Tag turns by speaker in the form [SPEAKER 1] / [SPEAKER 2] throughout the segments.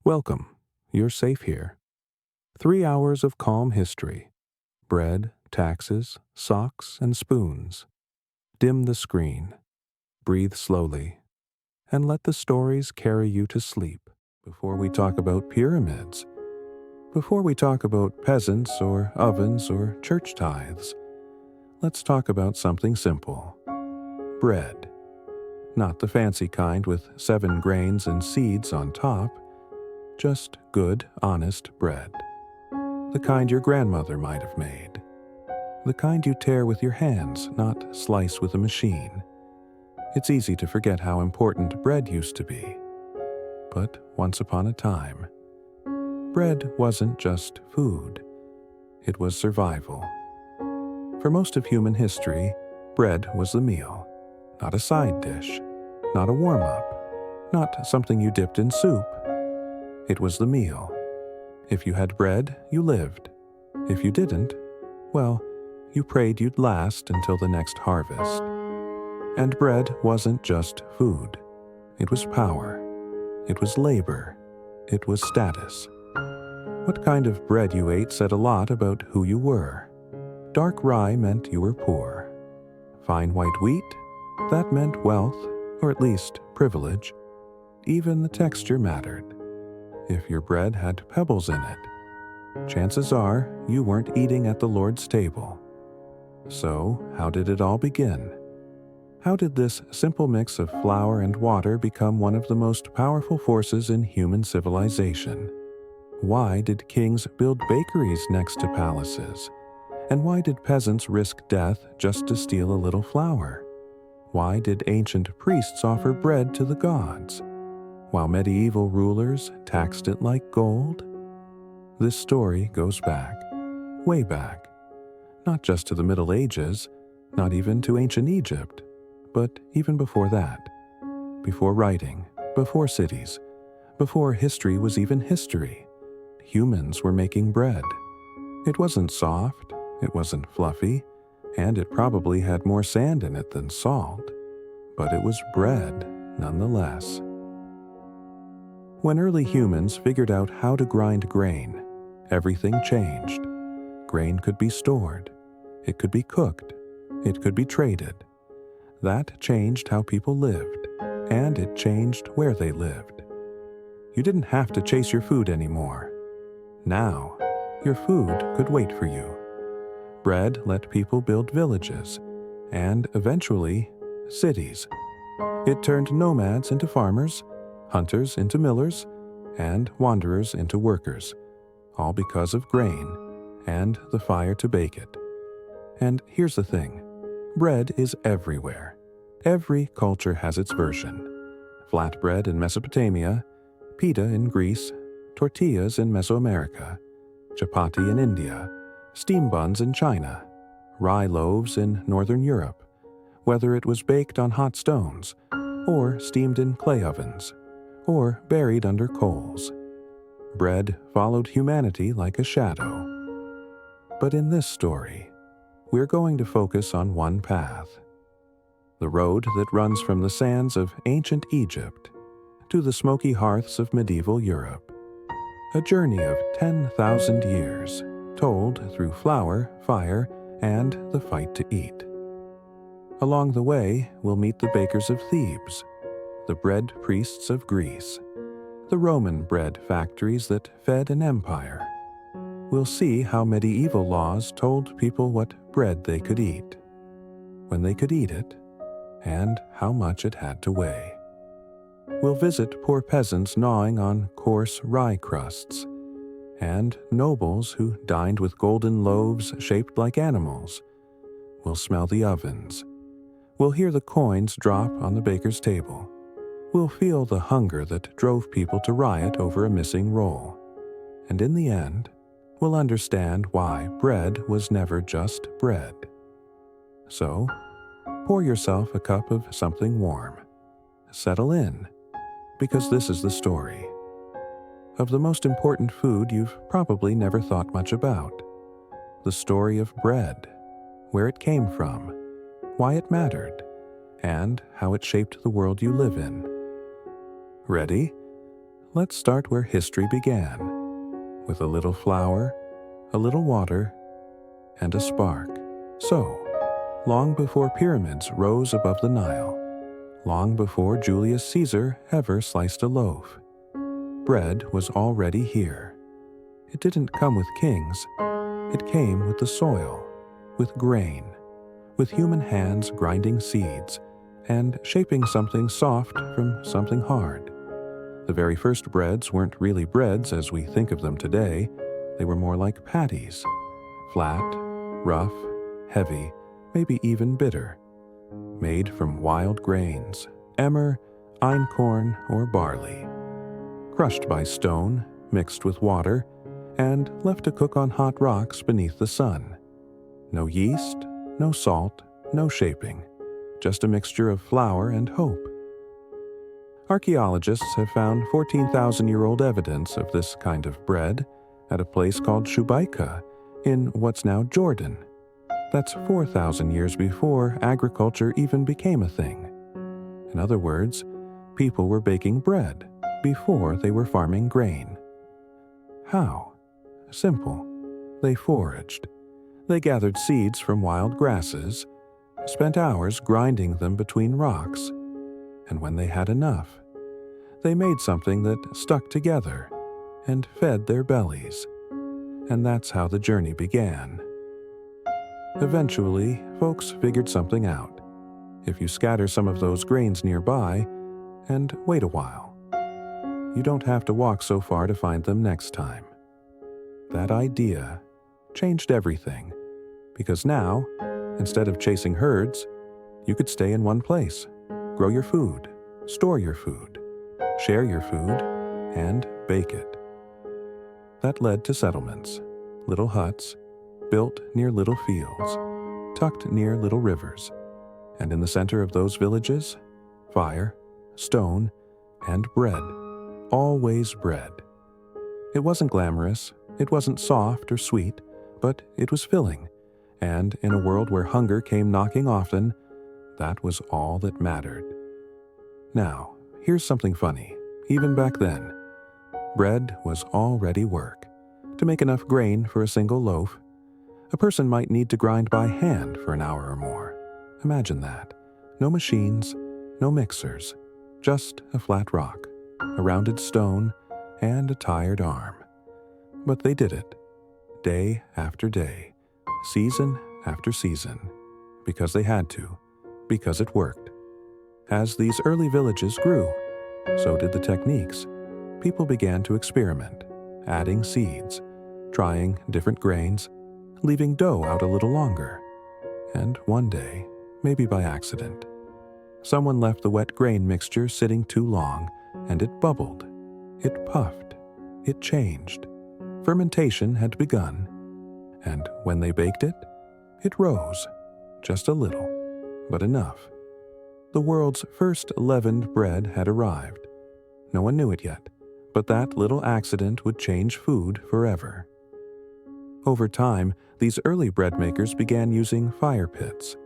[SPEAKER 1] Welcome. You're safe here. 3 hours of calm history. Bread, taxes, socks, and spoons. Dim the screen. Breathe slowly. And let the stories carry you to sleep before we talk about pyramids. Before we talk about peasants or ovens or church tithes. Let's talk about something simple. Bread. Not the fancy kind with 7 grains and seeds on top. Just good, honest bread. The kind your grandmother might have made. The kind you tear with your hands, not slice with a machine. It's easy to forget how important bread used to be. But once upon a time, bread wasn't just food. It was survival. For most of human history, bread was the meal, not a side dish, not a warm-up, not something you dipped in soup. It was the meal. If you had bread, you lived. If you didn't, well, you prayed you'd last until the next harvest. And bread wasn't just food. It was power. It was labor. It was status. What kind of bread you ate said a lot about who you were. Dark rye meant you were poor. Fine white wheat, that meant wealth, or at least privilege. Even the texture mattered. If your bread had pebbles in it, chances are you weren't eating at the Lord's table. So, how did it all begin? How did this simple mix of flour and water become one of the most powerful forces in human civilization? Why did kings build bakeries next to palaces? And why did peasants risk death just to steal a little flour? Why did ancient priests offer bread to the gods, while medieval rulers taxed it like gold? This story goes back, way back, not just to the Middle Ages, not even to ancient Egypt, but even before that, before writing, before cities, before history was even history. Humans were making bread. It wasn't soft, it wasn't fluffy, and it probably had more sand in it than salt, but it was bread nonetheless. When early humans figured out how to grind grain, everything changed. Grain could be stored. It could be cooked. It could be traded. That changed how people lived, and it changed where they lived. You didn't have to chase your food anymore. Now, your food could wait for you. Bread let people build villages, and eventually, cities. It turned nomads into farmers, hunters into millers, and wanderers into workers, all because of grain and the fire to bake it. And here's the thing, bread is everywhere. Every culture has its version. Flatbread in Mesopotamia, pita in Greece, tortillas in Mesoamerica, chapati in India, steam buns in China, rye loaves in Northern Europe, whether it was baked on hot stones, or steamed in clay ovens, or buried under coals. Bread followed humanity like a shadow. But in this story, we're going to focus on one path. The road that runs from the sands of ancient Egypt to the smoky hearths of medieval Europe. A journey of 10,000 years, told through flour, fire, and the fight to eat. Along the way, we'll meet the bakers of Thebes, the bread priests of Greece, the Roman bread factories that fed an empire. We'll see how medieval laws told people what bread they could eat, when they could eat it, and how much it had to weigh. We'll visit poor peasants gnawing on coarse rye crusts, and nobles who dined with golden loaves shaped like animals. We'll smell the ovens. We'll hear the coins drop on the baker's table. We'll feel the hunger that drove people to riot over a missing roll. And in the end, we'll understand why bread was never just bread. So, pour yourself a cup of something warm. Settle in, because this is the story of the most important food you've probably never thought much about. The story of bread, where it came from, why it mattered, and how it shaped the world you live in. Ready? let's start where history began, with a little flour, a little water, and a spark. So, long before pyramids rose above the Nile, long before Julius Caesar ever sliced a loaf, bread was already here. It didn't come with kings. It came with the soil, with grain, with human hands grinding seeds and shaping something soft from something hard. The very first breads weren't really breads as we think of them today. They were more like patties, flat, rough, heavy, maybe even bitter, made from wild grains, emmer, einkorn, or barley, crushed by stone, mixed with water, and left to cook on hot rocks beneath the sun. No yeast, no salt, no shaping, just a mixture of flour and hope. Archaeologists have found 14,000-year-old evidence of this kind of bread at a place called Shubaika in what's now Jordan. That's 4,000 years before agriculture even became a thing. In other words, people were baking bread before they were farming grain. How? Simple. They foraged. They gathered seeds from wild grasses, spent hours grinding them between rocks, and when they had enough, they made something that stuck together and fed their bellies. And that's how the journey began. Eventually, folks figured something out. If you scatter some of those grains nearby and wait a while, you don't have to walk so far to find them next time. That idea changed everything, because now, instead of chasing herds, you could stay in one place, grow your food, store your food, share your food, and bake it. That led to settlements, little huts, built near little fields, tucked near little rivers, and in the center of those villages, fire, stone, and bread, always bread. It wasn't glamorous, it wasn't soft or sweet, but it was filling, and in a world where hunger came knocking often, that was all that mattered. Now, here's something funny. Even back then, bread was already work. To make enough grain for a single loaf, a person might need to grind by hand for an hour or more. Imagine that. No machines, no mixers, just a flat rock, a rounded stone, and a tired arm. But they did it, day after day, season after season, because they had to, because it worked. As these early villages grew, so did the techniques. People began to experiment, adding seeds, trying different grains, leaving dough out a little longer. And one day, maybe by accident, someone left the wet grain mixture sitting too long, and it bubbled, it puffed, it changed. Fermentation had begun, and when they baked it, it rose, just a little, but enough. The world's first leavened bread had arrived. No one knew it yet, but that little accident would change food forever. Over time, these early bread makers began using fire pits,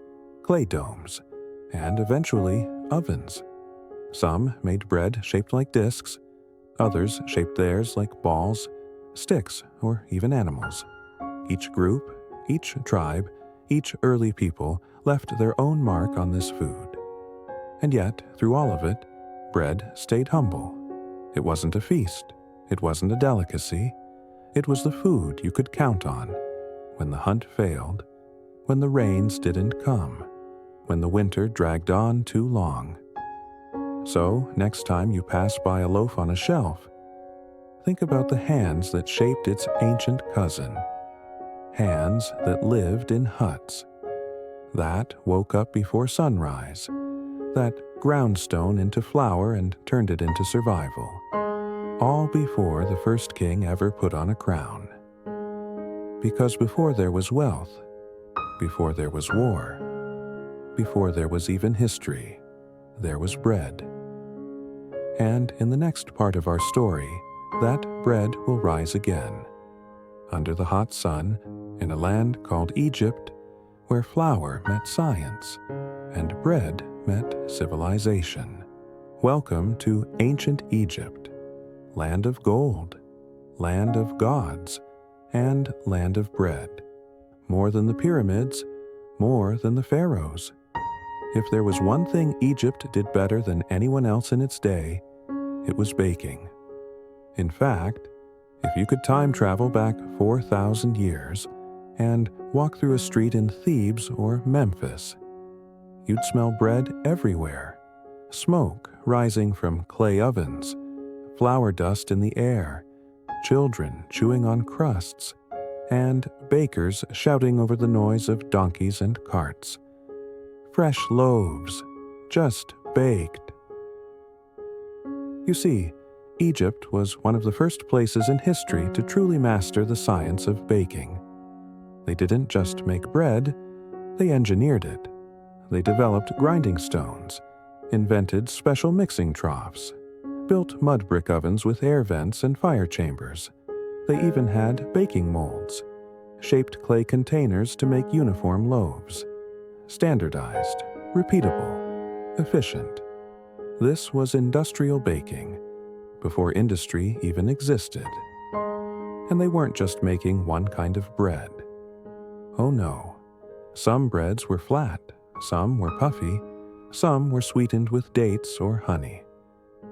[SPEAKER 1] clay domes, and eventually ovens. Some made bread shaped like discs, others shaped theirs like balls, sticks, or even animals. Each group, each tribe, each early people left their own mark on this food. And yet, through all of it, bread stayed humble. It wasn't a feast. It wasn't a delicacy. It was the food you could count on when the hunt failed, when the rains didn't come, when the winter dragged on too long. So, next time you pass by a loaf on a shelf, think about the hands that shaped its ancient cousin. Hands that lived in huts, that woke up before sunrise, that ground stone into flour and turned it into survival, all before the first king ever put on a crown. Because before there was wealth, before there was war, before there was even history, there was bread. And in the next part of our story, that bread will rise again, under the hot sun, in a land called Egypt, where flour met science and bread met civilization. Welcome to ancient Egypt, land of gold, land of gods, and land of bread. More than the pyramids, more than the pharaohs. If there was one thing Egypt did better than anyone else in its day, it was baking. In fact, if you could time travel back 4,000 years and walk through a street in Thebes or Memphis, you'd smell bread everywhere, smoke rising from clay ovens, flour dust in the air, children chewing on crusts, and bakers shouting over the noise of donkeys and carts. Fresh loaves, just baked. You see, Egypt was one of the first places in history to truly master the science of baking. They didn't just make bread, they engineered it. They developed grinding stones, invented special mixing troughs, built mud brick ovens with air vents and fire chambers. They even had baking molds, shaped clay containers to make uniform loaves. Standardized, repeatable, efficient. This was industrial baking, before industry even existed. And they weren't just making one kind of bread. Oh no. Some breads were flat, some were puffy, some were sweetened with dates or honey.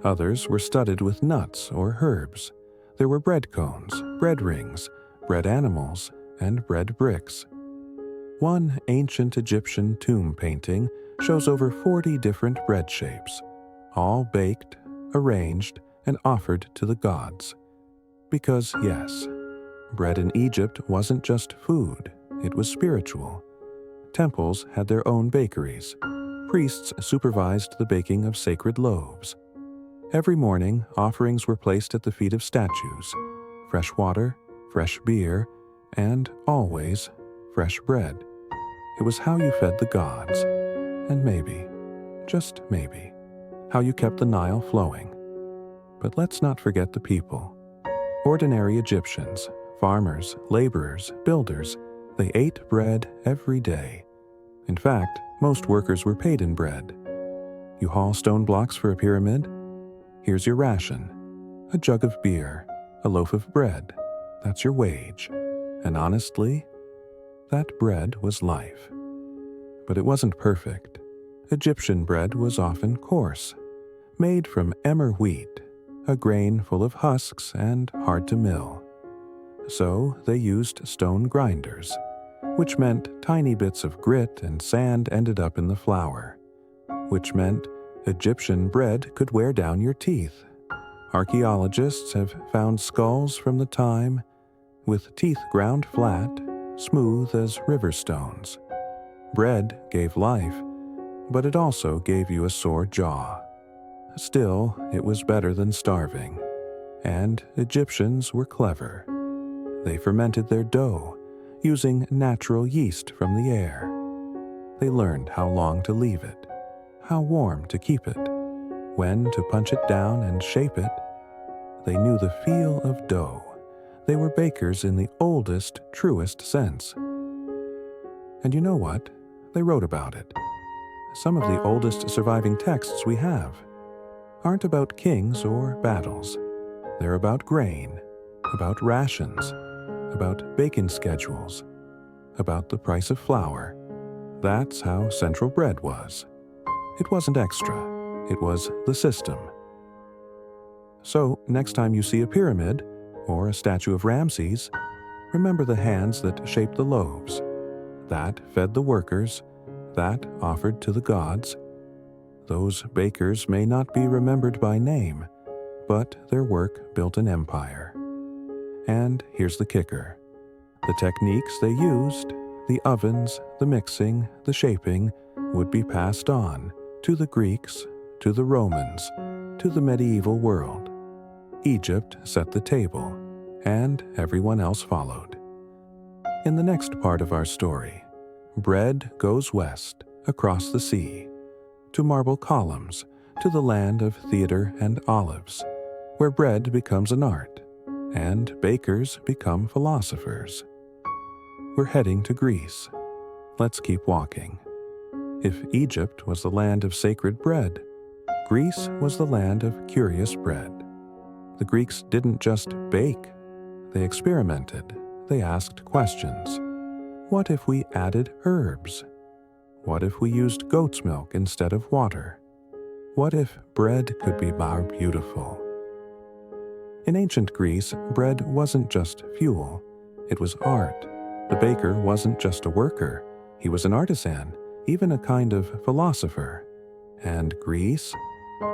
[SPEAKER 1] Others were studded with nuts or herbs. There were bread cones, bread rings, bread animals, and bread bricks. One ancient Egyptian tomb painting shows over 40 different bread shapes, all baked, arranged, and offered to the gods. Because yes, bread in Egypt wasn't just food, it was spiritual. Temples had their own bakeries. Priests supervised the baking of sacred loaves. Every morning, offerings were placed at the feet of statues. Fresh water, fresh beer, and always fresh bread. It was how you fed the gods. And maybe, just maybe, how you kept the Nile flowing. But let's not forget the people. Ordinary Egyptians, farmers, laborers, builders, they ate bread every day. In fact, most workers were paid in bread. You haul stone blocks for a pyramid? Here's your ration. A jug of beer, a loaf of bread. That's your wage. And honestly, that bread was life. But it wasn't perfect. Egyptian bread was often coarse, made from emmer wheat, a grain full of husks and hard to mill. So they used stone grinders, which meant tiny bits of grit and sand ended up in the flour, which meant Egyptian bread could wear down your teeth. Archaeologists have found skulls from the time with teeth ground flat, smooth as river stones. Bread gave life, but it also gave you a sore jaw. Still, it was better than starving. And Egyptians were clever. They fermented their dough, using natural yeast from the air. They learned how long to leave it, how warm to keep it, when to punch it down and shape it. They knew the feel of dough. They were bakers in the oldest, truest sense. And you know what? They wrote about it. Some of the oldest surviving texts we have aren't about kings or battles. They're about grain, about rations, about baking schedules, about the price of flour. That's how central bread was. It wasn't extra. It was the system. So, next time you see a pyramid or a statue of Ramses, remember the hands that shaped the loaves, that fed the workers, that offered to the gods. Those bakers may not be remembered by name, but their work built an empire. And here's the kicker. The techniques they used, the ovens, the mixing, the shaping, would be passed on to the Greeks, to the Romans, to the medieval world. Egypt set the table, and everyone else followed. In the next part of our story, bread goes west, across the sea, to marble columns, to the land of theater and olives, where bread becomes an art, and bakers become philosophers. We're heading to Greece. Let's keep walking. If Egypt was the land of sacred bread, Greece was the land of curious bread. The Greeks didn't just bake, they experimented. They asked questions. What if we added herbs? What if we used goat's milk instead of water? What if bread could be more beautiful? In ancient Greece, bread wasn't just fuel, it was art. The baker wasn't just a worker, he was an artisan, even a kind of philosopher. And Greece?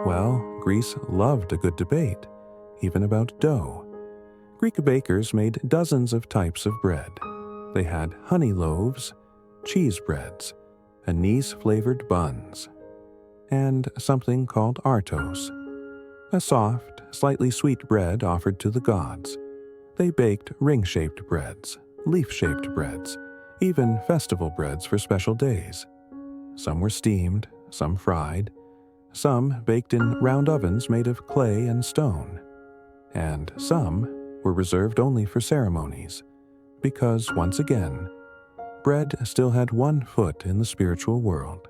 [SPEAKER 1] Well, Greece loved a good debate, even about dough. Greek bakers made dozens of types of bread. They had honey loaves, cheese breads, anise-flavored buns, and something called artos, a soft, slightly sweet bread offered to the gods. They baked ring-shaped breads, leaf-shaped breads, even festival breads for special days. Some were steamed, some fried, some baked in round ovens made of clay and stone, and some were reserved only for ceremonies, because, once again, bread still had one foot in the spiritual world.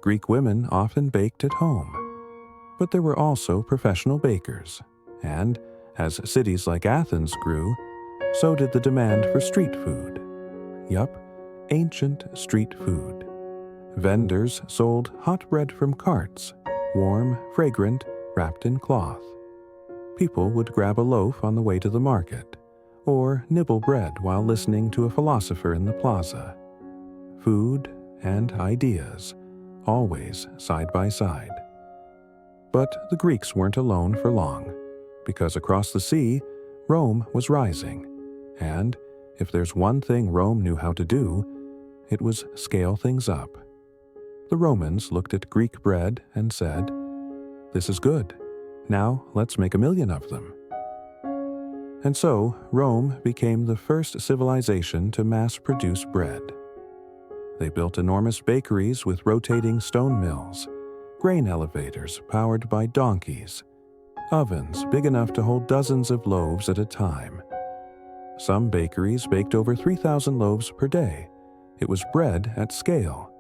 [SPEAKER 1] Greek women often baked at home, but there were also professional bakers, and as cities like Athens grew, so did the demand for street food. Yup, ancient street food. Vendors sold hot bread from carts, warm, fragrant, wrapped in cloth. People would grab a loaf on the way to the market, or nibble bread while listening to a philosopher in the plaza. Food and ideas, always side by side. But the Greeks weren't alone for long, because across the sea, Rome was rising, and if there's one thing Rome knew how to do, it was scale things up. The Romans looked at Greek bread and said, "This is good. Now let's make 1,000,000 of them." And so Rome became the first civilization to mass-produce bread. They built enormous bakeries with rotating stone mills, grain elevators powered by donkeys, ovens big enough to hold dozens of loaves at a time. Some bakeries baked over 3,000 loaves per day. It was bread at scale.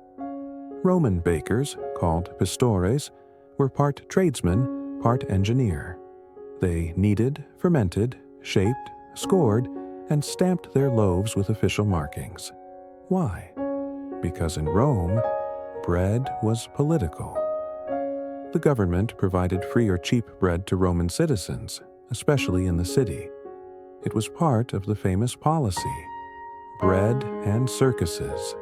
[SPEAKER 1] Roman bakers, called pastores, were part tradesmen, part engineer. They kneaded, fermented, shaped, scored, and stamped their loaves with official markings. Why? Because in Rome, bread was political. The government provided free or cheap bread to Roman citizens, especially in the city. It was part of the famous policy: bread and circuses.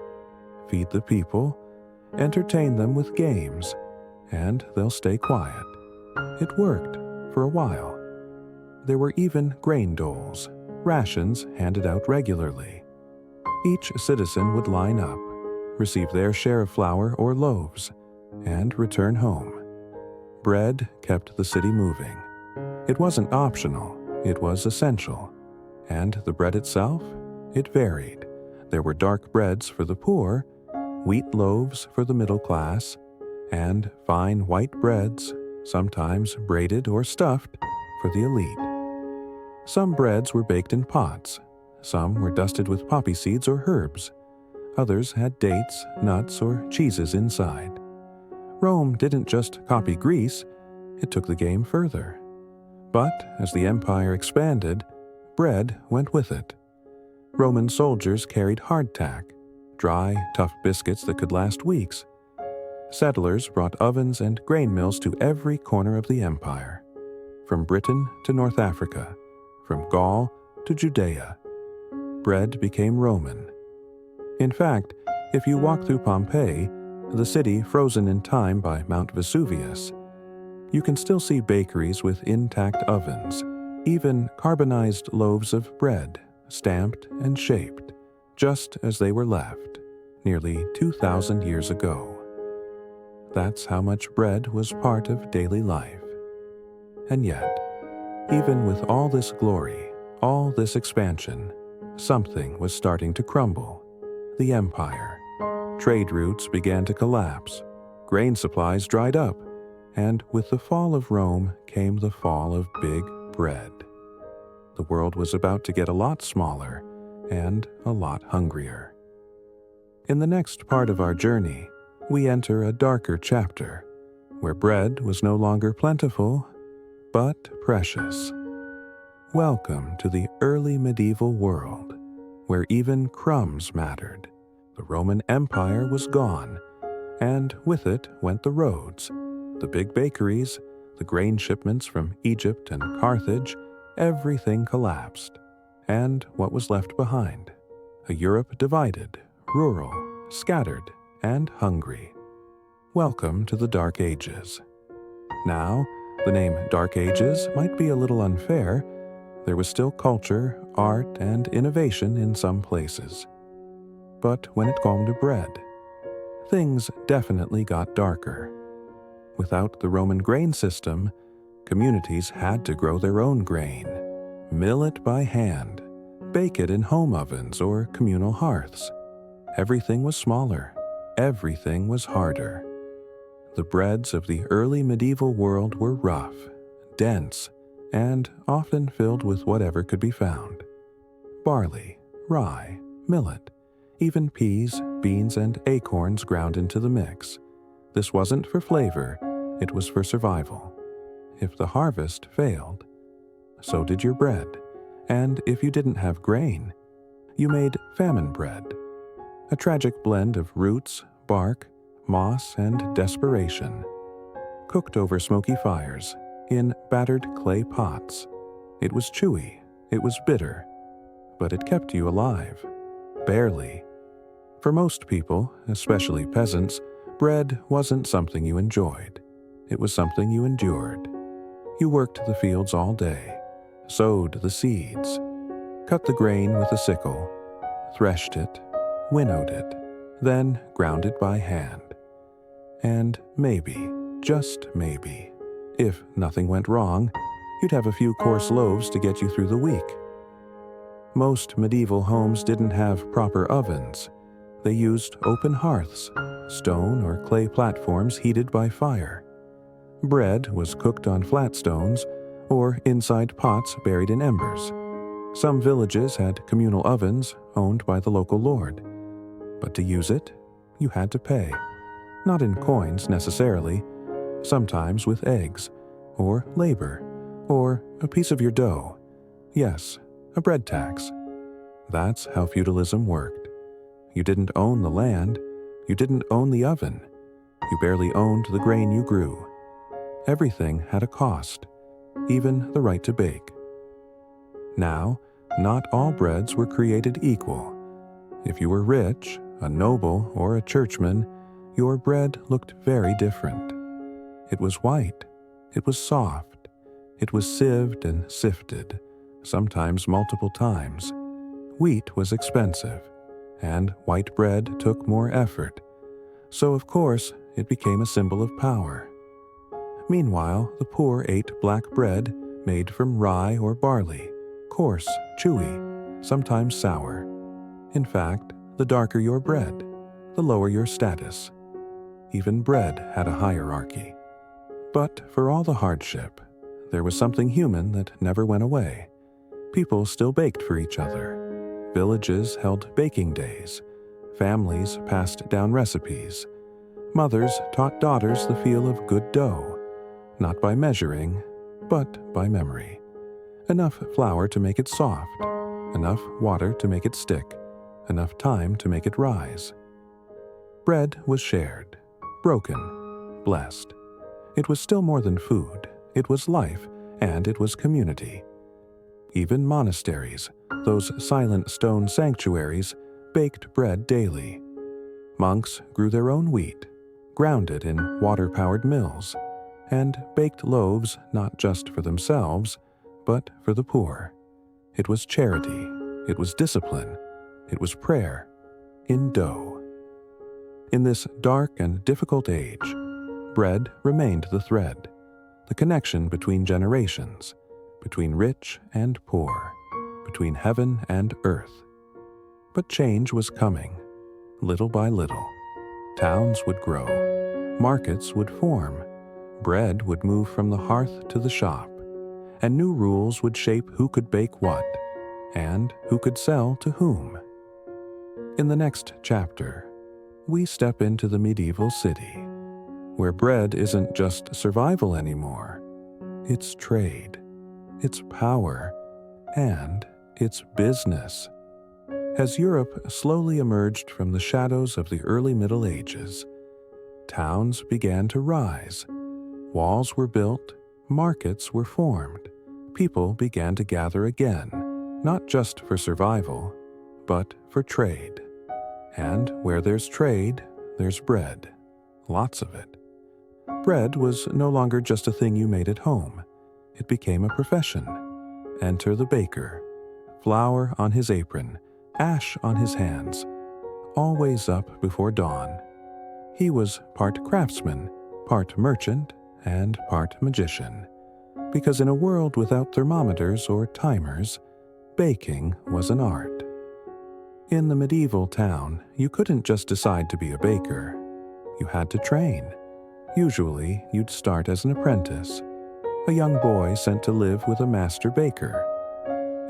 [SPEAKER 1] Feed the people, entertain them with games, and they'll stay quiet. It worked for a while. There were even grain doles, rations handed out regularly. Each citizen would line up, receive their share of flour or loaves, and return home. Bread kept the city moving. It wasn't optional, it was essential. And the bread itself? It varied. There were dark breads for the poor, wheat loaves for the middle class, and fine white breads, sometimes braided or stuffed, for the elite. Some breads were baked in pots, some were dusted with poppy seeds or herbs, others had dates, nuts, or cheeses inside. Rome didn't just copy Greece, it took the game further. But as the empire expanded, bread went with it. Roman soldiers carried hardtack, dry, tough biscuits that could last weeks. Settlers brought ovens and grain mills to every corner of the empire, from Britain to North Africa, from Gaul to Judea. Bread became Roman. In fact, if you walk through Pompeii, the city frozen in time by Mount Vesuvius, you can still see bakeries with intact ovens, even carbonized loaves of bread, stamped and shaped, just as they were left, nearly 2,000 years ago. That's how much bread was part of daily life. And yet, even with all this glory, all this expansion, something was starting to crumble. The empire. Trade routes began to collapse. Grain supplies dried up. And with the fall of Rome came the fall of big bread. The world was about to get a lot smaller and a lot hungrier. In the next part of our journey, we enter a darker chapter, where bread was no longer plentiful, but precious. Welcome to the early medieval world, where even crumbs mattered. The Roman Empire was gone, and with it went the roads, the big bakeries, the grain shipments from Egypt and Carthage. Everything collapsed. And what was left behind? A Europe divided, rural, scattered, and hungry. Welcome to the Dark Ages. Now, the name Dark Ages might be a little unfair. There was still culture, art, and innovation in some places. But when it came to bread, things definitely got darker. Without the Roman grain system, communities had to grow their own grain, mill it by hand, bake it in home ovens or communal hearths. Everything was smaller. Everything was harder. The breads of the early medieval world were rough, dense, and often filled with whatever could be found. Barley, rye, millet, even peas, beans, and acorns ground into the mix. This wasn't for flavor, it was for survival. If the harvest failed, so did your bread. And if you didn't have grain, you made famine bread, a tragic blend of roots, bark, moss, and desperation, cooked over smoky fires in battered clay pots. It was chewy, it was bitter, but it kept you alive, barely. For most people, especially peasants, bread wasn't something you enjoyed. It was something you endured. You worked the fields all day, sowed the seeds, cut the grain with a sickle, threshed it, winnowed it, then ground it by hand. And maybe, just maybe, if nothing went wrong, you'd have a few coarse loaves to get you through the week. Most medieval homes didn't have proper ovens. They used open hearths, stone or clay platforms heated by fire. Bread was cooked on flat stones or inside pots buried in embers. Some villages had communal ovens owned by the local lord. But to use it, you had to pay. Not in coins necessarily, sometimes with eggs, or labor, or a piece of your dough. Yes, a bread tax. That's how feudalism worked. You didn't own the land, you didn't own the oven. You barely owned the grain you grew. Everything had a cost, even the right to bake. Now, not all breads were created equal. If you were rich, a noble, or a churchman, your bread looked very different. It was white, it was soft, it was sieved and sifted, sometimes multiple times. Wheat was expensive, and white bread took more effort, so of course it became a symbol of power. Meanwhile, the poor ate black bread made from rye or barley, coarse, chewy, sometimes sour. In fact, the darker your bread, the lower your status. Even bread had a hierarchy. But for all the hardship, there was something human that never went away. People still baked for each other. Villages held baking days. Families passed down recipes. Mothers taught daughters the feel of good dough, not by measuring, but by memory. Enough flour to make it soft, enough water to make it stick, enough time to make it rise. Bread was shared, broken, blessed. It was still more than food. It was life, and it was community. Even monasteries, those silent stone sanctuaries, baked bread daily. Monks grew their own wheat, ground it in water-powered mills, and baked loaves not just for themselves, but for the poor. It was charity, it was discipline, it was prayer, in dough. In this dark and difficult age, bread remained the thread, the connection between generations, between rich and poor, between heaven and earth. But change was coming, little by little. Towns would grow, markets would form, bread would move from the hearth to the shop, and new rules would shape who could bake what, and who could sell to whom. In the next chapter, we step into the medieval city, where bread isn't just survival anymore. its trade, its power, and its business. As Europe slowly emerged from the shadows of the early Middle Ages, towns began to rise, walls were built, markets were formed, people began to gather again, not just for survival, but for trade. And where there's trade, there's bread, lots of it. Bread was no longer just a thing you made at home. It became a profession. Enter the baker, flour on his apron, ash on his hands, always up before dawn. He was part craftsman, part merchant, and part magician, because in a world without thermometers or timers, baking was an art. In the medieval town, you couldn't just decide to be a baker. You had to train. Usually, you'd start as an apprentice, a young boy sent to live with a master baker.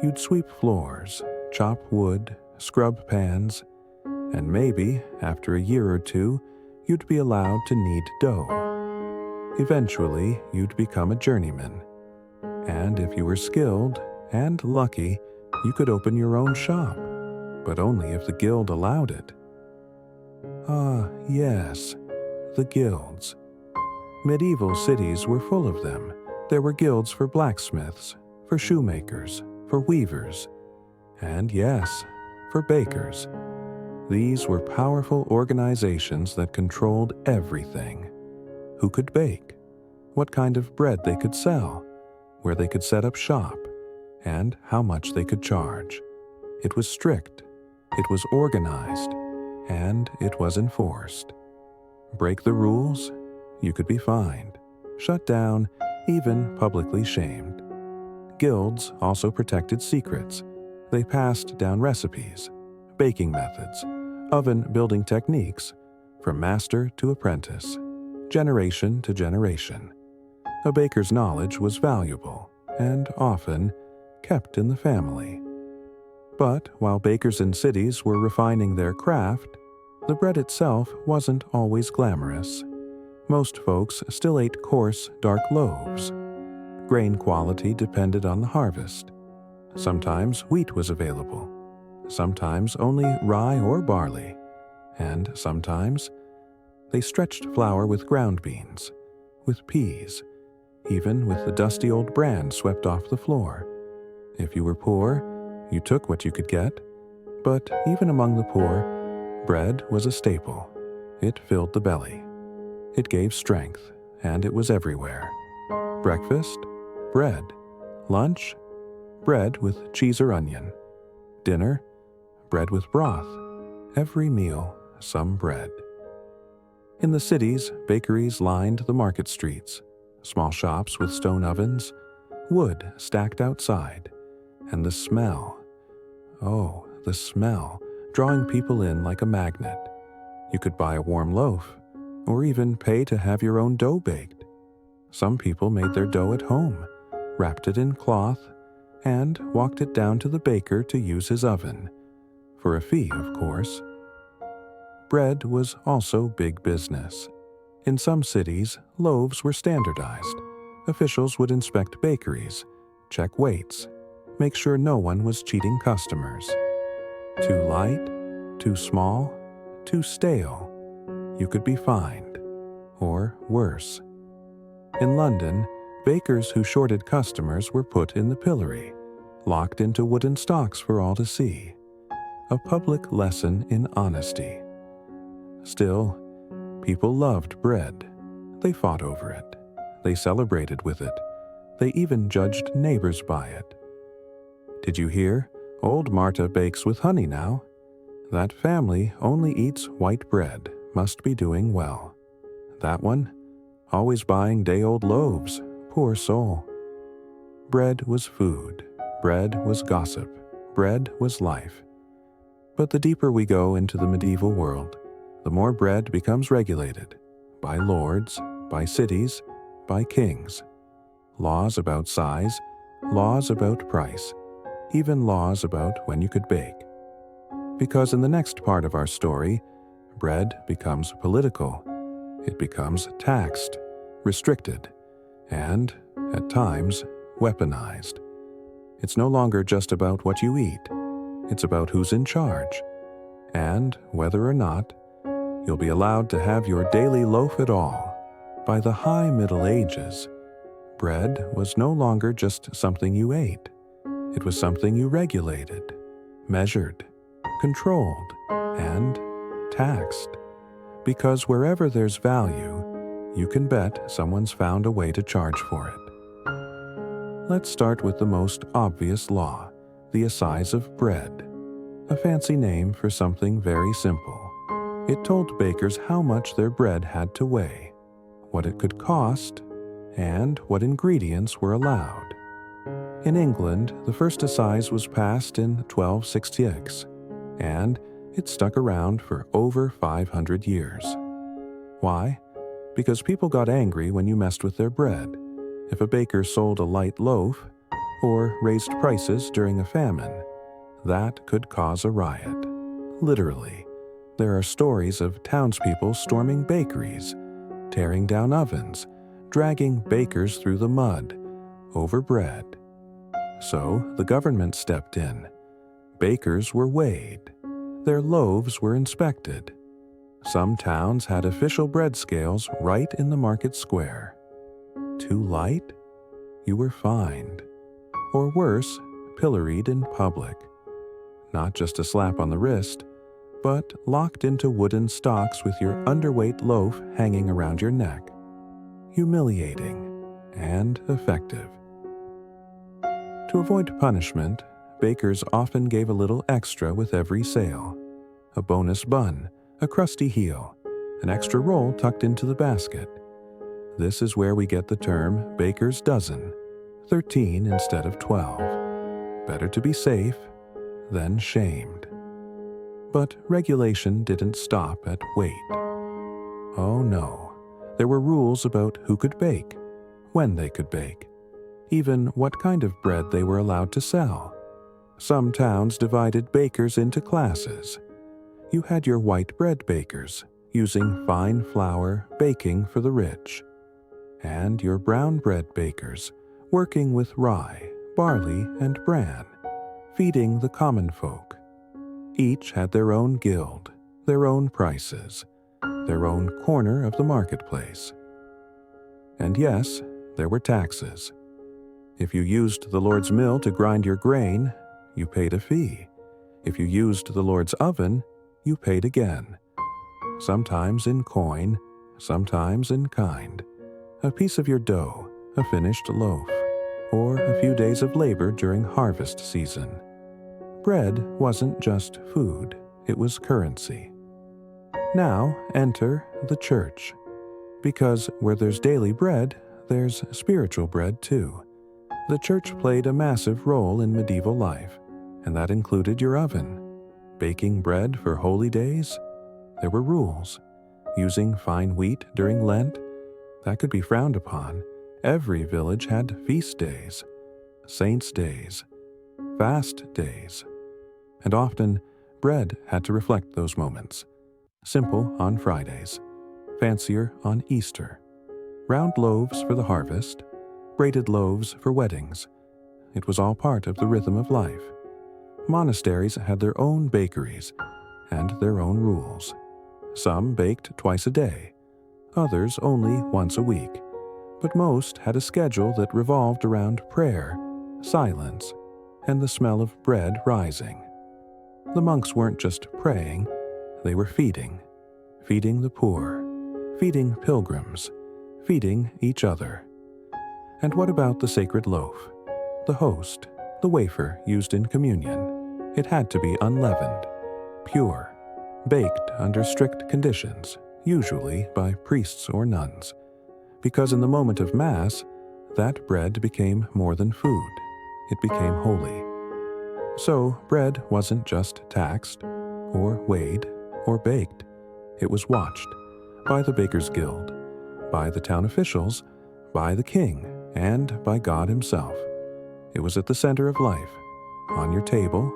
[SPEAKER 1] You'd sweep floors, chop wood, scrub pans, and maybe, after a year or two, you'd be allowed to knead dough. Eventually, you'd become a journeyman. And if you were skilled and lucky, you could open your own shop, but only if the guild allowed it. Ah, yes, the guilds. Medieval cities were full of them. There were guilds for blacksmiths, for shoemakers, for weavers, and yes, for bakers. These were powerful organizations that controlled everything. Who could bake, what kind of bread they could sell, where they could set up shop, and how much they could charge. It was strict, it was organized, and it was enforced. Break the rules, you could be fined, shut down, even publicly shamed. Guilds also protected secrets. They passed down recipes, baking methods, oven-building techniques, from master to apprentice, generation to generation. A baker's knowledge was valuable and often kept in the family. But while bakers in cities were refining their craft, the bread itself wasn't always glamorous. Most folks still ate coarse, dark loaves. Grain quality depended on the harvest. Sometimes wheat was available, sometimes only rye or barley, and sometimes they stretched flour with ground beans, with peas, even with the dusty old bran swept off the floor. If you were poor, you took what you could get, but even among the poor, bread was a staple. It filled the belly. It gave strength, and it was everywhere. Breakfast, bread. Lunch, bread with cheese or onion. Dinner, bread with broth. Every meal, some bread. In the cities, bakeries lined the market streets, small shops with stone ovens, wood stacked outside, and the smell. Oh, the smell, drawing people in like a magnet. You could buy a warm loaf, or even pay to have your own dough baked. Some people made their dough at home, wrapped it in cloth, and walked it down to the baker to use his oven. For a fee, of course. Bread was also big business. In some cities, loaves were standardized. Officials would inspect bakeries, check weights, make sure no one was cheating customers. Too light, too small, too stale, you could be fined, or worse. In London, bakers who shorted customers were put in the pillory, locked into wooden stocks for all to see. A public lesson in honesty. Still, people loved bread. They fought over it. They celebrated with it. They even judged neighbors by it. Did you hear? Old Marta bakes with honey now. That family only eats white bread, must be doing well. That one, always buying day-old loaves, poor soul. Bread was food. Bread was gossip. Bread was life. But the deeper we go into the medieval world, the more bread becomes regulated, by lords, by cities, by kings. Laws about size, laws about price, even laws about when you could bake. Because in the next part of our story, bread becomes political. It becomes taxed, restricted, and at times weaponized. It's no longer just about what you eat. It's about who's in charge, and whether or not you'll be allowed to have your daily loaf at all. By the high Middle Ages, bread was no longer just something you ate. It was something you regulated, measured, controlled, and taxed. Because wherever there's value, you can bet someone's found a way to charge for it. Let's start with the most obvious law, the assize of bread, a fancy name for something very simple. It told bakers how much their bread had to weigh, what it could cost, and what ingredients were allowed. In England, the first assize was passed in 1266, and it stuck around for over 500 years. Why? Because people got angry when you messed with their bread. If a baker sold a light loaf, or raised prices during a famine, that could cause a riot. Literally, there are stories of townspeople storming bakeries, tearing down ovens, dragging bakers through the mud over bread. So the government stepped in. Bakers were weighed. Their loaves were inspected. Some towns had official bread scales right in the market square. Too light? You were fined. Or worse, pilloried in public. Not just a slap on the wrist, but locked into wooden stocks with your underweight loaf hanging around your neck. Humiliating and effective. To avoid punishment, bakers often gave a little extra with every sale. A bonus bun, a crusty heel, an extra roll tucked into the basket. This is where we get the term baker's dozen, 13 instead of 12. Better to be safe than shamed. But regulation didn't stop at weight. Oh no, there were rules about who could bake, when they could bake, even what kind of bread they were allowed to sell. Some towns divided bakers into classes. You had your white bread bakers, using fine flour baking for the rich, and your brown bread bakers, working with rye, barley, and bran, feeding the common folk. Each had their own guild, their own prices, their own corner of the marketplace. And yes, there were taxes. If you used the Lord's mill to grind your grain, you paid a fee. If you used the Lord's oven, you paid again. Sometimes in coin, sometimes in kind. A piece of your dough, a finished loaf, or a few days of labor during harvest season. Bread wasn't just food, it was currency. Now enter the church, because where there's daily bread, there's spiritual bread too. The church played a massive role in medieval life, and that included your oven. Baking bread for holy days? There were rules. Using fine wheat during Lent? That could be frowned upon. Every village had feast days, saints' days, fast days. And often, bread had to reflect those moments. Simple on Fridays, fancier on Easter. Round loaves for the harvest, braided loaves for weddings. It was all part of the rhythm of life. Monasteries had their own bakeries and their own rules. Some baked twice a day, others only once a week, but most had a schedule that revolved around prayer, silence, and the smell of bread rising. The monks weren't just praying, they were feeding the poor, feeding pilgrims, feeding each other. And what about the sacred loaf, the host, the wafer used in communion? It had to be unleavened, pure, baked under strict conditions, usually by priests or nuns, because in the moment of Mass, that bread became more than food. It became holy. So bread wasn't just taxed, or weighed, or baked. It was watched by the Bakers' Guild, by the town officials, by the king, and by God himself. It was at the center of life, on your table,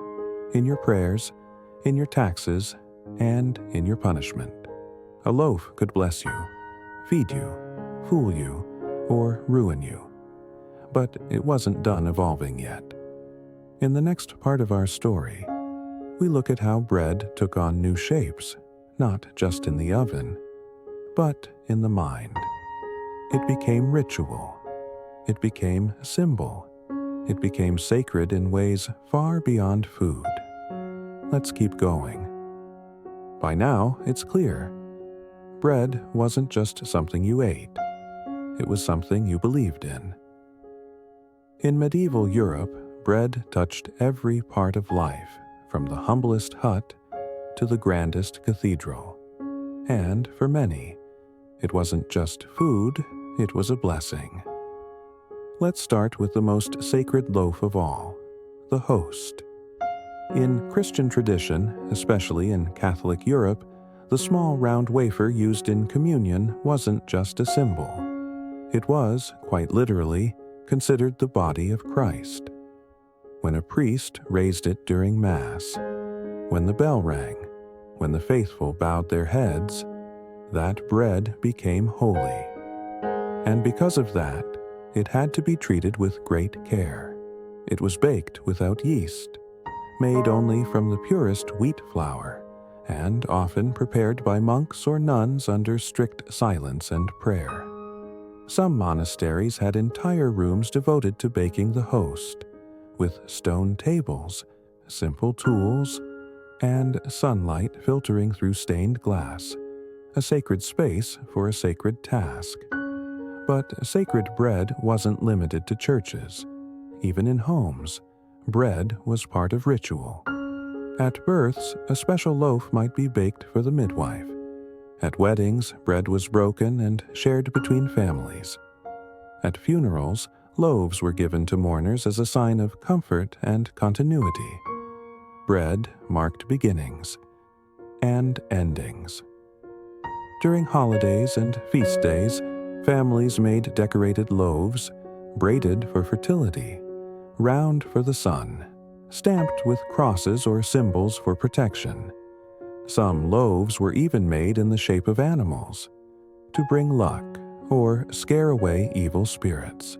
[SPEAKER 1] in your prayers, in your taxes, and in your punishment. A loaf could bless you, feed you, fool you, or ruin you. But it wasn't done evolving yet. In the next part of our story, we look at how bread took on new shapes, not just in the oven, but in the mind. It became ritual. It became symbol. It became sacred in ways far beyond food. Let's keep going. By now, it's clear. Bread wasn't just something you ate. It was something you believed in. In medieval Europe, bread touched every part of life, from the humblest hut to the grandest cathedral. And for many, it wasn't just food, it was a blessing. Let's start with the most sacred loaf of all, the host. In Christian tradition, especially in Catholic Europe, the small round wafer used in communion wasn't just a symbol. It was, quite literally, considered the body of Christ. When a priest raised it during Mass, when the bell rang, when the faithful bowed their heads, that bread became holy. And because of that, it had to be treated with great care. It was baked without yeast, made only from the purest wheat flour, and often prepared by monks or nuns under strict silence and prayer. Some monasteries had entire rooms devoted to baking the host, with stone tables, simple tools, and sunlight filtering through stained glass, a sacred space for a sacred task. But sacred bread wasn't limited to churches. Even in homes, bread was part of ritual. At births, a special loaf might be baked for the midwife. At weddings, bread was broken and shared between families. At funerals, loaves were given to mourners as a sign of comfort and continuity. Bread marked beginnings and endings. During holidays and feast days, families made decorated loaves, braided for fertility, round for the sun, stamped with crosses or symbols for protection. Some loaves were even made in the shape of animals, to bring luck or scare away evil spirits.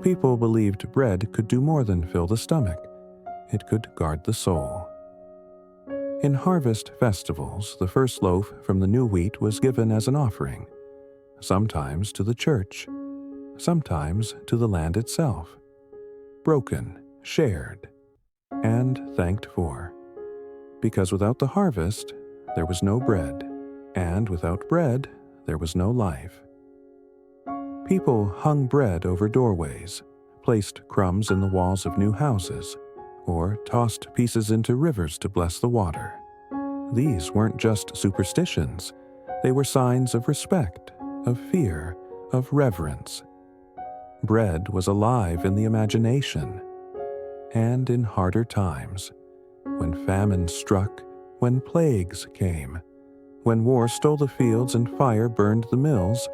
[SPEAKER 1] People believed bread could do more than fill the stomach. It could guard the soul. In harvest festivals, the first loaf from the new wheat was given as an offering, sometimes to the church, sometimes to the land itself, broken, shared, and thanked for. Because without the harvest, there was no bread, and without bread, there was no life. People hung bread over doorways, placed crumbs in the walls of new houses, or tossed pieces into rivers to bless the water. These weren't just superstitions. They were signs of respect, of fear, of reverence. Bread was alive in the imagination. And in harder times, when famine struck, when plagues came, when war stole the fields and fire burned the mills,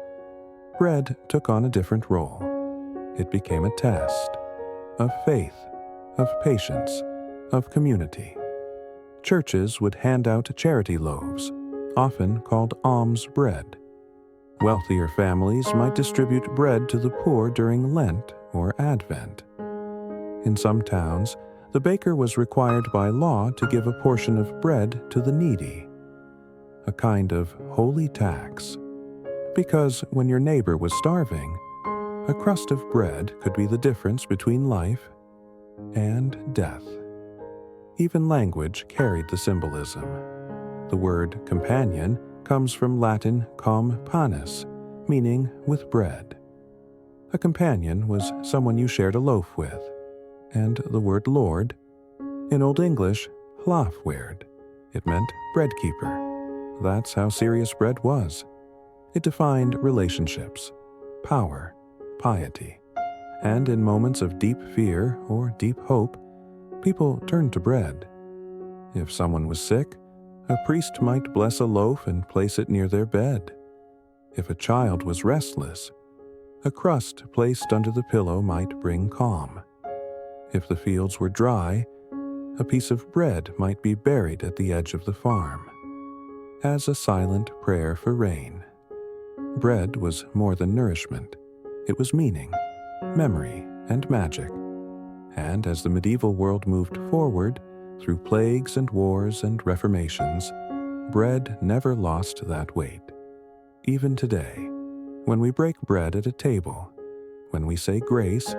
[SPEAKER 1] bread took on a different role. It became a test of faith, of patience, of community. Churches would hand out charity loaves, often called alms bread. Wealthier families might distribute bread to the poor during Lent or Advent. In some towns, the baker was required by law to give a portion of bread to the needy, a kind of holy tax. Because when your neighbor was starving, a crust of bread could be the difference between life and death. Even language carried the symbolism. The word companion comes from Latin cum panis, meaning with bread. A companion was someone you shared a loaf with, and the word Lord, in Old English, hlafwerd. It meant bread keeper. That's how serious bread was. It defined relationships, power, piety, and in moments of deep fear or deep hope, people turned to bread. If someone was sick, a priest might bless a loaf and place it near their bed. If a child was restless, a crust placed under the pillow might bring calm. If the fields were dry, a piece of bread might be buried at the edge of the farm, as a silent prayer for rain. Bread was more than nourishment. It was meaning. memory, and magic. And as the medieval world moved forward, through plagues and wars and reformations, bread never lost that weight. Even today, when we break bread at a table, when we say grace,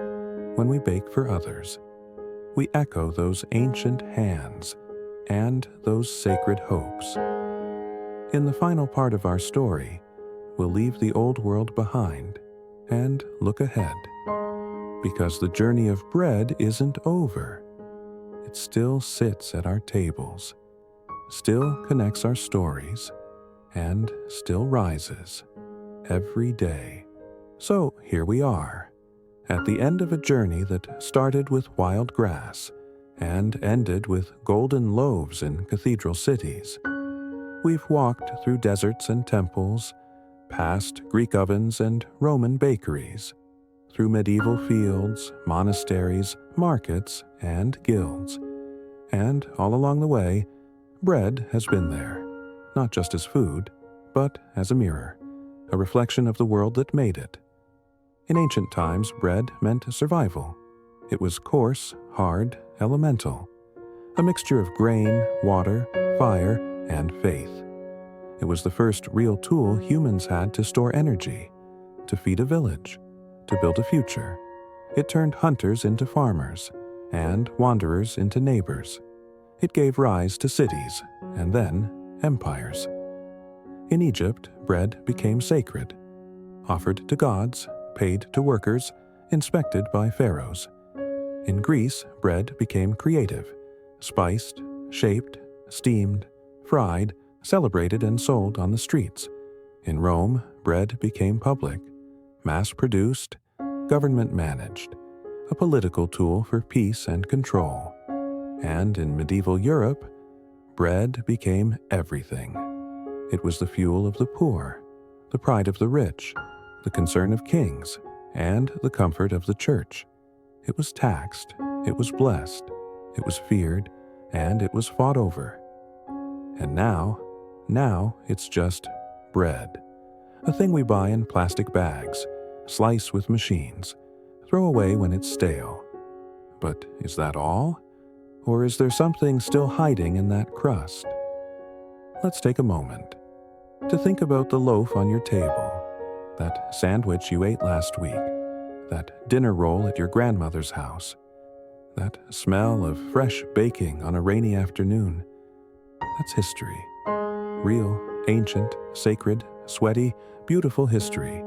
[SPEAKER 1] when we bake for others, we echo those ancient hands and those sacred hopes. In the final part of our story, we'll leave the old world behind and look ahead, because the journey of bread isn't over. It still sits at our tables, still connects our stories, and still rises every day. So here we are, at the end of a journey that started with wild grass and ended with golden loaves in cathedral cities. We've walked through deserts and temples, past Greek ovens and Roman bakeries, through medieval fields, monasteries, markets, and guilds. And all along the way, bread has been there, not just as food, but as a mirror, a reflection of the world that made it. In ancient times, bread meant survival. It was coarse, hard, elemental, a mixture of grain, water, fire, and faith. It was the first real tool humans had to store energy, to feed a village, to build a future. It turned hunters into farmers, and wanderers into neighbors. It gave rise to cities, and then empires. In Egypt, bread became sacred, offered to gods, paid to workers, inspected by pharaohs. In Greece, bread became creative, spiced, shaped, steamed, fried, celebrated, and sold on the streets. In Rome, bread became public, mass-produced, government-managed, a political tool for peace and control. And in medieval Europe, bread became everything. It was the fuel of the poor, the pride of the rich, the concern of kings, and the comfort of the church. It was taxed, it was blessed, it was feared, and it was fought over. And now it's just bread, a thing we buy in plastic bags, slice with machines, throw away when it's stale. But is that all? Or is there something still hiding in that crust? Let's take a moment to think about the loaf on your table, that sandwich you ate last week, that dinner roll at your grandmother's house, that smell of fresh baking on a rainy afternoon. That's history. Real, ancient, sacred, sweaty, beautiful history.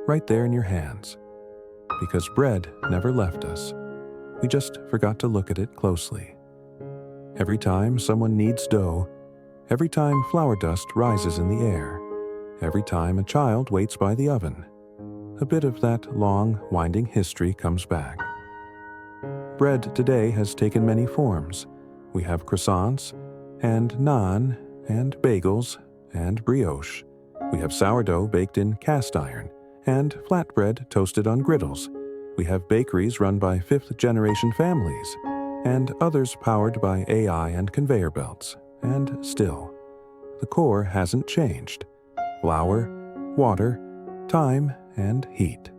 [SPEAKER 1] Right there in your hands. Because bread never left us. We just forgot to look at it closely. Every time someone kneads dough, every time flour dust rises in the air, every time a child waits by the oven, a bit of that long, winding history comes back. Bread today has taken many forms. We have croissants, and naan, and bagels, and brioche. We have sourdough baked in cast iron, and flatbread toasted on griddles. We have bakeries run by fifth-generation families, and others powered by AI and conveyor belts. And still, the core hasn't changed. Flour, water, time, and heat.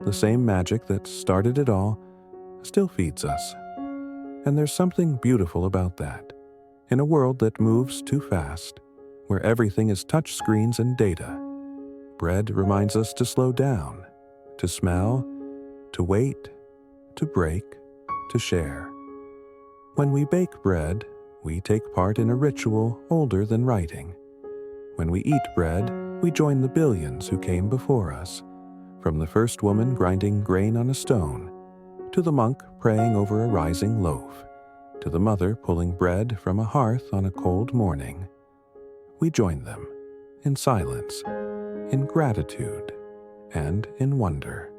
[SPEAKER 1] The same magic that started it all still feeds us. And there's something beautiful about that. In a world that moves too fast, where everything is touch screens and data, bread reminds us to slow down, to smell, to wait, to break, to share. When we bake bread, we take part in a ritual older than writing. When we eat bread, we join the billions who came before us, from the first woman grinding grain on a stone, to the monk praying over a rising loaf, to the mother pulling bread from a hearth on a cold morning. We join them, in silence, in gratitude, and in wonder.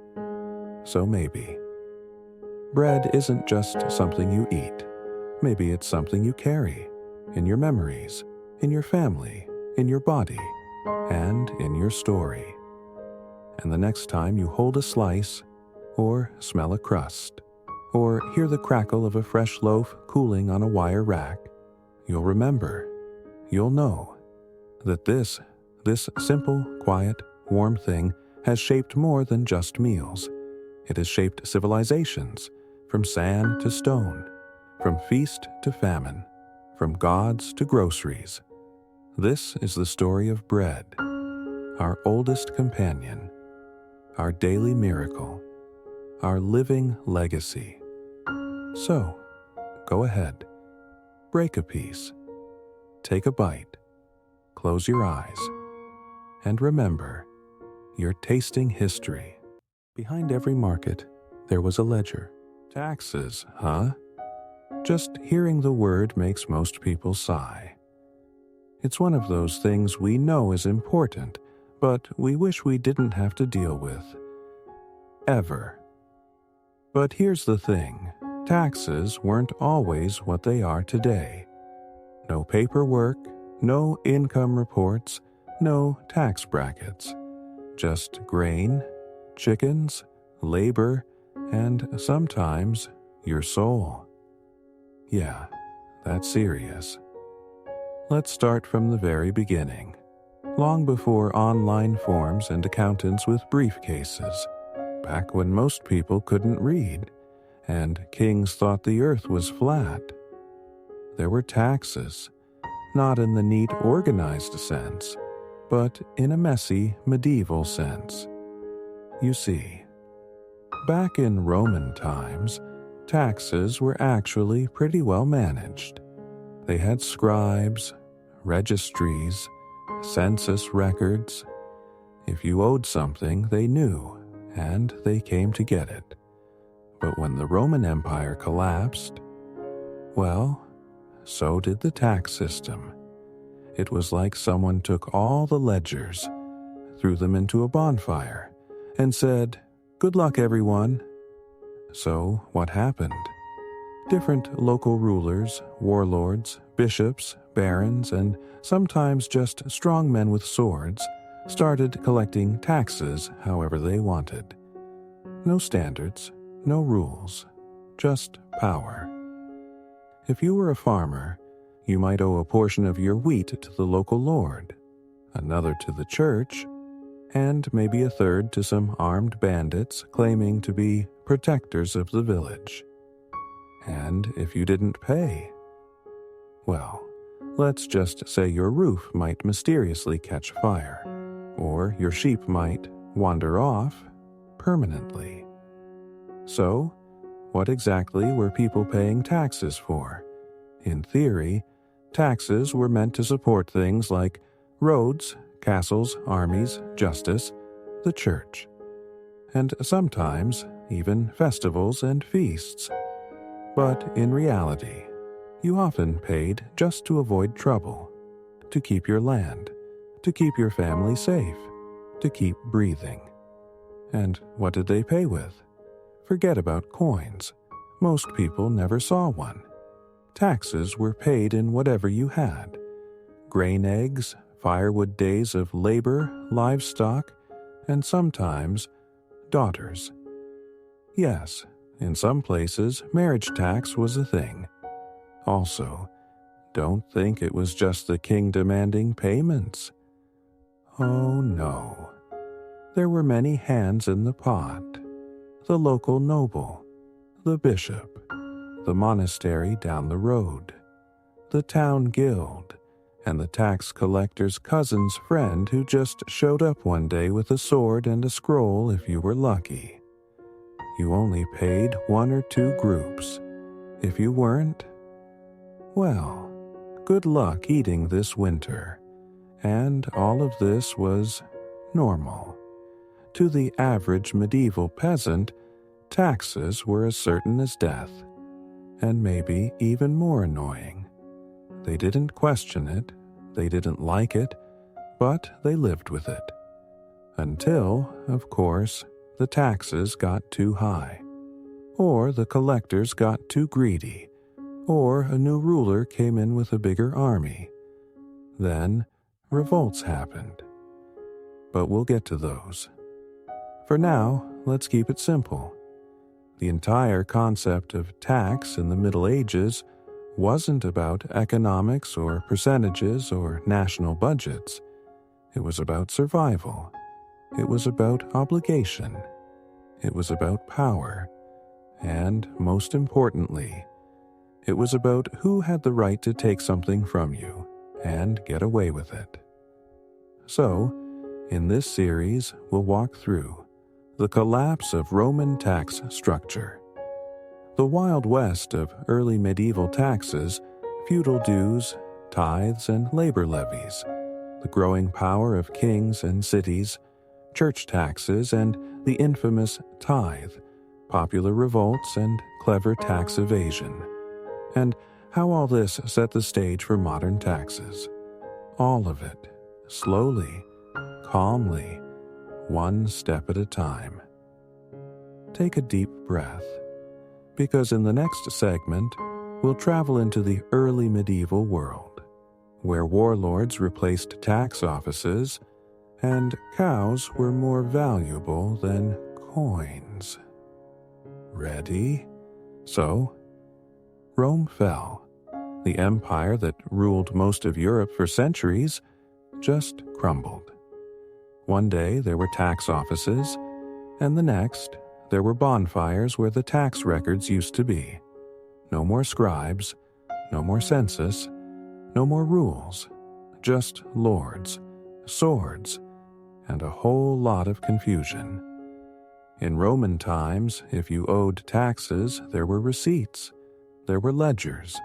[SPEAKER 1] So maybe bread isn't just something you eat. Maybe it's something you carry, in your memories, in your family, in your body, and in your story. And the next time you hold a slice, or smell a crust, or hear the crackle of a fresh loaf cooling on a wire rack, you'll remember, you'll know, that this simple, quiet, warm thing has shaped more than just meals. It has shaped civilizations, from sand to stone, from feast to famine, from gods to groceries. This is the story of bread, our oldest companion, our daily miracle, our living legacy. So, go ahead, break a piece, take a bite, close your eyes, and remember, you're tasting history. Behind every market, there was a ledger. Taxes, huh? Just hearing the word makes most people sigh. It's one of those things we know is important, but we wish we didn't have to deal with. Ever. But here's the thing, taxes weren't always what they are today. No paperwork, no income reports, no tax brackets. Just grain, chickens, labor, and sometimes your soul. Yeah, that's serious. Let's start from the very beginning, long before online forms and accountants with briefcases, back when most people couldn't read, and kings thought the earth was flat. There were taxes, not in the neat, organized sense, but in a messy, medieval sense. You see, back in Roman times, taxes were actually pretty well managed. They had scribes, registries, census records. If you owed something, they knew, and they came to get it. But when the Roman Empire collapsed, well, so did the tax system. It was like someone took all the ledgers, threw them into a bonfire, and said, "Good luck, everyone." So what happened? Different local rulers, warlords, bishops, barons, and sometimes just strong men with swords started collecting taxes however they wanted. No standards, no rules, just power. If you were a farmer, you might owe a portion of your wheat to the local lord, another to the church, and maybe a third to some armed bandits claiming to be protectors of the village. And if you didn't pay, well, let's just say your roof might mysteriously catch fire, or your sheep might wander off permanently. So, what exactly were people paying taxes for? In theory, taxes were meant to support things like roads, castles, armies, justice, the church, and sometimes even festivals and feasts. But in reality, you often paid just to avoid trouble, to keep your land, to keep your family safe, to keep breathing. And what did they pay with? Forget about coins. Most people never saw one. Taxes were paid in whatever you had. Grain eggs, firewood days of labor, livestock, and sometimes daughters. Yes, in some places, marriage tax was a thing. Also, don't think it was just the king demanding payments. Oh no. There were many hands in the pot. The local noble, the bishop, the monastery down the road, the town guild, and the tax collector's cousin's friend who just showed up one day with a sword and a scroll if you were lucky. You only paid one or two groups. If you weren't, well, good luck eating this winter. And all of this was normal. To the average medieval peasant, taxes were as certain as death, and maybe even more annoying. They didn't question it, they didn't like it, but they lived with it. Until, of course, the taxes got too high, or the collectors got too greedy, or a new ruler came in with a bigger army. Then, revolts happened. But we'll get to those. For now, let's keep it simple. The entire concept of tax in the Middle Ages wasn't about economics or percentages or national budgets. It was about survival. It was about obligation. it was about power, and, most importantly, it was about who had the right to take something from you and get away with it. So, in this series, we'll walk through the collapse of Roman tax structure, the Wild West of early medieval taxes, feudal dues, tithes, and labor levies, the growing power of kings and cities, church taxes, and the infamous tithe, popular revolts, and clever tax evasion, and how all this set the stage for modern taxes. All of it, slowly, calmly, one step at a time. Take a deep breath, because in the next segment, we'll travel into the early medieval world, where warlords replaced tax offices and cows were more valuable than coins. Ready? So, Rome fell. The empire that ruled most of Europe for centuries just crumbled. One day there were tax offices, and the next there were bonfires where the tax records used to be. No more scribes, no more census, no more rules, just lords, swords, and a whole lot of confusion. In Roman times, if you owed taxes, there were receipts, there were ledgers,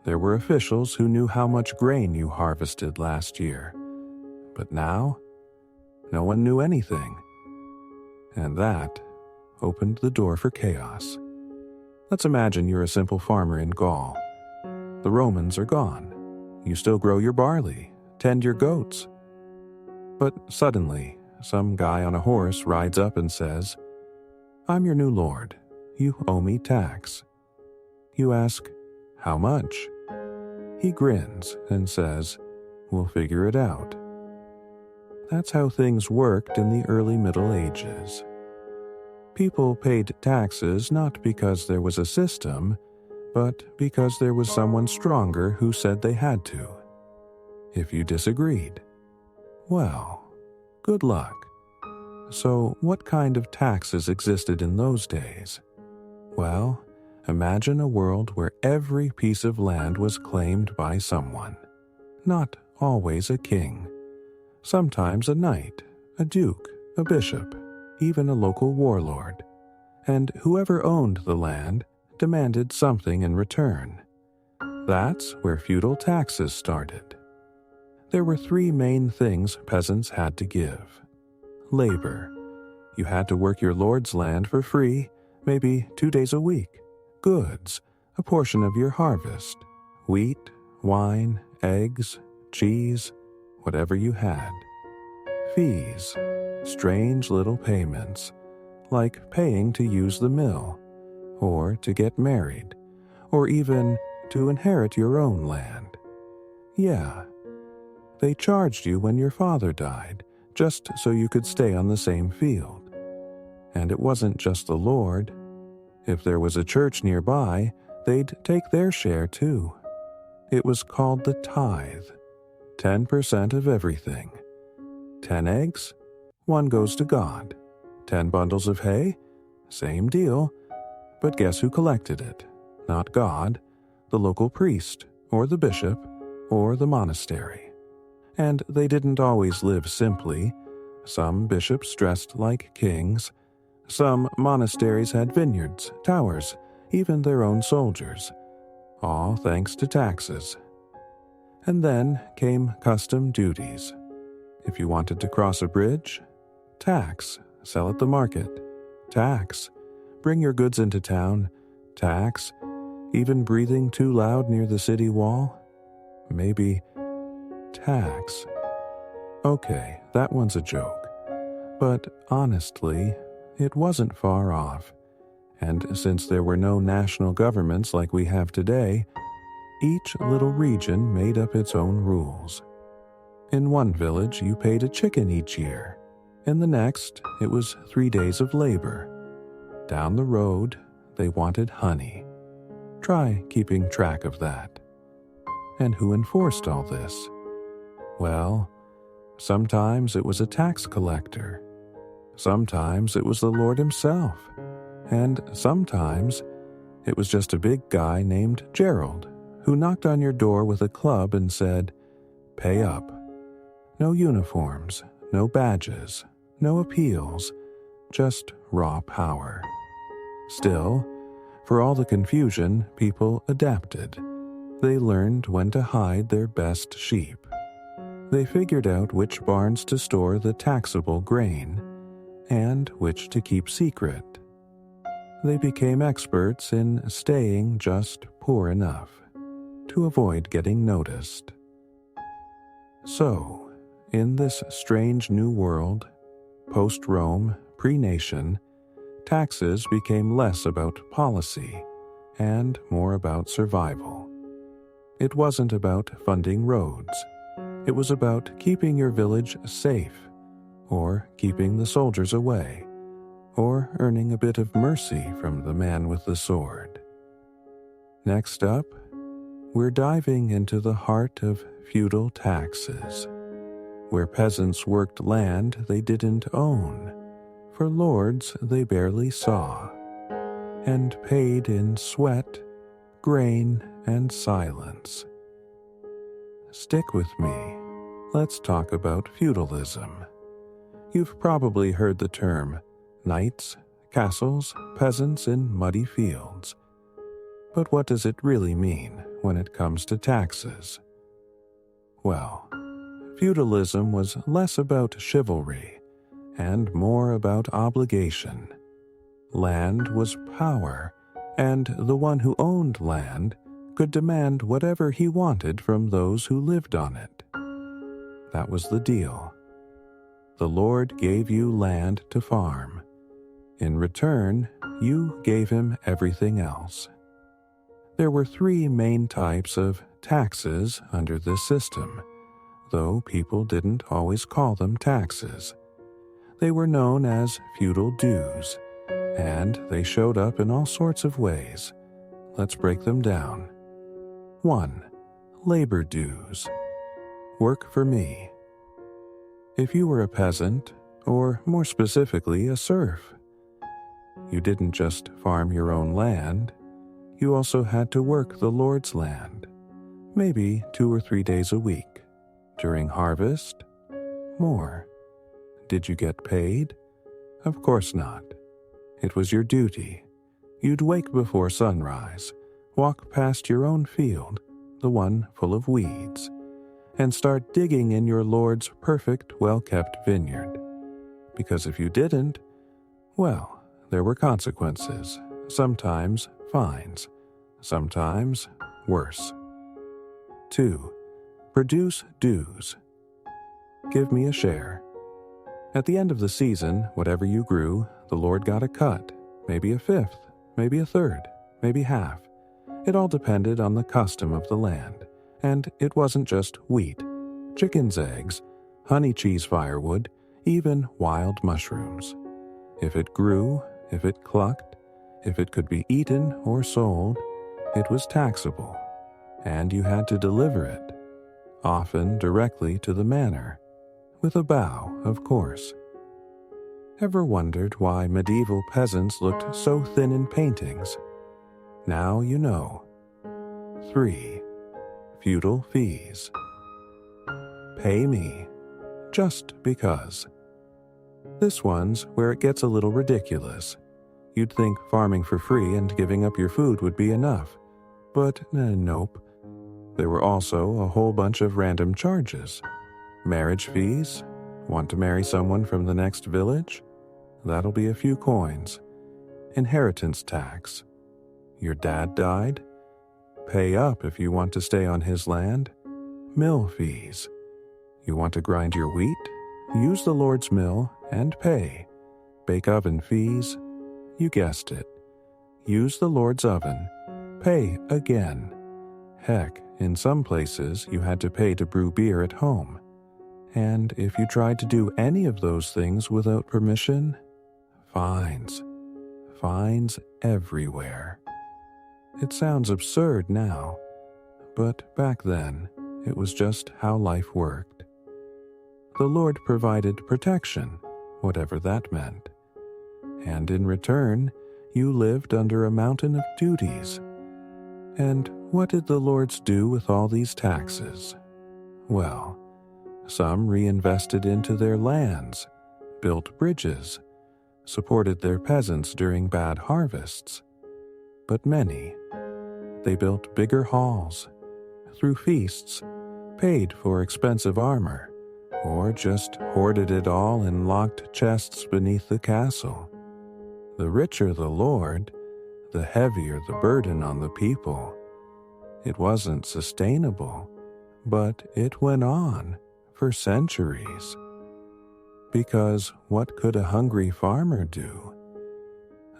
[SPEAKER 1] there were officials who knew how much grain you harvested last year. But now, no one knew anything. And that opened the door for chaos. Let's imagine you're a simple farmer in Gaul. The Romans are gone. You still grow your barley, tend your goats. But suddenly, some guy on a horse rides up and says, "I'm your new lord. You owe me tax." You ask, "How much?" He grins and says, "We'll figure it out." That's how things worked in the early Middle Ages. People paid taxes not because there was a system, but because there was someone stronger who said they had to. If you disagreed, well, good luck. So, what kind of taxes existed in those days? Well, imagine a world where every piece of land was claimed by someone. Not always a king. Sometimes a knight, a duke, a bishop, even a local warlord. And whoever owned the land demanded something in return. That's where feudal taxes started. There were three main things peasants had to give. Labor. You had to work your lord's land for free, maybe 2 days a week. Goods. A portion of your harvest. Wheat, wine, eggs, cheese, whatever you had. Fees. Strange little payments, like paying to use the mill, or to get married, or even to inherit your own land. Yeah, they charged you when your father died, just so you could stay on the same field. And it wasn't just the Lord. If there was a church nearby, they'd take their share too. It was called the tithe, 10% of everything. 10 eggs? 1 goes to God. 10 bundles of hay? Same deal. But guess who collected it? Not God, the local priest, or the bishop, or the monastery. And they didn't always live simply. Some bishops dressed like kings. Some monasteries had vineyards, towers, even their own soldiers. All thanks to taxes. And then came custom duties. If you wanted to cross a bridge, tax. Sell at the market, tax. Bring your goods into town, tax. Even breathing too loud near the city wall, maybe tax. Okay, that one's a joke. But honestly, it wasn't far off. And since there were no national governments like we have today, each little region made up its own rules. In one village, you paid a chicken each year. In the next, it was 3 days of labor. Down the road, they wanted honey. Try keeping track of that. And who enforced all this? Well, sometimes it was a tax collector. Sometimes it was the Lord himself, and sometimes it was just a big guy named Gerald who knocked on your door with a club and said, "Pay up." No uniforms, no badges, no appeals, just raw power. Still, for all the confusion, people adapted. They learned when to hide their best sheep. They figured out which barns to store the taxable grain and which to keep secret. They became experts in staying just poor enough to avoid getting noticed. So, in this strange new world, post-Rome, pre-nation, taxes became less about policy and more about survival. It wasn't about funding roads. It was about keeping your village safe, or keeping the soldiers away, or earning a bit of mercy from the man with the sword. Next up, we're diving into the heart of feudal taxes, where peasants worked land they didn't own, for lords they barely saw, and paid in sweat, grain, and silence. Stick with me. Let's talk about feudalism. You've probably heard the term knights, castles, peasants in muddy fields. But what does it really mean when it comes to taxes? Well, feudalism was less about chivalry and more about obligation. Land was power, and the one who owned land could demand whatever he wanted from those who lived on it. That was the deal. The Lord gave you land to farm. In return, you gave him everything else. There were three main types of taxes under this system, though people didn't always call them taxes. They were known as feudal dues, and they showed up in all sorts of ways. Let's break them down. 1. Labor dues. Work for me. If you were a peasant, or more specifically a serf, you didn't just farm your own land, you also had to work the Lord's land, maybe 2 or 3 days a week. During harvest, more. Did you get paid? Of course not. It was your duty. You'd wake before sunrise, walk past your own field, the one full of weeds, and start digging in your Lord's perfect, well-kept vineyard. Because if you didn't, well, there were consequences, sometimes fines, sometimes worse. 2. Produce dues. Give me a share. At the end of the season, whatever you grew, the Lord got a cut, maybe a fifth, maybe a third, maybe half. It all depended on the custom of the land, and it wasn't just wheat, chicken's eggs, honey cheese firewood, even wild mushrooms. If it grew, if it clucked, if it could be eaten or sold, it was taxable, and you had to deliver it, often directly to the manor, with a bow, of course. Ever wondered why medieval peasants looked so thin in paintings? Now you know. 3. Feudal fees. Pay me, just because. This one's where it gets a little ridiculous. You'd think farming for free and giving up your food would be enough, but nope. There were also a whole bunch of random charges. Marriage fees? Want to marry someone from the next village? That'll be a few coins. Inheritance tax. Your dad died? Pay up if you want to stay on his land. Mill fees. You want to grind your wheat? Use the Lord's mill and pay. Bake oven fees? You guessed it. Use the Lord's oven. Pay again. Heck, in some places you had to pay to brew beer at home. And if you tried to do any of those things without permission, fines. Fines everywhere. It sounds absurd now, but back then, it was just how life worked. The Lord provided protection, whatever that meant. And in return, you lived under a mountain of duties. And what did the lords do with all these taxes? Well, some reinvested into their lands, built bridges, supported their peasants during bad harvests. But many, they built bigger halls, threw feasts, paid for expensive armor, or just hoarded it all in locked chests beneath the castle. The richer the lord, the heavier the burden on the people. It wasn't sustainable, but it went on for centuries. Because what could a hungry farmer do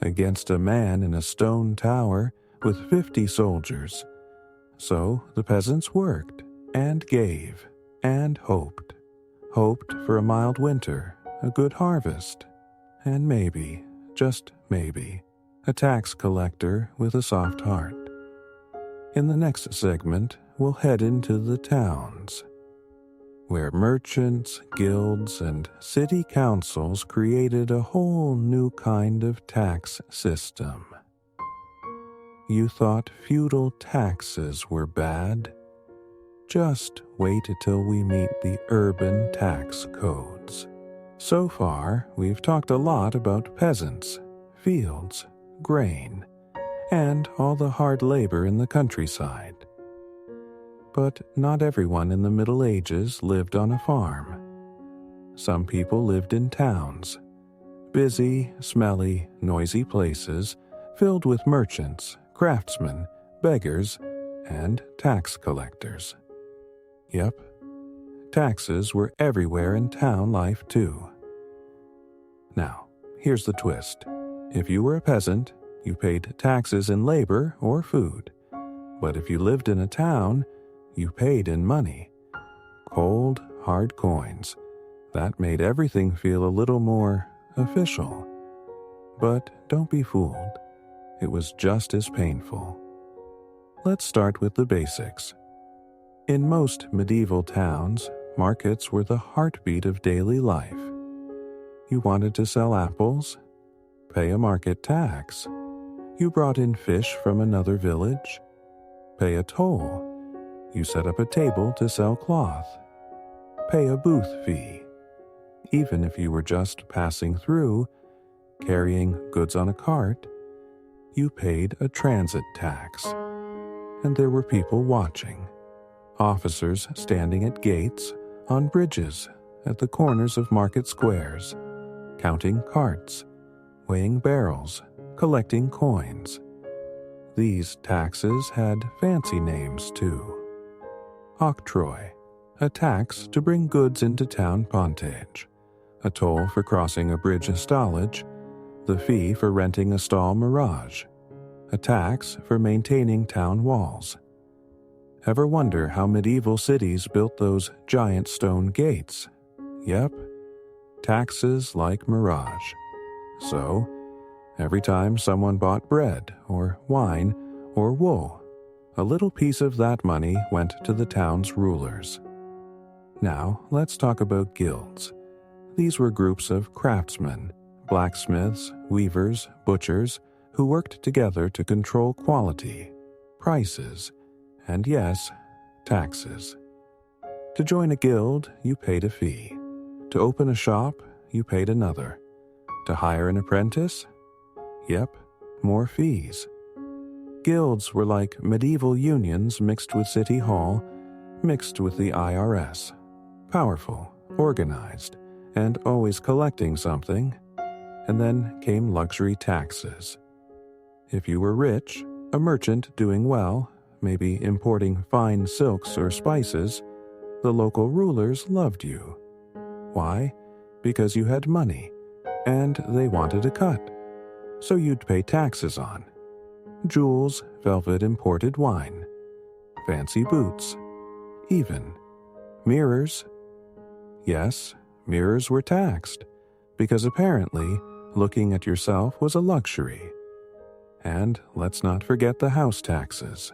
[SPEAKER 1] against a man in a stone tower with 50 soldiers? So the peasants worked and gave and hoped. Hoped for a mild winter, a good harvest, and maybe, just maybe, a tax collector with a soft heart. In the next segment, we'll head into the towns, where merchants, guilds, and city councils created a whole new kind of tax system. You thought feudal taxes were bad? Just wait till we meet the urban tax codes. So far, we've talked a lot about peasants, fields, grain, and all the hard labor in the countryside. But not everyone in the Middle Ages lived on a farm. Some people lived in towns, busy, smelly, noisy places filled with merchants, craftsmen, beggars, and tax collectors. Yep, taxes were everywhere in town life too. Now, here's the twist. If you were a peasant, you paid taxes in labor or food. But if you lived in a town, you paid in money. Cold, hard coins. That made everything feel a little more official. But don't be fooled. It was just as painful. Let's start with the basics. In most medieval towns, markets were the heartbeat of daily life. You wanted to sell apples? Pay a market tax. You brought in fish from another village? Pay a toll. You set up a table to sell cloth. Pay a booth fee. Even if you were just passing through, carrying goods on a cart, you paid a transit tax. And there were people watching. Officers standing at gates, on bridges, at the corners of market squares, counting carts, weighing barrels, collecting coins. These taxes had fancy names too. Octroi, a tax to bring goods into town pontage, a toll for crossing a bridge stallage, the fee for renting a stall mirage, a tax for maintaining town walls. Ever wonder how medieval cities built those giant stone gates? Yep, taxes like mirage. So, every time someone bought bread or wine or wool, a little piece of that money went to the town's rulers. Now, let's talk about guilds. These were groups of craftsmen, blacksmiths, weavers, butchers, who worked together to control quality, prices, and yes, taxes. To join a guild, you paid a fee. To open a shop, you paid another. To hire an apprentice? Yep, more fees. Guilds were like medieval unions mixed with City Hall, mixed with the IRS. Powerful, organized, and always collecting something. And then came luxury taxes. If you were rich, a merchant doing well, maybe importing fine silks or spices, the local rulers loved you. Why? Because you had money, and they wanted a cut. So you'd pay taxes on jewels, velvet imported wine, fancy boots, even mirrors. Yes, mirrors were taxed, because apparently looking at yourself was a luxury. And let's not forget the house taxes.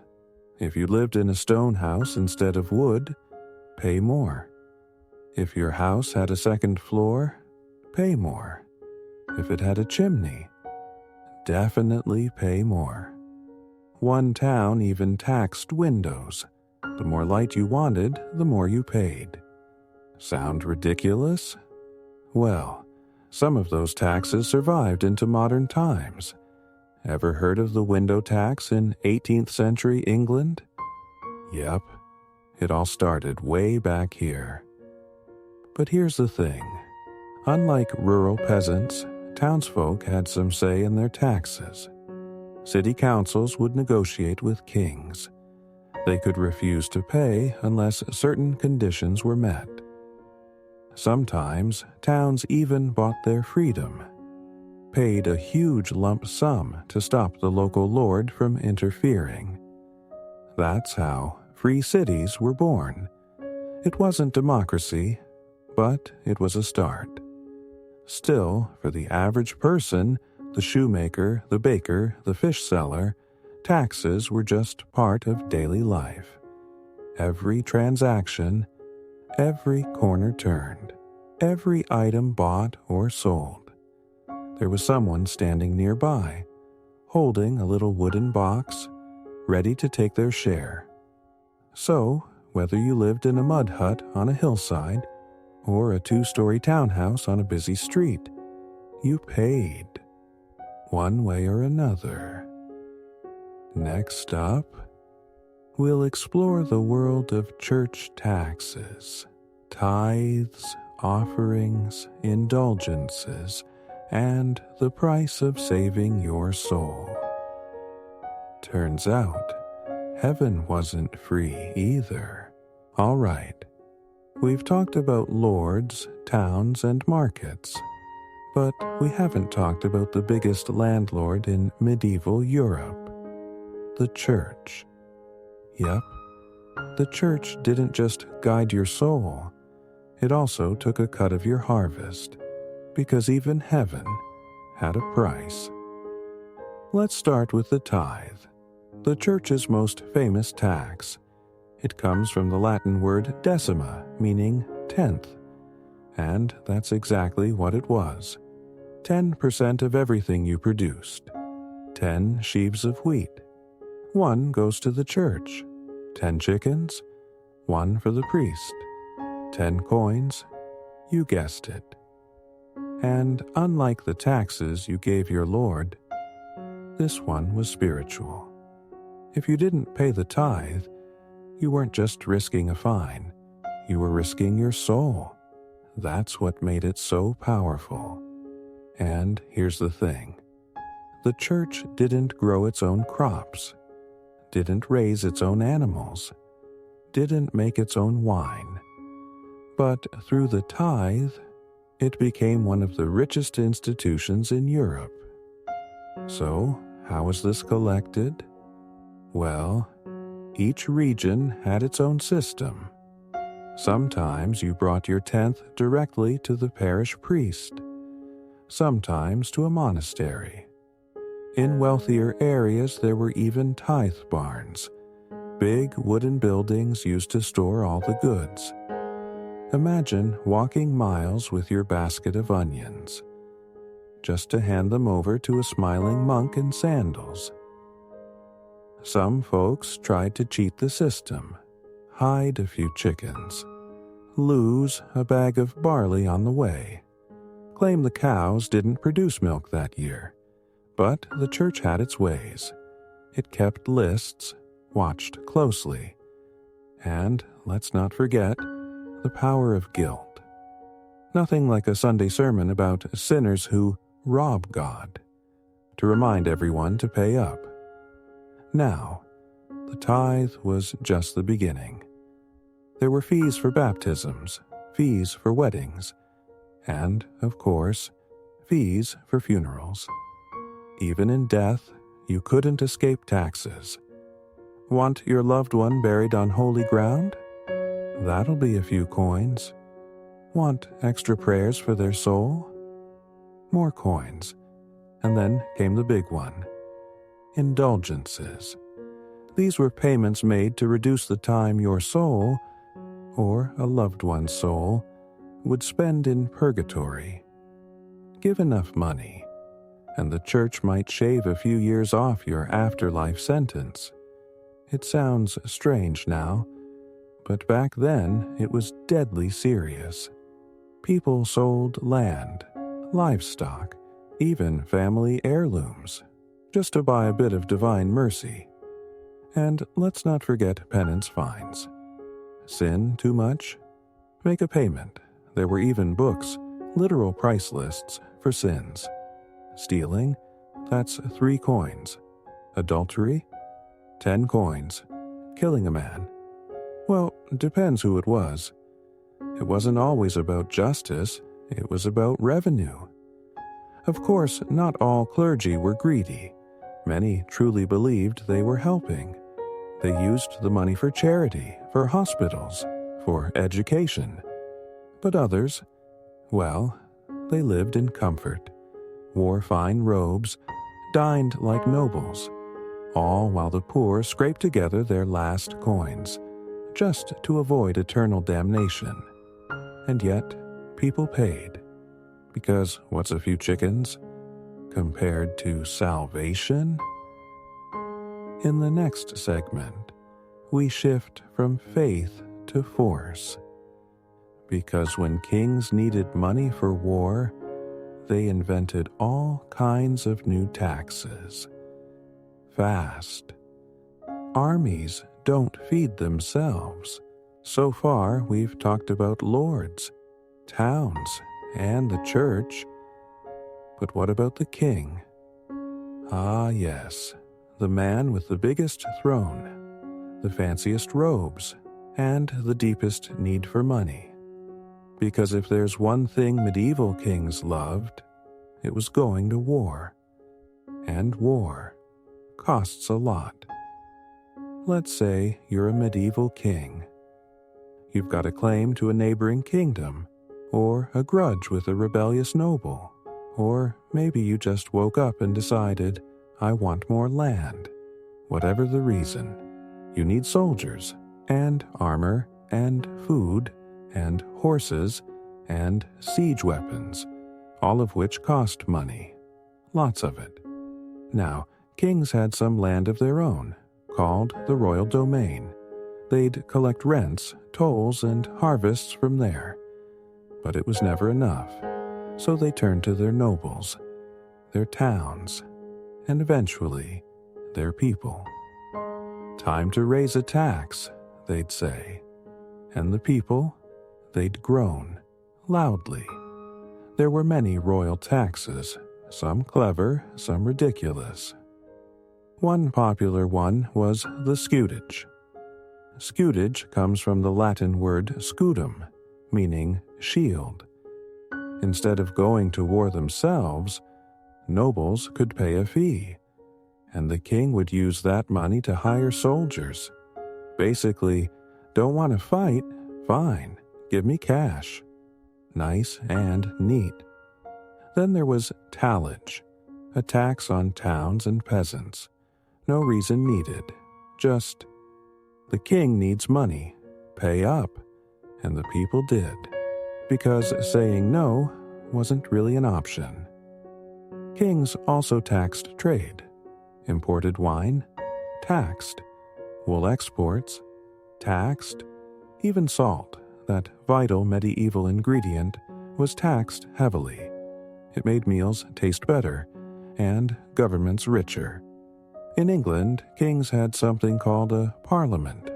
[SPEAKER 1] If you lived in a stone house instead of wood, pay more. If your house had a second floor, pay more. If it had a chimney, definitely pay more. One town even taxed windows. The more light you wanted, the more you paid. Sound ridiculous? Well, some of those taxes survived into modern times. Ever heard of the window tax in 18th century England? Yep, it all started way back here. But here's the thing. Unlike rural peasants, townsfolk had some say in their taxes. City councils would negotiate with kings. They could refuse to pay unless certain conditions were met. Sometimes towns even bought their freedom, paid a huge lump sum to stop the local lord from interfering. That's how free cities were born. It wasn't democracy, but it was a start. Still, for the average person, the shoemaker, the baker, the fish seller, taxes were just part of daily life. Every transaction, every corner turned, every item bought or sold. There was someone standing nearby, holding a little wooden box, ready to take their share. So, whether you lived in a mud hut on a hillside or a 2-story townhouse on a busy street, you paid, one way or another. Next up, we'll explore the world of church taxes, tithes, offerings, indulgences, and the price of saving your soul. Turns out, heaven wasn't free either. All right, we've talked about lords, towns, and markets, but we haven't talked about the biggest landlord in medieval Europe, the church. Yep, the church didn't just guide your soul, it also took a cut of your harvest, because even heaven had a price. Let's start with the tithe, the church's most famous tax. It comes from the Latin word decima, meaning tenth, and that's exactly what it was. 10% of everything you produced. 10 sheaves of wheat. 1 goes to the church. 10 chickens. 1 for the priest. 10 coins. You guessed it. And unlike the taxes you gave your Lord, this one was spiritual. If you didn't pay the tithe, you weren't just risking a fine, you were risking your soul. That's what made it so powerful. And here's the thing. The church didn't grow its own crops, didn't raise its own animals, didn't make its own wine. But through the tithe, it became one of the richest institutions in Europe. So, how was this collected? Well, each region had its own system. Sometimes you brought your tenth directly to the parish priest, sometimes to a monastery. In wealthier areas, there were even tithe barns, big wooden buildings used to store all the goods. Imagine walking miles with your basket of onions, just to hand them over to a smiling monk in sandals. Some folks tried to cheat the system, hide a few chickens, lose a bag of barley on the way, claim the cows didn't produce milk that year. But the church had its ways. It kept lists, watched closely, and, let's not forget, the power of guilt. Nothing like a Sunday sermon about sinners who rob God, to remind everyone to pay up. Now, the tithe was just the beginning. There were fees for baptisms, fees for weddings, and, of course, fees for funerals. Even in death, you couldn't escape taxes. Want your loved one buried on holy ground? That'll be a few coins. Want extra prayers for their soul? More coins. And then came the big one. Indulgences. These were payments made to reduce the time your soul, or a loved one's soul, would spend in purgatory, Give enough money, and the church might shave a few years off your afterlife sentence. It sounds strange now, but back then it was deadly serious. People sold land, livestock, even family heirlooms, just to buy a bit of divine mercy. And let's not forget penance fines. Sin too much? Make a payment. There were even books, literal price lists for sins. Stealing? That's 3 coins. Adultery? 10 coins. Killing a man? Well, depends who it was. It wasn't always about justice, it was about revenue. Of course, not all clergy were greedy. Many truly believed they were helping. They used the money for charity, for hospitals, for education. But others, well, they lived in comfort, wore fine robes, dined like nobles, all while the poor scraped together their last coins, just to avoid eternal damnation. And yet, people paid, because what's a few chickens compared to salvation? In the next segment, we shift from faith to force. Because when kings needed money for war, they invented all kinds of new taxes. Fast. Armies don't feed themselves. So far, we've talked about lords, towns, and the church. But what about the king? Ah, yes, the man with the biggest throne, the fanciest robes, and the deepest need for money. Because if there's one thing medieval kings loved, it was going to war. And war costs a lot. Let's say you're a medieval king. You've got a claim to a neighboring kingdom, or a grudge with a rebellious noble, or maybe you just woke up and decided, I want more land. Whatever the reason, you need soldiers, and armor, and food, and horses, and siege weapons, all of which cost money. Lots of it. Now, kings had some land of their own, called the royal domain. They'd collect rents, tolls, and harvests from there. But it was never enough, so they turned to their nobles, their towns, and eventually, their people. Time to raise a tax, they'd say. And the people, they'd groan, loudly. There were many royal taxes, some clever, some ridiculous. One popular one was the scutage. Scutage comes from the Latin word scutum, meaning shield. Instead of going to war themselves, nobles could pay a fee, and the king would use that money to hire soldiers. Basically, don't want to fight? Fine, give me cash. Nice and neat. Then there was tallage, a tax on towns and peasants. No reason needed, just, the king needs money, pay up, and the people did, because saying no wasn't really an option. Kings also taxed trade. Imported wine, taxed. Wool exports, taxed. Even salt, that vital medieval ingredient, was taxed heavily. It made meals taste better, and governments richer. In England, kings had something called a parliament.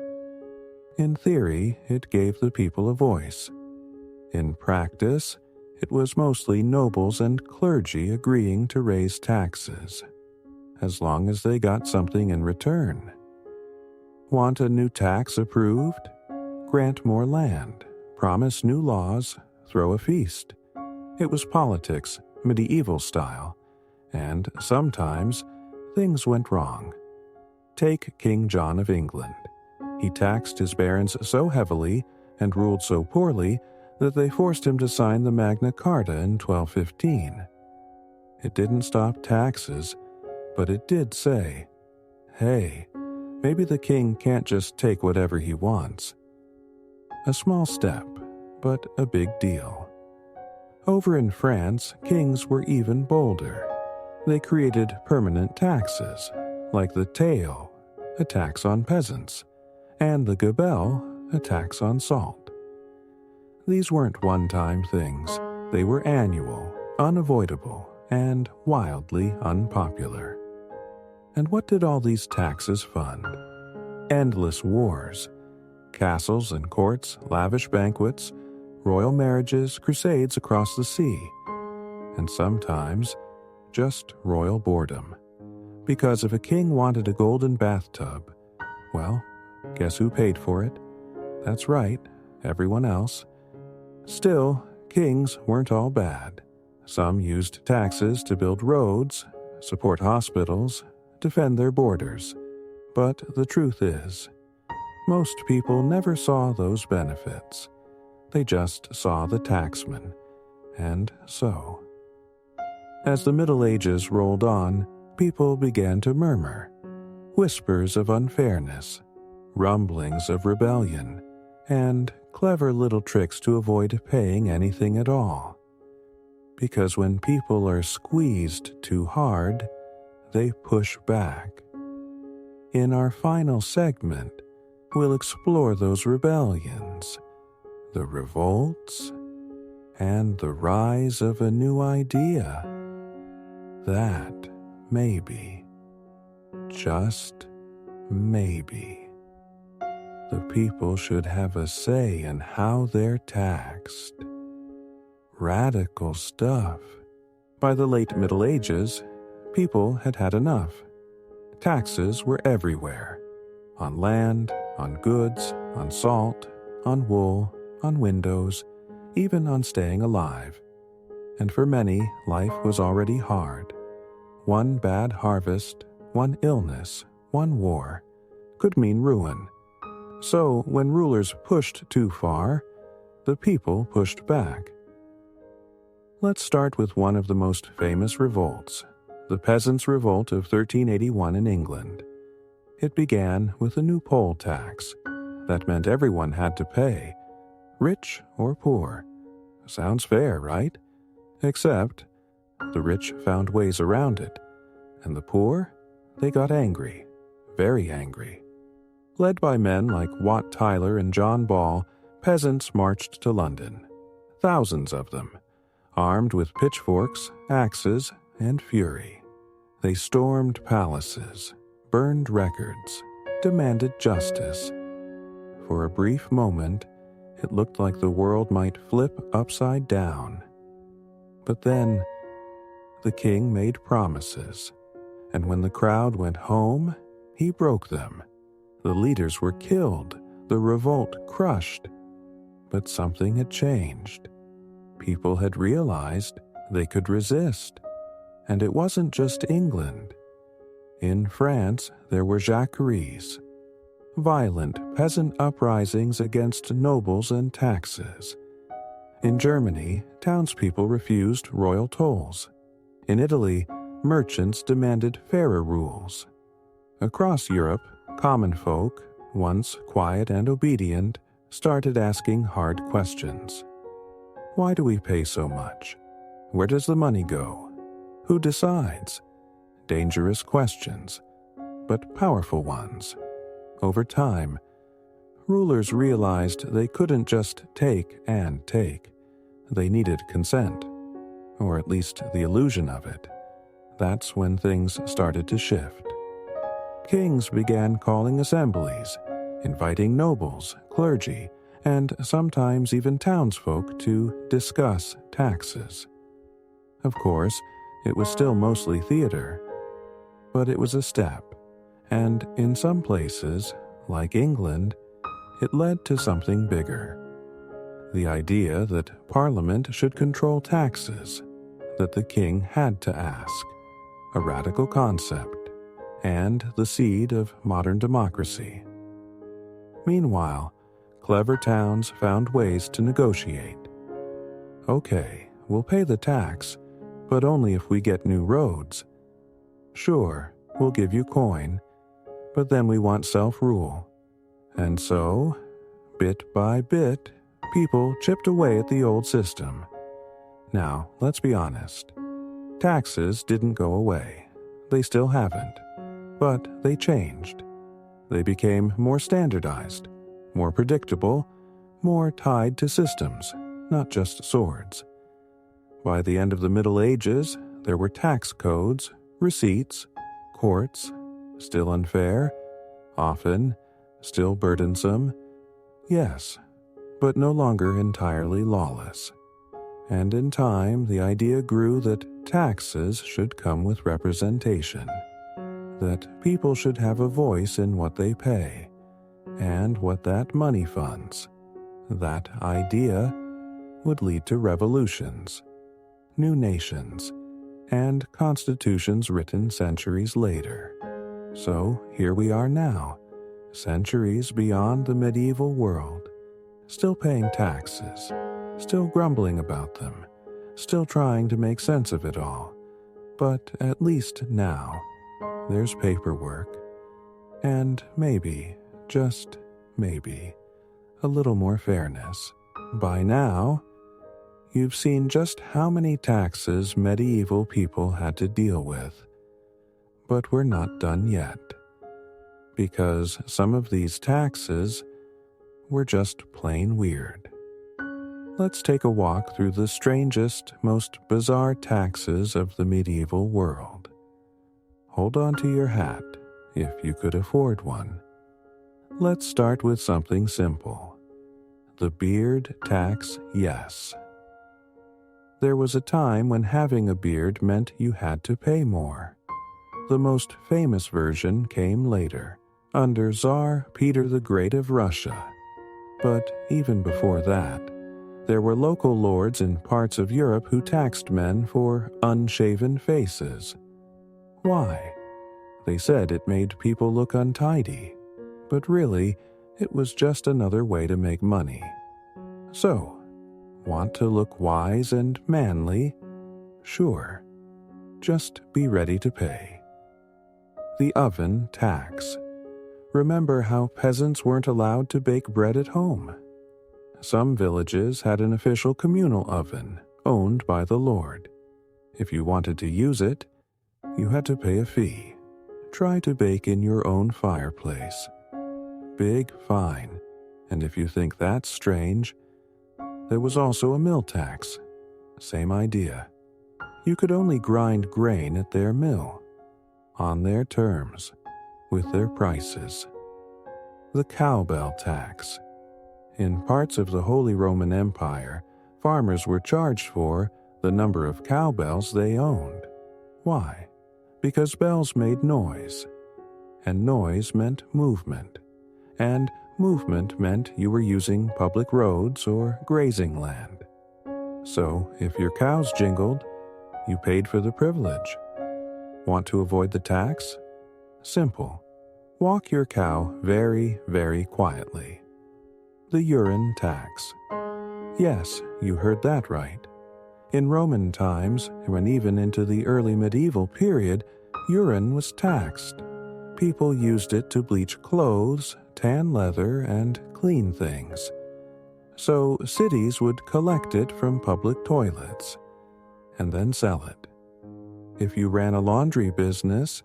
[SPEAKER 1] In theory, it gave the people a voice. In practice, it was mostly nobles and clergy agreeing to raise taxes, as long as they got something in return. Want a new tax approved? Grant more land, promise new laws, throw a feast. It was politics, medieval style, and sometimes things went wrong. Take King John of England. He taxed his barons so heavily and ruled so poorly that they forced him to sign the Magna Carta in 1215. It didn't stop taxes, but it did say, hey, maybe the king can't just take whatever he wants. A small step, but a big deal. Over in France, kings were even bolder. They created permanent taxes, like the taille, a tax on peasants, and the gabelle, a tax on salt. These weren't one-time things. They were annual, unavoidable, and wildly unpopular. And what did all these taxes fund? Endless wars, castles and courts, lavish banquets, royal marriages, crusades across the sea, and sometimes just royal boredom. Because if a king wanted a golden bathtub, well, guess who paid for it? That's right, everyone else. Still, kings weren't all bad. Some used taxes to build roads, support hospitals, defend their borders. But the truth is, most people never saw those benefits. They just saw the taxman, and so. As the Middle Ages rolled on, people began to murmur, whispers of unfairness, rumblings of rebellion, and clever little tricks to avoid paying anything at all. Because when people are squeezed too hard, they push back. In our final segment, we'll explore those rebellions, the revolts, and the rise of a new idea that maybe, just maybe, the people should have a say in how they're taxed. Radical stuff. By the late Middle Ages, people had had enough. Taxes were everywhere. On land, on goods, on salt, on wool, on windows, even on staying alive. And for many, life was already hard. One bad harvest, one illness, one war could mean ruin. So when rulers pushed too far, the people pushed back. Let's start with one of the most famous revolts, the Peasants' Revolt of 1381 in England. It began with a new poll tax. That meant everyone had to pay, rich or poor. Sounds fair, right? Except the rich found ways around it, and the poor, they got angry, very angry. Led by men like Wat Tyler and John Ball, peasants marched to London, thousands of them, armed with pitchforks, axes, and fury. They stormed palaces, burned records, demanded justice. For a brief moment, it looked like the world might flip upside down. But then, the king made promises, and when the crowd went home, he broke them. The leaders were killed, the revolt crushed. But something had changed. People had realized they could resist. And it wasn't just England. In France, there were jacqueries, violent peasant uprisings against nobles and taxes. In Germany, townspeople refused royal tolls. In Italy, merchants demanded fairer rules. Across Europe, common folk, once quiet and obedient, started asking hard questions. Why do we pay so much? Where does the money go? Who decides? Dangerous questions, but powerful ones. Over time, rulers realized they couldn't just take and take. They needed consent, or at least the illusion of it. That's when things started to shift. Kings began calling assemblies, inviting nobles, clergy, and sometimes even townsfolk to discuss taxes. Of course, it was still mostly theater, but it was a step, and in some places, like England, it led to something bigger. The idea that Parliament should control taxes, that the king had to ask, a radical concept, and the seed of modern democracy. Meanwhile, clever towns found ways to negotiate. Okay, we'll pay the tax, but only if we get new roads. Sure, we'll give you coin, but then we want self-rule. And so, bit by bit, people chipped away at the old system. Now, let's be honest. Taxes didn't go away. They still haven't. But they changed. They became more standardized, more predictable, more tied to systems, not just swords. By the end of the Middle Ages, there were tax codes, receipts, courts, still unfair, often, still burdensome, yes, but no longer entirely lawless. And in time, the idea grew that taxes should come with representation, that people should have a voice in what they pay, and what that money funds. That idea would lead to revolutions, new nations, and constitutions written centuries later. So here we are now, centuries beyond the medieval world, still paying taxes, still grumbling about them, still trying to make sense of it all. But at least now, there's paperwork, and maybe, just maybe, a little more fairness. By now, you've seen just how many taxes medieval people had to deal with. But we're not done yet, because some of these taxes were just plain weird. Let's take a walk through the strangest, most bizarre taxes of the medieval world. Hold on to your hat, if you could afford one. Let's start with something simple. The beard tax, yes. There was a time when having a beard meant you had to pay more. The most famous version came later, under Tsar Peter the Great of Russia. But even before that, there were local lords in parts of Europe who taxed men for unshaven faces. Why? They said it made people look untidy, but really, it was just another way to make money. So, want to look wise and manly? Sure. Just be ready to pay. The oven tax. Remember how peasants weren't allowed to bake bread at home? Some villages had an official communal oven, owned by the lord. If you wanted to use it, you had to pay a fee. Try to bake in your own fireplace. Big fine. And if you think that's strange, there was also a mill tax. Same idea. You could only grind grain at their mill, on their terms, with their prices. The cowbell tax. In parts of the Holy Roman Empire, farmers were charged for the number of cowbells they owned. Why? Because bells made noise, and noise meant movement, and movement meant you were using public roads or grazing land. So, if your cows jingled, you paid for the privilege. Want to avoid the tax? Simple. Walk your cow very, very quietly. The urine tax. Yes, you heard that right. In Roman times, and even into the early medieval period, urine was taxed. People used it to bleach clothes, tan leather, and clean things. So cities would collect it from public toilets, and then sell it. If you ran a laundry business,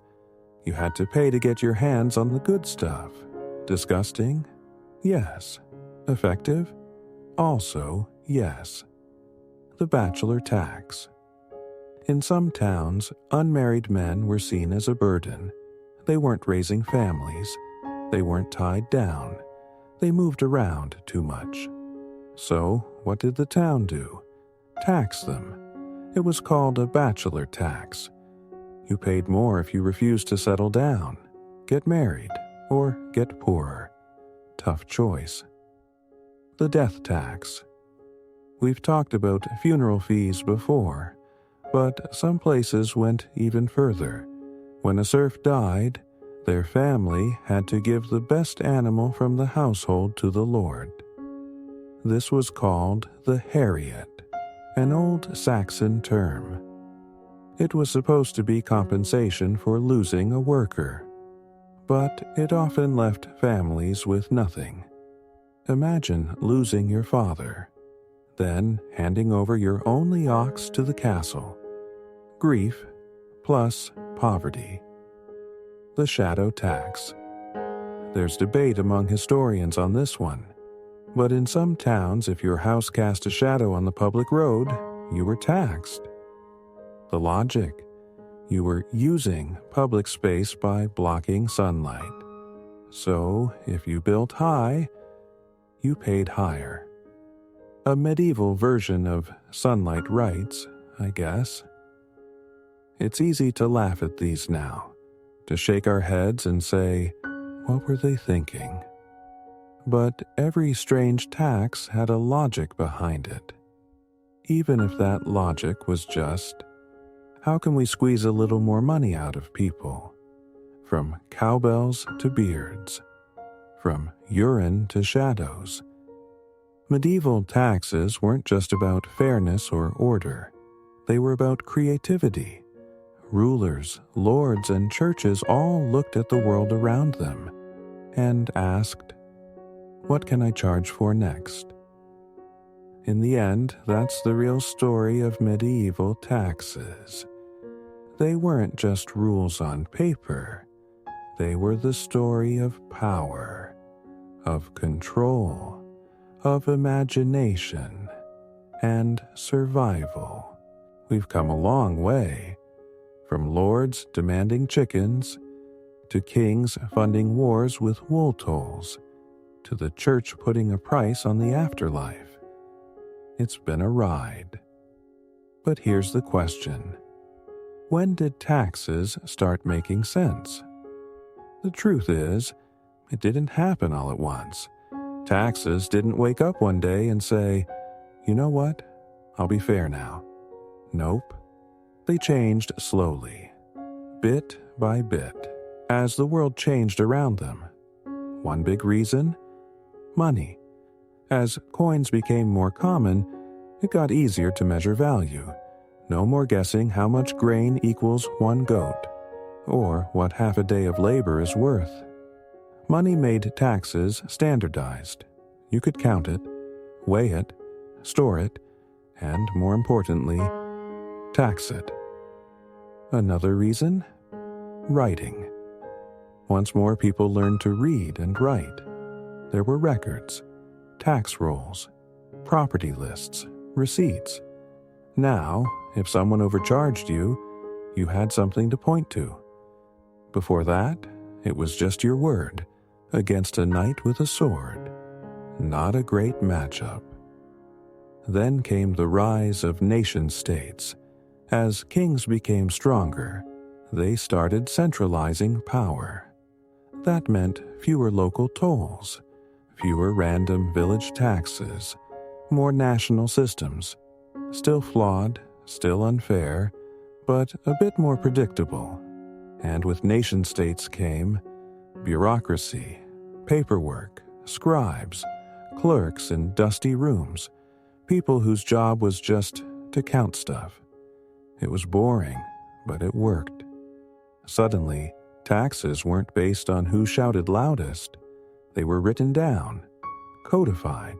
[SPEAKER 1] you had to pay to get your hands on the good stuff. Disgusting? Yes. Effective? Also, yes. The bachelor tax. In some towns, unmarried men were seen as a burden. They weren't raising families. They weren't tied down. They moved around too much. So, what did the town do? Tax them. It was called a bachelor tax. You paid more if you refused to settle down, get married, or get poorer. Tough choice. The death tax. We've talked about funeral fees before, but some places went even further. When a serf died, their family had to give the best animal from the household to the lord. This was called the heriot, an old Saxon term. It was supposed to be compensation for losing a worker, but it often left families with nothing. Imagine losing your father. then handing over your only ox to the castle. Grief plus poverty. The shadow tax. There's debate among historians on this one, but in some towns, if your house cast a shadow on the public road, you were taxed. The logic: you were using public space by blocking sunlight. So, if you built high, you paid higher. A medieval version of sunlight rights, I guess. It's easy to laugh at these now, to shake our heads and say, what were they thinking? But every strange tax had a logic behind it. Even if that logic was just, how can we squeeze a little more money out of people? From cowbells to beards, from urine to shadows. Medieval taxes weren't just about fairness or order. They were about creativity. Rulers, lords, and churches all looked at the world around them and asked, what can I charge for next? In the end, that's the real story of medieval taxes. They weren't just rules on paper. They were the story of power, of control, of imagination, and survival. We've come a long way, from lords demanding chickens, to kings funding wars with wool tolls, to the church putting a price on the afterlife. It's been a ride. But here's the question. When did taxes start making sense? The truth is, it didn't happen all at once. Taxes didn't wake up one day and say, you know what, I'll be fair now. Nope. They changed slowly, bit by bit, as the world changed around them. One big reason? Money. As coins became more common, it got easier to measure value. No more guessing how much grain equals one goat, or what half a day of labor is worth. Money made taxes standardized. You could count it, weigh it, store it, and more importantly, tax it. Another reason? Writing. Once more people learned to read and write. There were records, tax rolls, property lists, receipts. Now, if someone overcharged you, you had something to point to. Before that, it was just your word against a knight with a sword. Not a great matchup. Then came the rise of nation-states. As kings became stronger, they started centralizing power. That meant fewer local tolls, fewer random village taxes, more national systems. Still flawed, still unfair, but a bit more predictable. And with nation-states came bureaucracy, paperwork, scribes, clerks in dusty rooms, people whose job was just to count stuff. It was boring, but it worked. Suddenly, taxes weren't based on who shouted loudest. They were written down, codified,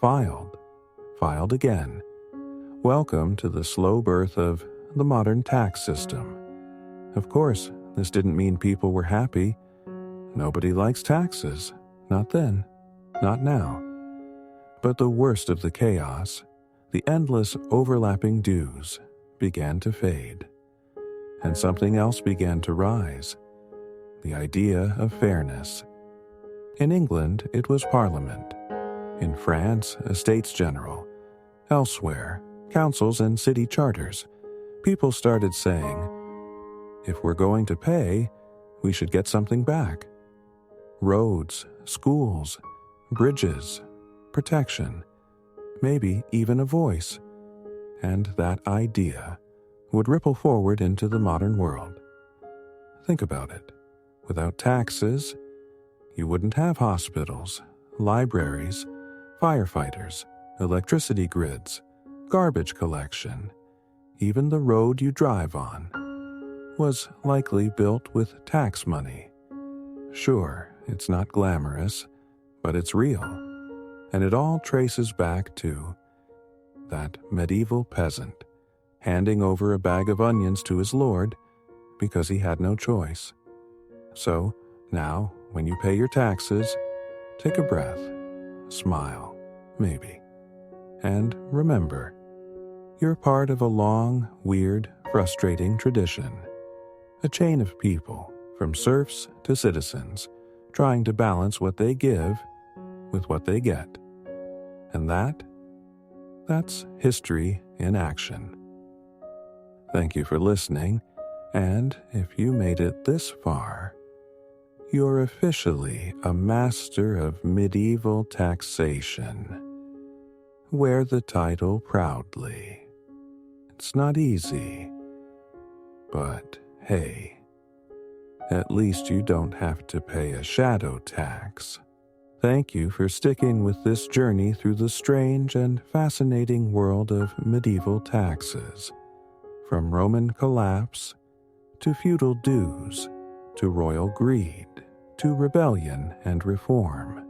[SPEAKER 1] filed again. Welcome to the slow birth of the modern tax system. Of course, this didn't mean people were happy. Nobody likes taxes. Not then. Not now. But the worst of the chaos, the endless overlapping dues, began to fade. And something else began to rise. The idea of fairness. In England, it was Parliament. In France, Estates General. Elsewhere, councils and city charters. People started saying, if we're going to pay, we should get something back. Roads, schools, bridges, protection, maybe even a voice. And that idea would ripple forward into the modern world. Think about it. Without taxes, you wouldn't have hospitals, libraries, firefighters, electricity grids, garbage collection. Even the road you drive on was likely built with tax money. Sure, it's not glamorous, but it's real. And it all traces back to that medieval peasant, handing over a bag of onions to his lord because he had no choice. So now, when you pay your taxes, take a breath, smile, maybe, and remember, you're part of a long, weird, frustrating tradition. A chain of people, from serfs to citizens, trying to balance what they give with what they get. And that's history in action. Thank you for listening, and if you made it this far, you're officially a master of medieval taxation. Wear the title proudly. It's not easy, but hey, at least you don't have to pay a shadow tax. Thank you for sticking with this journey through the strange and fascinating world of medieval taxes, from Roman collapse to feudal dues to royal greed to rebellion and reform.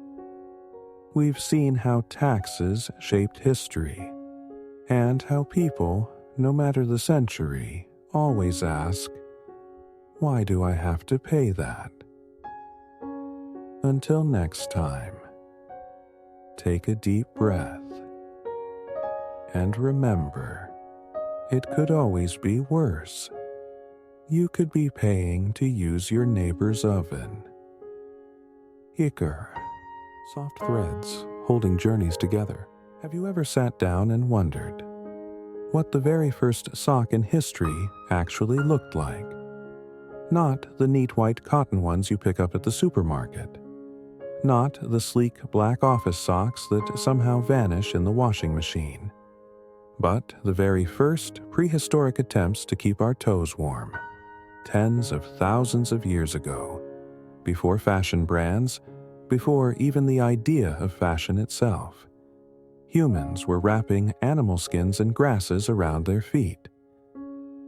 [SPEAKER 1] We've seen how taxes shaped history, and how people, no matter the century, always ask, why do I have to pay that? Until next time, take a deep breath, and remember, it could always be worse. You could be paying to use your neighbor's oven. Iker. Soft threads holding journeys together. Have you ever sat down and wondered what the very first sock in history actually looked like? Not the neat white cotton ones you pick up at the supermarket. Not the sleek black office socks that somehow vanish in the washing machine. But the very first prehistoric attempts to keep our toes warm. Tens of thousands of years ago, before fashion brands, before even the idea of fashion itself. Humans were wrapping animal skins and grasses around their feet.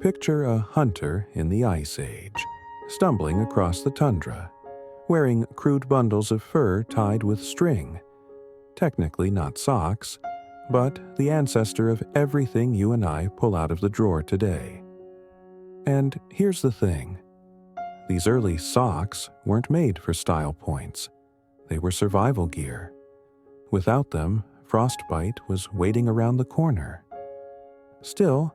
[SPEAKER 1] Picture a hunter in the Ice Age, stumbling across the tundra, wearing crude bundles of fur tied with string. Technically not socks, but the ancestor of everything you and I pull out of the drawer today. And here's the thing. These early socks weren't made for style points. They were survival gear. Without them, frostbite was waiting around the corner. Still,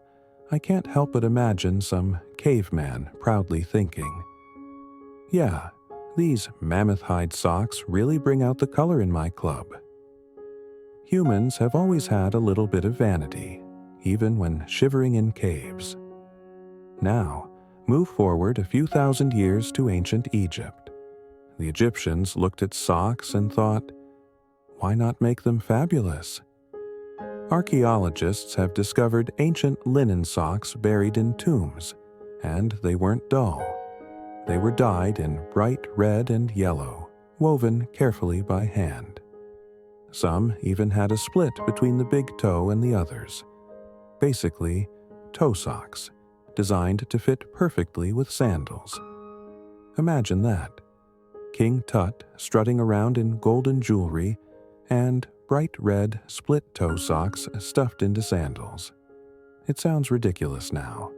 [SPEAKER 1] I can't help but imagine some caveman proudly thinking, yeah, these mammoth hide socks really bring out the color in my club. Humans have always had a little bit of vanity, even when shivering in caves. Now, move forward a few thousand years to ancient Egypt. The Egyptians looked at socks and thought, why not make them fabulous? Archaeologists have discovered ancient linen socks buried in tombs, and they weren't dull. They were dyed in bright red and yellow, woven carefully by hand. Some even had a split between the big toe and the others. Basically, toe socks, designed to fit perfectly with sandals. Imagine that. King Tut strutting around in golden jewelry and bright red split-toe socks stuffed into sandals. It sounds ridiculous now,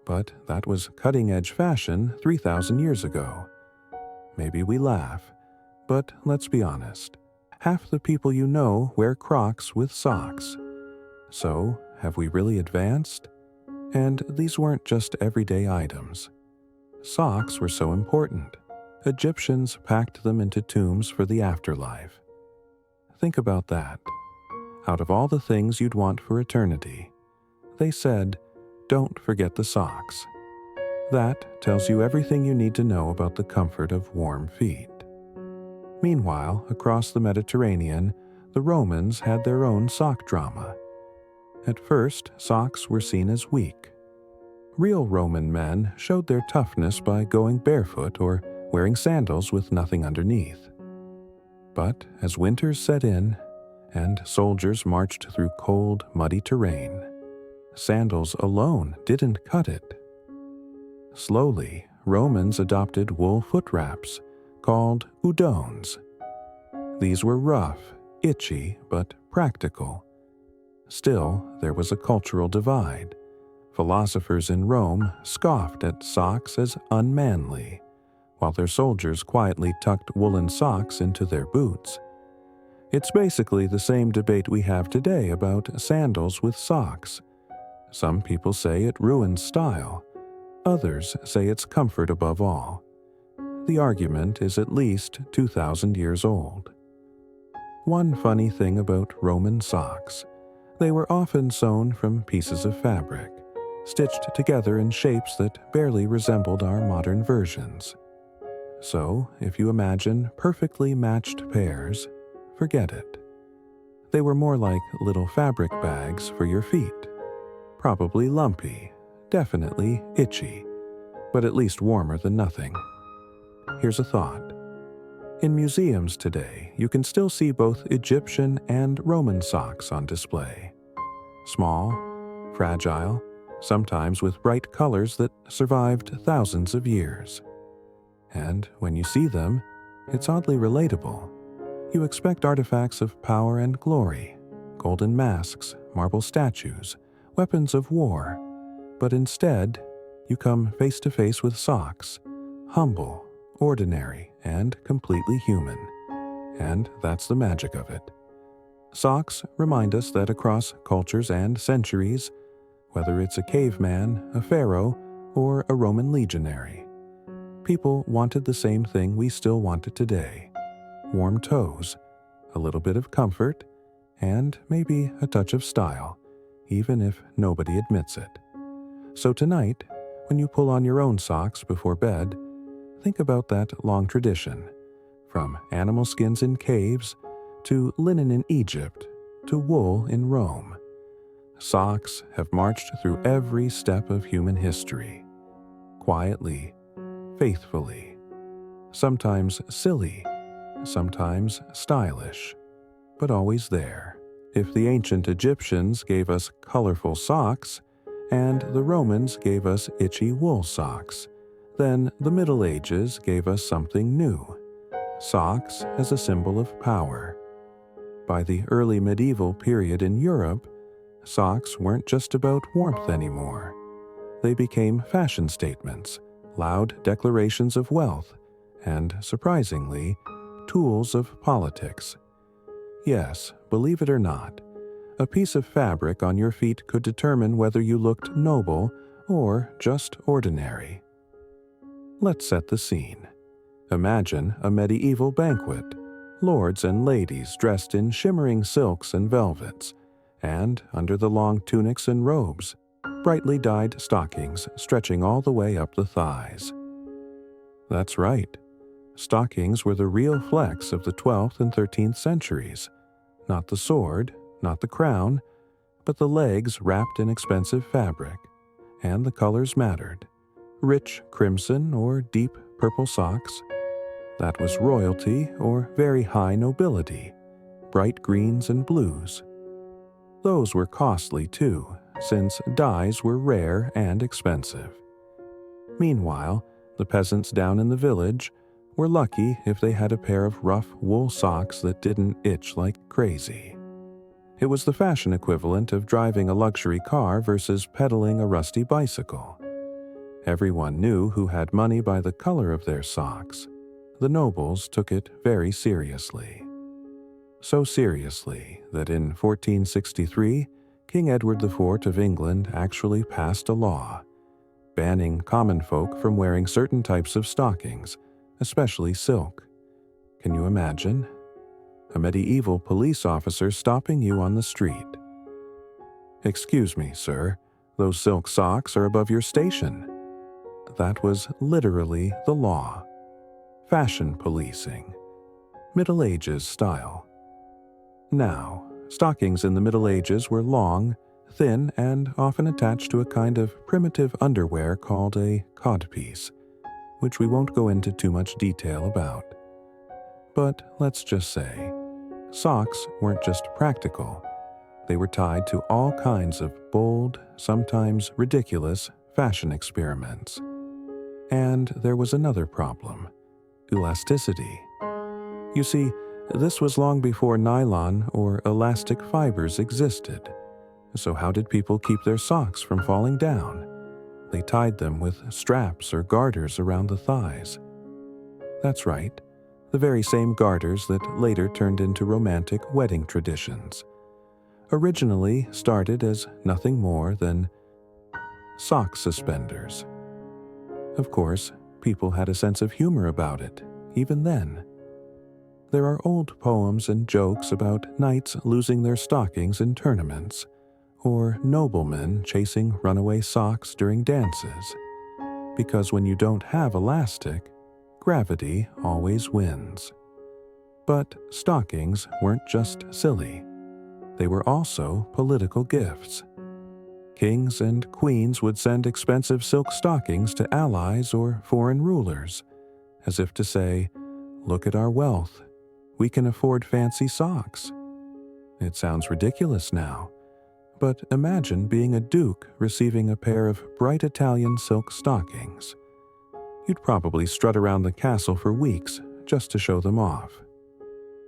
[SPEAKER 1] but that was cutting-edge fashion 3,000 years ago. Maybe we laugh, but let's be honest. Half the people you know wear Crocs with socks. So, have we really advanced? And these weren't just everyday items. Socks were so important. Egyptians packed them into tombs for the afterlife. Think about that. Out of all the things you'd want for eternity, they said, don't forget the socks. That tells you everything you need to know about the comfort of warm feet. Meanwhile, across the Mediterranean, the Romans had their own sock drama. At first, socks were seen as weak. Real Roman men showed their toughness by going barefoot or wearing sandals with nothing underneath. But as winters set in, and soldiers marched through cold, muddy terrain, sandals alone didn't cut it. Slowly, Romans adopted wool foot wraps, called udones. These were rough, itchy, but practical. Still, there was a cultural divide. Philosophers in Rome scoffed at socks as unmanly, while their soldiers quietly tucked woolen socks into their boots. It's basically the same debate we have today about sandals with socks. Some people say it ruins style. Others say it's comfort above all. The argument is at least 2,000 years old. One funny thing about Roman socks: they were often sewn from pieces of fabric, stitched together in shapes that barely resembled our modern versions. So, if you imagine perfectly matched pairs, forget it. They were more like little fabric bags for your feet. Probably lumpy, definitely itchy, but at least warmer than nothing. Here's a thought. In museums today, you can still see both Egyptian and Roman socks on display. Small, fragile, sometimes with bright colors that survived thousands of years. And when you see them, it's oddly relatable. You expect artifacts of power and glory, golden masks, marble statues, weapons of war, but instead, you come face to face with socks, humble, ordinary, and completely human. And that's the magic of it. Socks remind us that across cultures and centuries, whether it's a caveman, a pharaoh, or a Roman legionary, people wanted the same thing we still want it today: warm toes, a little bit of comfort, and maybe a touch of style, even if nobody admits it. So tonight, when you pull on your own socks before bed, think about that long tradition, from animal skins in caves, to linen in Egypt, to wool in Rome. Socks have marched through every step of human history, quietly, faithfully, sometimes silly, sometimes stylish, but always there. If the ancient Egyptians gave us colorful socks, and the Romans gave us itchy wool socks, then the Middle Ages gave us something new: socks as a symbol of power. By the early medieval period in Europe, socks weren't just about warmth anymore. They became fashion statements, loud declarations of wealth, and, surprisingly, tools of politics. Yes, believe it or not, a piece of fabric on your feet could determine whether you looked noble or just ordinary. Let's set the scene. Imagine a medieval banquet, lords and ladies dressed in shimmering silks and velvets, and, under the long tunics and robes, brightly dyed stockings stretching all the way up the thighs. That's right. Stockings were the real flex of the 12th and 13th centuries. Not the sword, not the crown, but the legs wrapped in expensive fabric. And the colors mattered. Rich crimson or deep purple socks. That was royalty or very high nobility. Bright greens and blues. Those were costly too, since dyes were rare and expensive. Meanwhile, the peasants down in the village were lucky if they had a pair of rough wool socks that didn't itch like crazy. It was the fashion equivalent of driving a luxury car versus pedaling a rusty bicycle. Everyone knew who had money by the color of their socks. The nobles took it very seriously. So seriously that in 1463, King Edward IV of England actually passed a law banning common folk from wearing certain types of stockings, especially silk. Can you imagine? A medieval police officer stopping you on the street. "Excuse me, sir, those silk socks are above your station." That was literally the law. Fashion policing. Middle Ages style. Now, stockings in the Middle Ages were long, thin, and often attached to a kind of primitive underwear called a codpiece, which we won't go into too much detail about. But let's just say, socks weren't just practical. They were tied to all kinds of bold, sometimes ridiculous, fashion experiments. And there was another problem: elasticity. You see, this was long before nylon or elastic fibers existed. So how did people keep their socks from falling down? They tied them with straps or garters around the thighs. That's right, the very same garters that later turned into romantic wedding traditions. Originally started as nothing more than sock suspenders. Of course, people had a sense of humor about it, even then. There are old poems and jokes about knights losing their stockings in tournaments, or noblemen chasing runaway socks during dances, because when you don't have elastic, gravity always wins. But stockings weren't just silly. They were also political gifts. Kings and queens would send expensive silk stockings to allies or foreign rulers, as if to say, "Look at our wealth. We can afford fancy socks." It sounds ridiculous now, but imagine being a duke receiving a pair of bright Italian silk stockings. You'd probably strut around the castle for weeks just to show them off.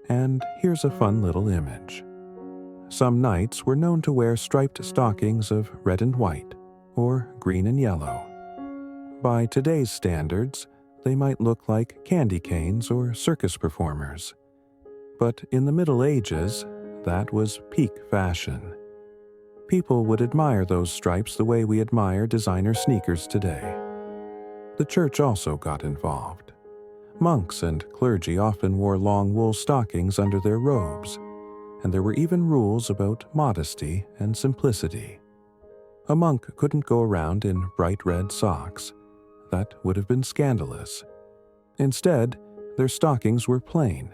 [SPEAKER 1] And here's a fun little image. Some knights were known to wear striped stockings of red and white, or green and yellow. By today's standards, they might look like candy canes or circus performers. But in the Middle Ages, that was peak fashion. People would admire those stripes the way we admire designer sneakers today. The church also got involved. Monks and clergy often wore long wool stockings under their robes, and there were even rules about modesty and simplicity. A monk couldn't go around in bright red socks. That would have been scandalous. Instead, their stockings were plain,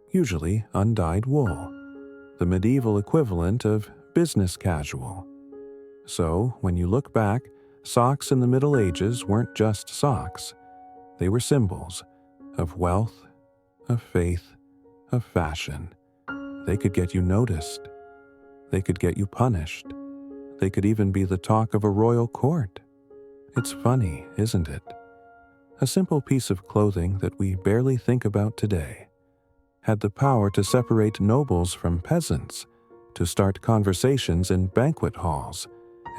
[SPEAKER 1] usually undyed wool, the medieval equivalent of business casual. So, when you look back, socks in the Middle Ages weren't just socks. They were symbols of wealth, of faith, of fashion. They could get you noticed. They could get you punished. They could even be the talk of a royal court. It's funny, isn't it? A simple piece of clothing that we barely think about today had the power to separate nobles from peasants, to start conversations in banquet halls,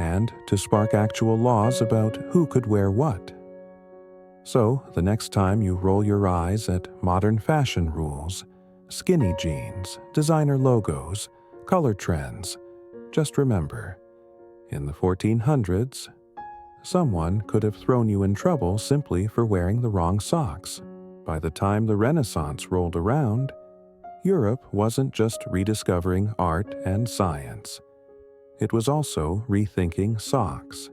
[SPEAKER 1] and to spark actual laws about who could wear what. So, the next time you roll your eyes at modern fashion rules, skinny jeans, designer logos, color trends, just remember, in the 1400s, someone could have thrown you in trouble simply for wearing the wrong socks. By the time the Renaissance rolled around, Europe wasn't just rediscovering art and science. It was also rethinking socks.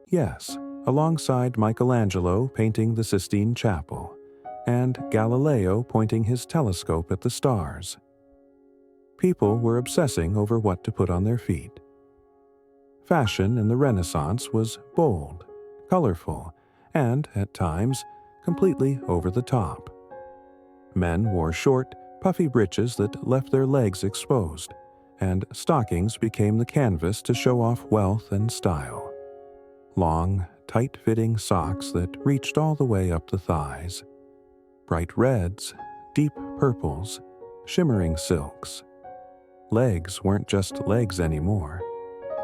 [SPEAKER 1] Yes, alongside Michelangelo painting the Sistine Chapel, and Galileo pointing his telescope at the stars. People were obsessing over what to put on their feet. Fashion in the Renaissance was bold, colorful, and, at times, completely over the top. Men wore short, puffy breeches that left their legs exposed, and stockings became the canvas to show off wealth and style. Long, tight-fitting socks that reached all the way up the thighs. Bright reds, deep purples, shimmering silks. Legs weren't just legs anymore.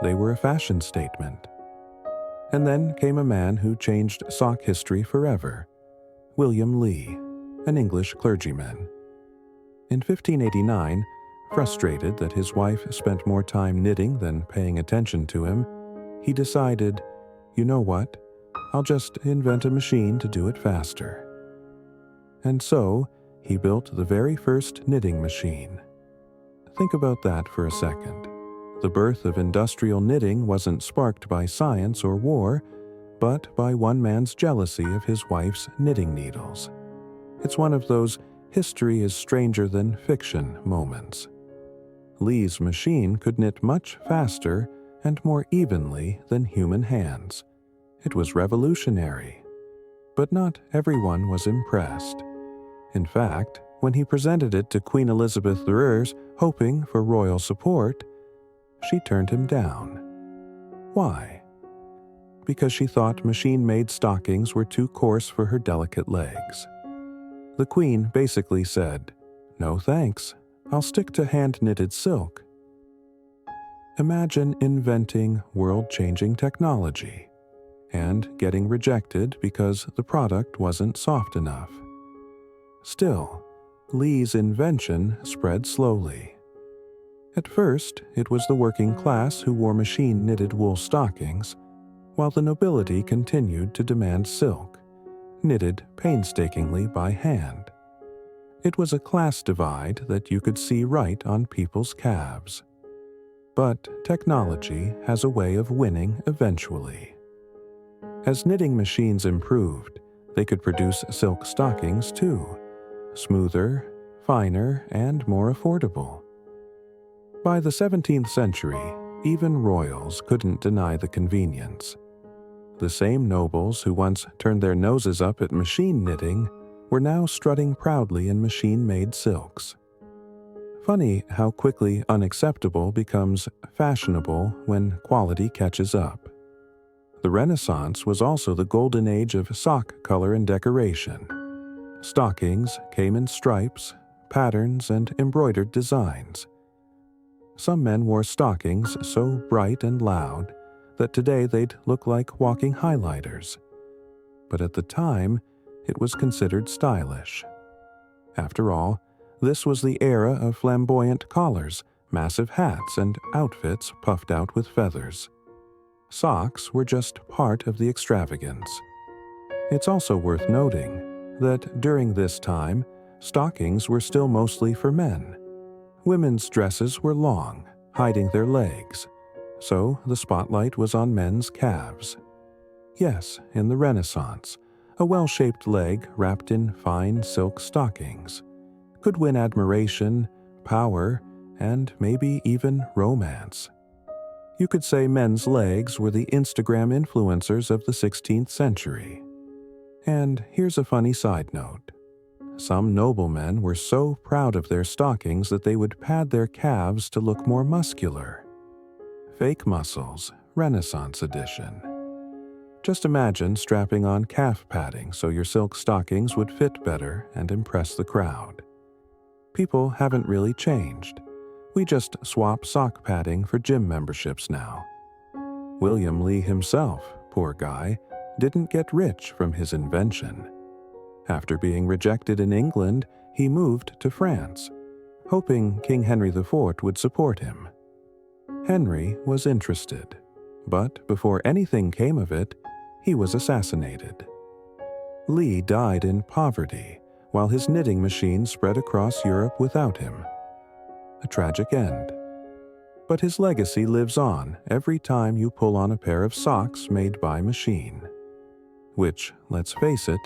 [SPEAKER 1] They were a fashion statement. And then came a man who changed sock history forever, William Lee, an English clergyman. In 1589, frustrated that his wife spent more time knitting than paying attention to him, he decided, you know what, I'll just invent a machine to do it faster. And so, he built the very first knitting machine. Think about that for a second. The birth of industrial knitting wasn't sparked by science or war, but by one man's jealousy of his wife's knitting needles. It's one of those history is stranger than fiction moments. Lee's machine could knit much faster and more evenly than human hands. It was revolutionary. But not everyone was impressed. In fact, when he presented it to Queen Elizabeth I, hoping for royal support, she turned him down. Why? Because she thought machine-made stockings were too coarse for her delicate legs. The Queen basically said, "No thanks, I'll stick to hand-knitted silk." Imagine inventing world-changing technology and getting rejected because the product wasn't soft enough. Still, Lee's invention spread slowly. At first, it was the working class who wore machine-knitted wool stockings, while the nobility continued to demand silk, knitted painstakingly by hand. It was a class divide that you could see right on people's calves. But technology has a way of winning eventually. As knitting machines improved, they could produce silk stockings too, smoother, finer, and more affordable. By the 17th century, even royals couldn't deny the convenience. The same nobles who once turned their noses up at machine knitting were now strutting proudly in machine-made silks. Funny how quickly unacceptable becomes fashionable when quality catches up. The Renaissance was also the golden age of sock color and decoration. Stockings came in stripes, patterns, and embroidered designs. Some men wore stockings so bright and loud that today they'd look like walking highlighters. But at the time, it was considered stylish. After all, this was the era of flamboyant collars, massive hats, and outfits puffed out with feathers. Socks were just part of the extravagance. It's also worth noting that during this time, stockings were still mostly for men. Women's dresses were long, hiding their legs, so the spotlight was on men's calves. Yes, in the Renaissance, a well-shaped leg wrapped in fine silk stockings could win admiration, power, and maybe even romance. You could say men's legs were the Instagram influencers of the 16th century. And here's a funny side note. Some noblemen were so proud of their stockings that they would pad their calves to look more muscular. Fake muscles, Renaissance edition. Just imagine strapping on calf padding so your silk stockings would fit better and impress the crowd. People haven't really changed. We just swap sock padding for gym memberships now. William Lee himself, poor guy, didn't get rich from his invention. After being rejected in England, he moved to France, hoping King Henry IV would support him. Henry was interested, but before anything came of it, he was assassinated. Lee died in poverty, while his knitting machine spread across Europe without him. A tragic end. But his legacy lives on every time you pull on a pair of socks made by machine. Which, let's face it,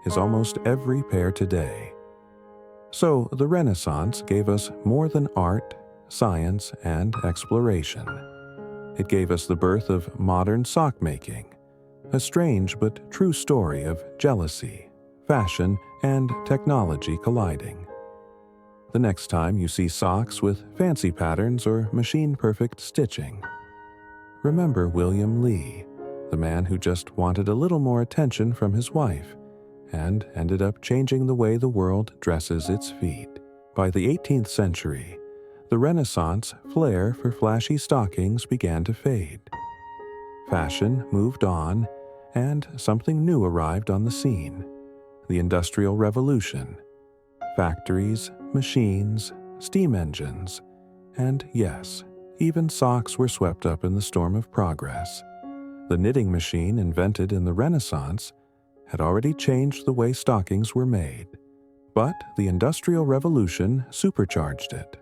[SPEAKER 1] is almost every pair today. So the Renaissance gave us more than art, science, and exploration. It gave us the birth of modern sock making, a strange but true story of jealousy, fashion, and technology colliding. The next time you see socks with fancy patterns or machine-perfect stitching, remember William Lee, the man who just wanted a little more attention from his wife and ended up changing the way the world dresses its feet. By the 18th century, the Renaissance flair for flashy stockings began to fade. Fashion moved on, and something new arrived on the scene: the Industrial Revolution. Factories, machines, steam engines, and yes, even socks were swept up in the storm of progress. The knitting machine invented in the Renaissance had already changed the way stockings were made, but the Industrial Revolution supercharged it.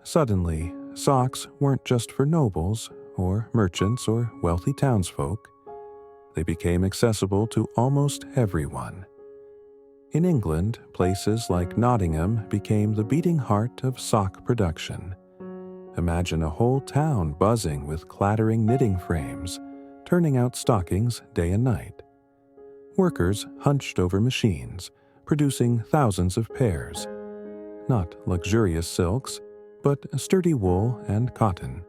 [SPEAKER 1] Suddenly, socks weren't just for nobles or merchants or wealthy townsfolk. They became accessible to almost everyone. In England, places like Nottingham became the beating heart of sock production. Imagine a whole town buzzing with clattering knitting frames, turning out stockings day and night. Workers hunched over machines, producing thousands of pairs. Not luxurious silks, but sturdy wool and cotton.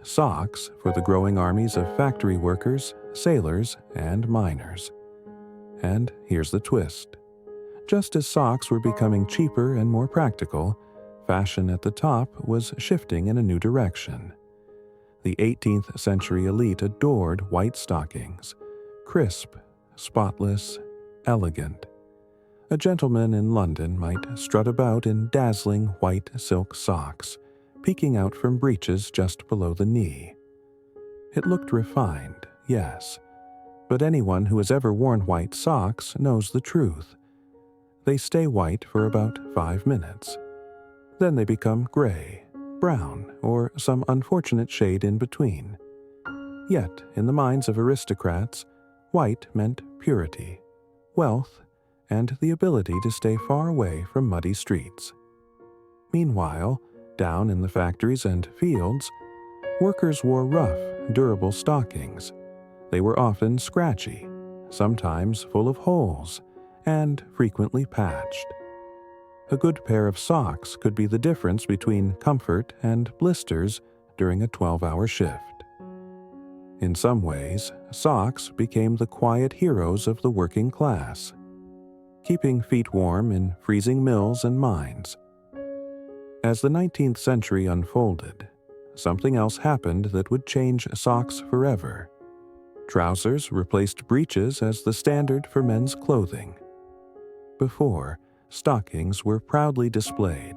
[SPEAKER 1] Socks for the growing armies of factory workers, sailors, and miners. And here's the twist. Just as socks were becoming cheaper and more practical, fashion at the top was shifting in a new direction. The 18th century elite adored white stockings, crisp, spotless, elegant. A gentleman in London might strut about in dazzling white silk socks, peeking out from breeches just below the knee. It looked refined, yes, but anyone who has ever worn white socks knows the truth. They stay white for about 5 minutes. Then they become gray, brown, or some unfortunate shade in between. Yet, in the minds of aristocrats, white meant purity, wealth, and the ability to stay far away from muddy streets. Meanwhile, down in the factories and fields, workers wore rough, durable stockings. They were often scratchy, sometimes full of holes, and frequently patched. A good pair of socks could be the difference between comfort and blisters during a 12-hour shift. In some ways, socks became the quiet heroes of the working class, keeping feet warm in freezing mills and mines. As the 19th century unfolded, something else happened that would change socks forever. Trousers replaced breeches as the standard for men's clothing. Before, stockings were proudly displayed,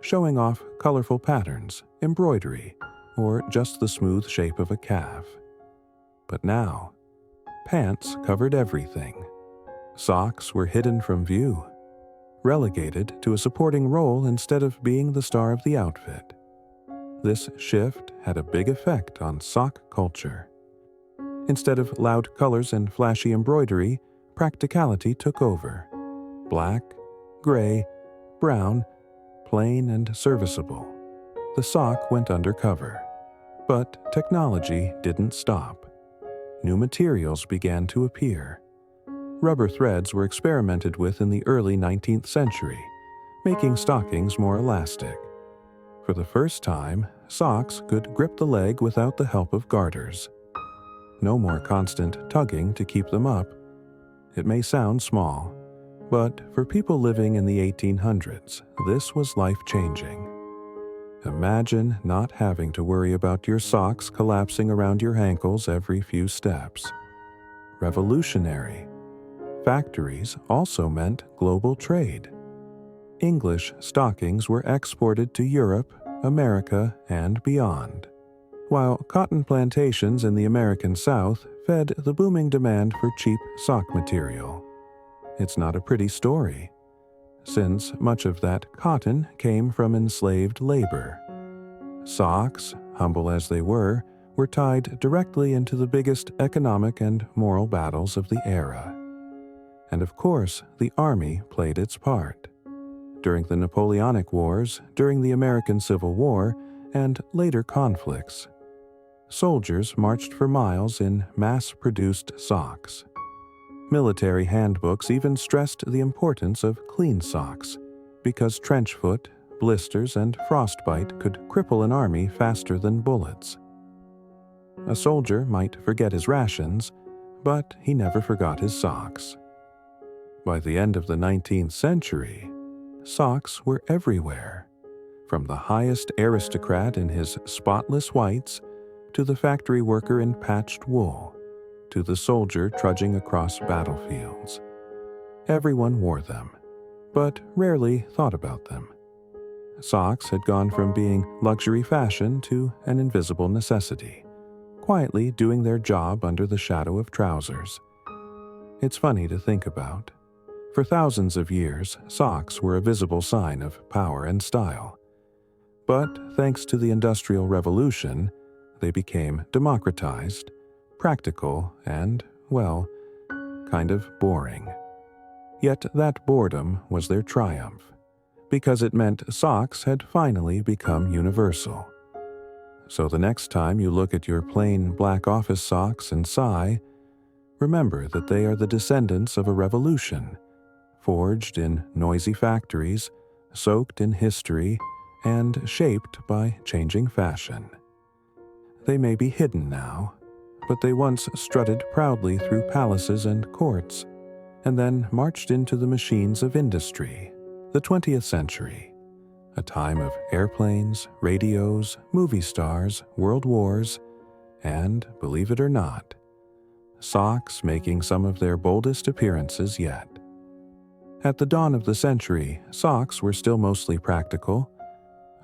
[SPEAKER 1] showing off colorful patterns, embroidery, or just the smooth shape of a calf. But now, pants covered everything. Socks were hidden from view, relegated to a supporting role instead of being the star of the outfit. This shift had a big effect on sock culture. Instead of loud colors and flashy embroidery, practicality took over. Black, gray, brown, plain and serviceable. The sock went undercover. But technology didn't stop. New materials began to appear. Rubber threads were experimented with in the early 19th century, making stockings more elastic. For the first time, socks could grip the leg without the help of garters. No more constant tugging to keep them up. It may sound small, but for people living in the 1800s, this was life-changing. Imagine not having to worry about your socks collapsing around your ankles every few steps. Revolutionary. Factories also meant global trade. English stockings were exported to Europe, America, and beyond, while cotton plantations in the American South fed the booming demand for cheap sock material. It's not a pretty story, since much of that cotton came from enslaved labor. Socks, humble as they were tied directly into the biggest economic and moral battles of the era. And of course, the army played its part. During the Napoleonic Wars, during the American Civil War, and later conflicts, soldiers marched for miles in mass-produced socks. Military handbooks even stressed the importance of clean socks, because trench foot, blisters, and frostbite could cripple an army faster than bullets. A soldier might forget his rations, but he never forgot his socks. By the end of the 19th century, socks were everywhere, from the highest aristocrat in his spotless whites to the factory worker in patched wool, to the soldier trudging across battlefields. Everyone wore them, but rarely thought about them. Socks had gone from being luxury fashion to an invisible necessity, quietly doing their job under the shadow of trousers. It's funny to think about. For thousands of years, socks were a visible sign of power and style. But thanks to the Industrial Revolution, they became democratized, practical, and, well, kind of boring. Yet that boredom was their triumph, because it meant socks had finally become universal. So the next time you look at your plain black office socks and sigh, remember that they are the descendants of a revolution, forged in noisy factories, soaked in history, and shaped by changing fashion. They may be hidden now, but they once strutted proudly through palaces and courts, and then marched into the machines of industry, the 20th century, a time of airplanes, radios, movie stars, world wars, and, believe it or not, socks making some of their boldest appearances yet. At the dawn of the century, socks were still mostly practical.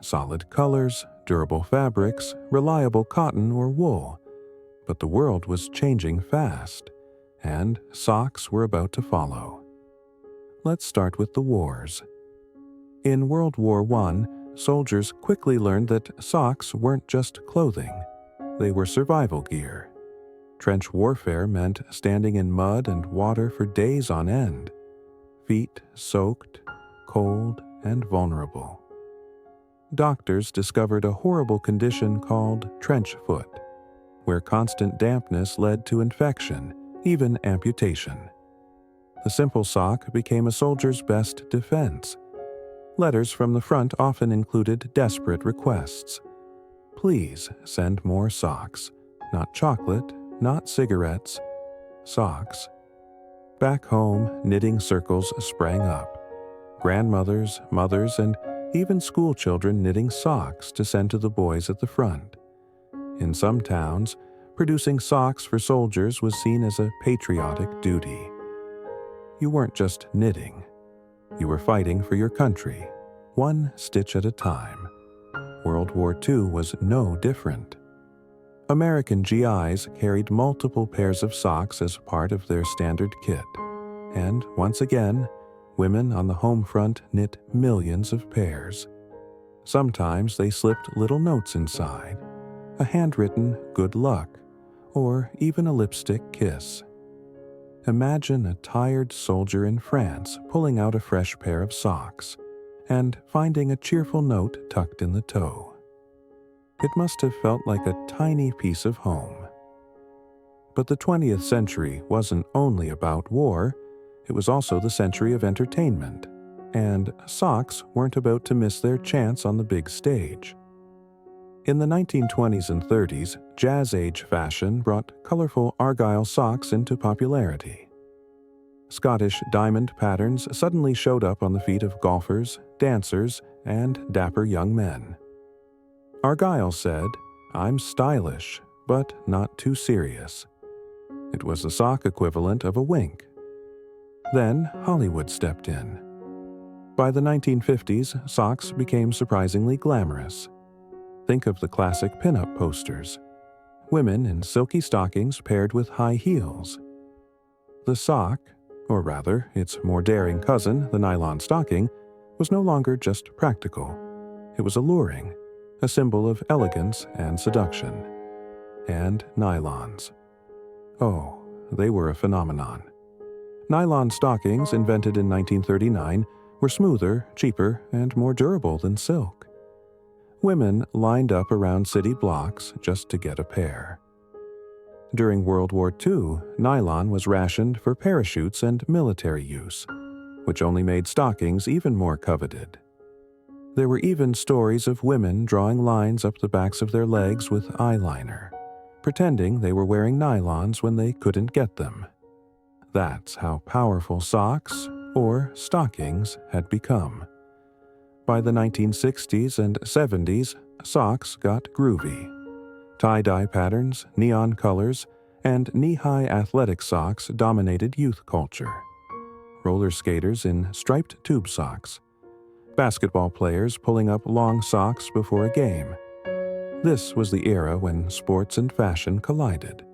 [SPEAKER 1] Solid colors, durable fabrics, reliable cotton or wool. But the world was changing fast, and socks were about to follow. Let's start with the wars. In World War I, soldiers quickly learned that socks weren't just clothing. They were survival gear. Trench warfare meant standing in mud and water for days on end, feet soaked, cold, and vulnerable. Doctors discovered a horrible condition called trench foot, where constant dampness led to infection, even amputation. The simple sock became a soldier's best defense. Letters from the front often included desperate requests. Please send more socks. Not chocolate, not cigarettes, socks. Back home, knitting circles sprang up. Grandmothers, mothers, and even school children knitting socks to send to the boys at the front. In some towns, producing socks for soldiers was seen as a patriotic duty. You weren't just knitting. You were fighting for your country, one stitch at a time. World War II was no different. American GIs carried multiple pairs of socks as part of their standard kit. And once again, women on the home front knit millions of pairs. Sometimes they slipped little notes inside, a handwritten good luck, or even a lipstick kiss. Imagine a tired soldier in France pulling out a fresh pair of socks and finding a cheerful note tucked in the toe. It must have felt like a tiny piece of home. But the 20th century wasn't only about war, it was also the century of entertainment, and socks weren't about to miss their chance on the big stage. In the 1920s and 30s, Jazz Age fashion brought colorful argyle socks into popularity. Scottish diamond patterns suddenly showed up on the feet of golfers, dancers, and dapper young men. Argyle said, "I'm stylish, but not too serious." It was the sock equivalent of a wink. Then Hollywood stepped in. By the 1950s, socks became surprisingly glamorous. Think of the classic pin-up posters. Women in silky stockings paired with high heels. The sock, or rather, its more daring cousin, the nylon stocking, was no longer just practical. It was alluring, a symbol of elegance and seduction. And nylons. Oh, they were a phenomenon. Nylon stockings, invented in 1939, were smoother, cheaper, and more durable than silk. Women lined up around city blocks just to get a pair. During World War II, nylon was rationed for parachutes and military use, which only made stockings even more coveted. There were even stories of women drawing lines up the backs of their legs with eyeliner, pretending they were wearing nylons when they couldn't get them. That's how powerful socks, or stockings, had become. By the 1960s and 70s, socks got groovy. Tie-dye patterns, neon colors, and knee-high athletic socks dominated youth culture. Roller skaters in striped tube socks. Basketball players pulling up long socks before a game. This was the era when sports and fashion collided,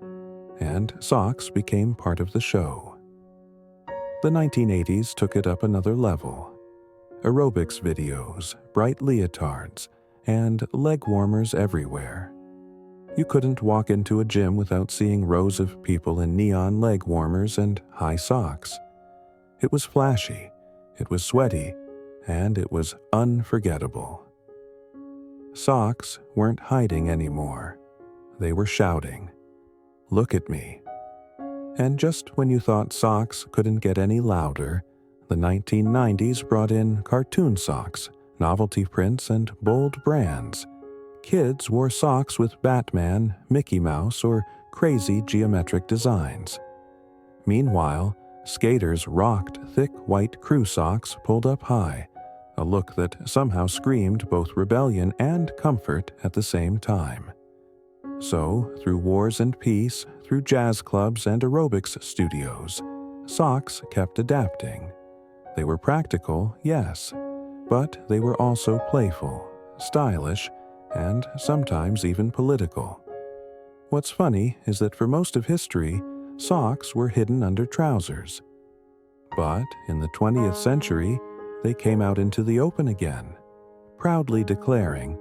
[SPEAKER 1] and socks became part of the show. The 1980s took it up another level. Aerobics videos, bright leotards, and leg warmers everywhere. You couldn't walk into a gym without seeing rows of people in neon leg warmers and high socks. It was flashy, it was sweaty, and it was unforgettable. Socks weren't hiding anymore. They were shouting, "Look at me." And just when you thought socks couldn't get any louder, the 1990s brought in cartoon socks, novelty prints, and bold brands. Kids wore socks with Batman, Mickey Mouse, or crazy geometric designs. Meanwhile, skaters rocked thick white crew socks pulled up high, a look that somehow screamed both rebellion and comfort at the same time. So, through wars and peace, through jazz clubs and aerobics studios, socks kept adapting. They were practical, yes, but they were also playful, stylish, and sometimes even political. What's funny is that for most of history, socks were hidden under trousers. But in the 20th century, they came out into the open again, proudly declaring,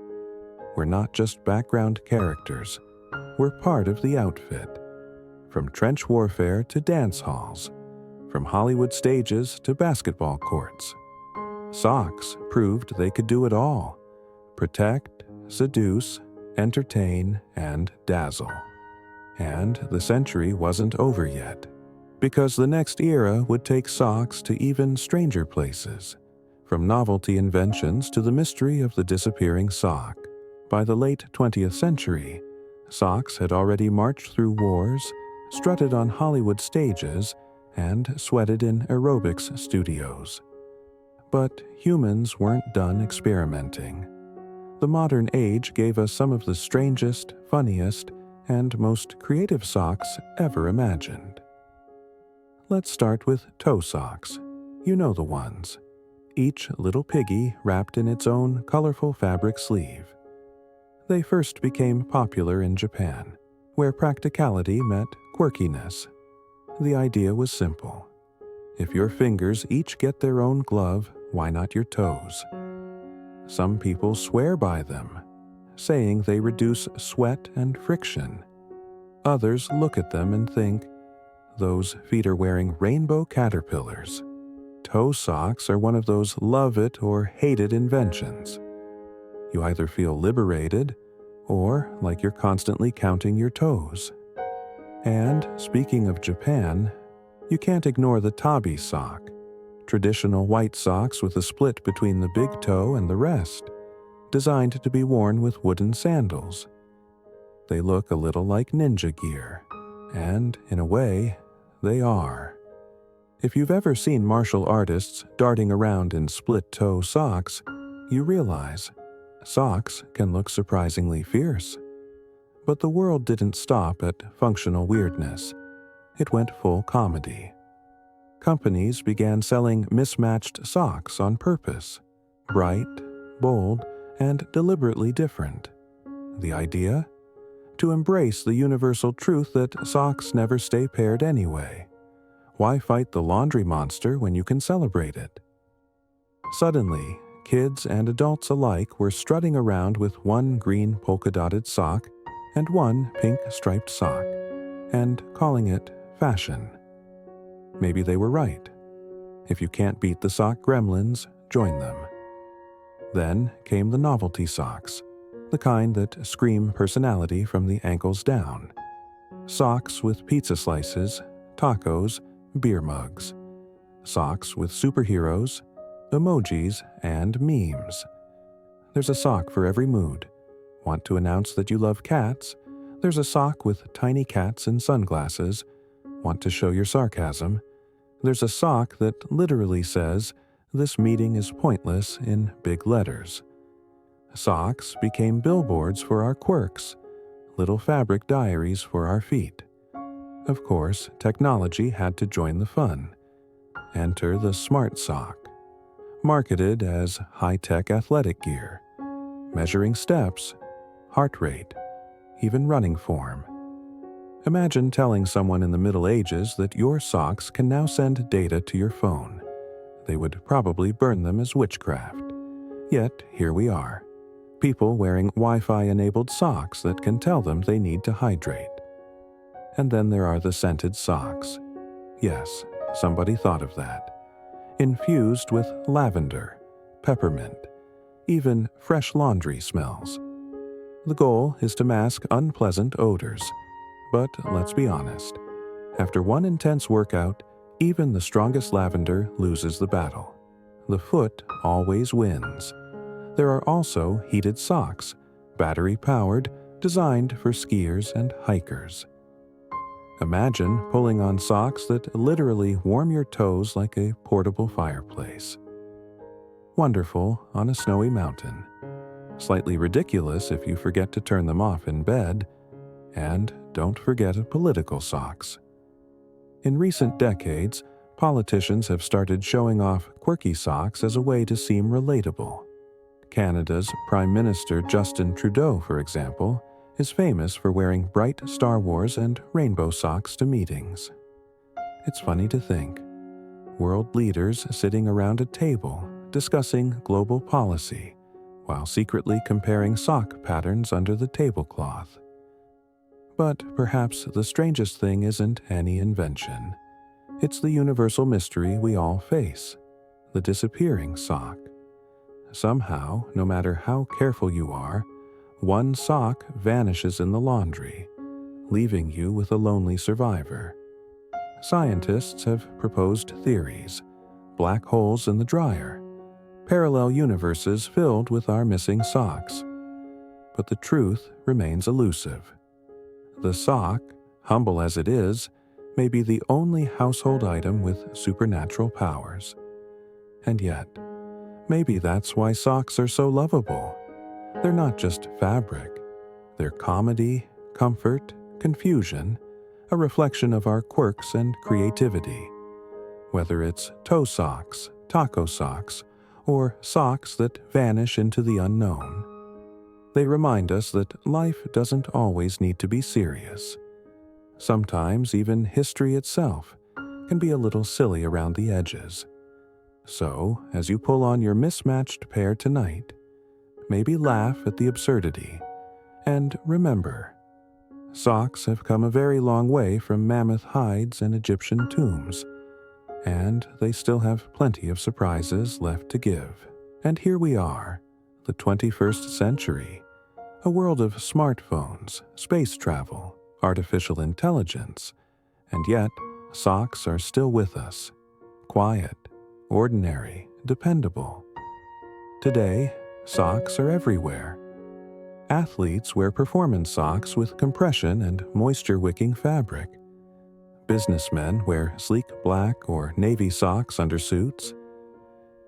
[SPEAKER 1] "We're not just background characters, we're part of the outfit." From trench warfare to dance halls, from Hollywood stages to basketball courts, socks proved they could do it all: protect, seduce, entertain, and dazzle. And the century wasn't over yet, because the next era would take socks to even stranger places, from novelty inventions to the mystery of the disappearing sock. By the late 20th century, socks had already marched through wars, strutted on Hollywood stages, and sweated in aerobics studios. But humans weren't done experimenting. The modern age gave us some of the strangest, funniest, and most creative socks ever imagined. Let's start with toe socks. You know the ones. Each little piggy wrapped in its own colorful fabric sleeve. They first became popular in Japan, where practicality met quirkiness. The idea was simple. If your fingers each get their own glove, why not your toes? Some people swear by them, saying they reduce sweat and friction. Others look at them and think, those feet are wearing rainbow caterpillars. Toe socks are one of those love it or hate it inventions. You either feel liberated or like you're constantly counting your toes. And speaking of Japan, you can't ignore the tabi sock, traditional white socks with a split between the big toe and the rest, designed to be worn with wooden sandals. They look a little like ninja gear, and in a way, they are. If you've ever seen martial artists darting around in split-toe socks, you realize socks can look surprisingly fierce. But the world didn't stop at functional weirdness. It went full comedy. Companies began selling mismatched socks on purpose, bright, bold, and deliberately different. The idea? To embrace the universal truth that socks never stay paired anyway. Why fight the laundry monster when you can celebrate it? Suddenly, kids and adults alike were strutting around with one green polka-dotted sock and one pink striped sock, and calling it fashion. Maybe they were right. If you can't beat the sock gremlins, join them. Then came the novelty socks, the kind that scream personality from the ankles down. Socks with pizza slices, tacos, beer mugs. Socks with superheroes, emojis, and memes. There's a sock for every mood. Want to announce that you love cats? There's a sock with tiny cats and sunglasses. Want to show your sarcasm? There's a sock that literally says, "This meeting is pointless," in big letters. Socks became billboards for our quirks, little fabric diaries for our feet. Of course, technology had to join the fun. Enter the smart sock, marketed as high-tech athletic gear, measuring steps, heart rate, even running form. Imagine telling someone in the Middle Ages that your socks can now send data to your phone. They would probably burn them as witchcraft. Yet, here we are. People wearing Wi-Fi-enabled socks that can tell them they need to hydrate. And then there are the scented socks. Yes, somebody thought of that. Infused with lavender, peppermint, even fresh laundry smells. The goal is to mask unpleasant odors. But let's be honest. After one intense workout, even the strongest lavender loses the battle. The foot always wins. There are also heated socks, battery-powered, designed for skiers and hikers. Imagine pulling on socks that literally warm your toes like a portable fireplace. Wonderful on a snowy mountain. Slightly ridiculous if you forget to turn them off in bed, And don't forget political socks. In recent decades, politicians have started showing off quirky socks as a way to seem relatable. Canada's Prime Minister Justin Trudeau, for example, is famous for wearing bright Star Wars and rainbow socks to meetings. It's funny to think. World leaders sitting around a table discussing global policy while secretly comparing sock patterns under the tablecloth. But perhaps the strangest thing isn't any invention. It's the universal mystery we all face, the disappearing sock. Somehow, no matter how careful you are, one sock vanishes in the laundry, leaving you with a lonely survivor. Scientists have proposed theories: black holes in the dryer, parallel universes filled with our missing socks. But the truth remains elusive. The sock, humble as it is, may be the only household item with supernatural powers. And yet, maybe that's why socks are so lovable. They're not just fabric. They're comedy, comfort, confusion, a reflection of our quirks and creativity. Whether it's toe socks, taco socks, or socks that vanish into the unknown, they remind us that life doesn't always need to be serious. Sometimes even history itself can be a little silly around the edges. So, as you pull on your mismatched pair tonight, maybe laugh at the absurdity, and remember, socks have come a very long way from mammoth hides and Egyptian tombs, and they still have plenty of surprises left to give. And here we are, the 21st century, a world of smartphones, space travel, artificial intelligence, and yet socks are still with us, quiet, ordinary, dependable. Today, socks are everywhere. Athletes wear performance socks with compression and moisture-wicking fabric. Businessmen wear sleek black or navy socks under suits.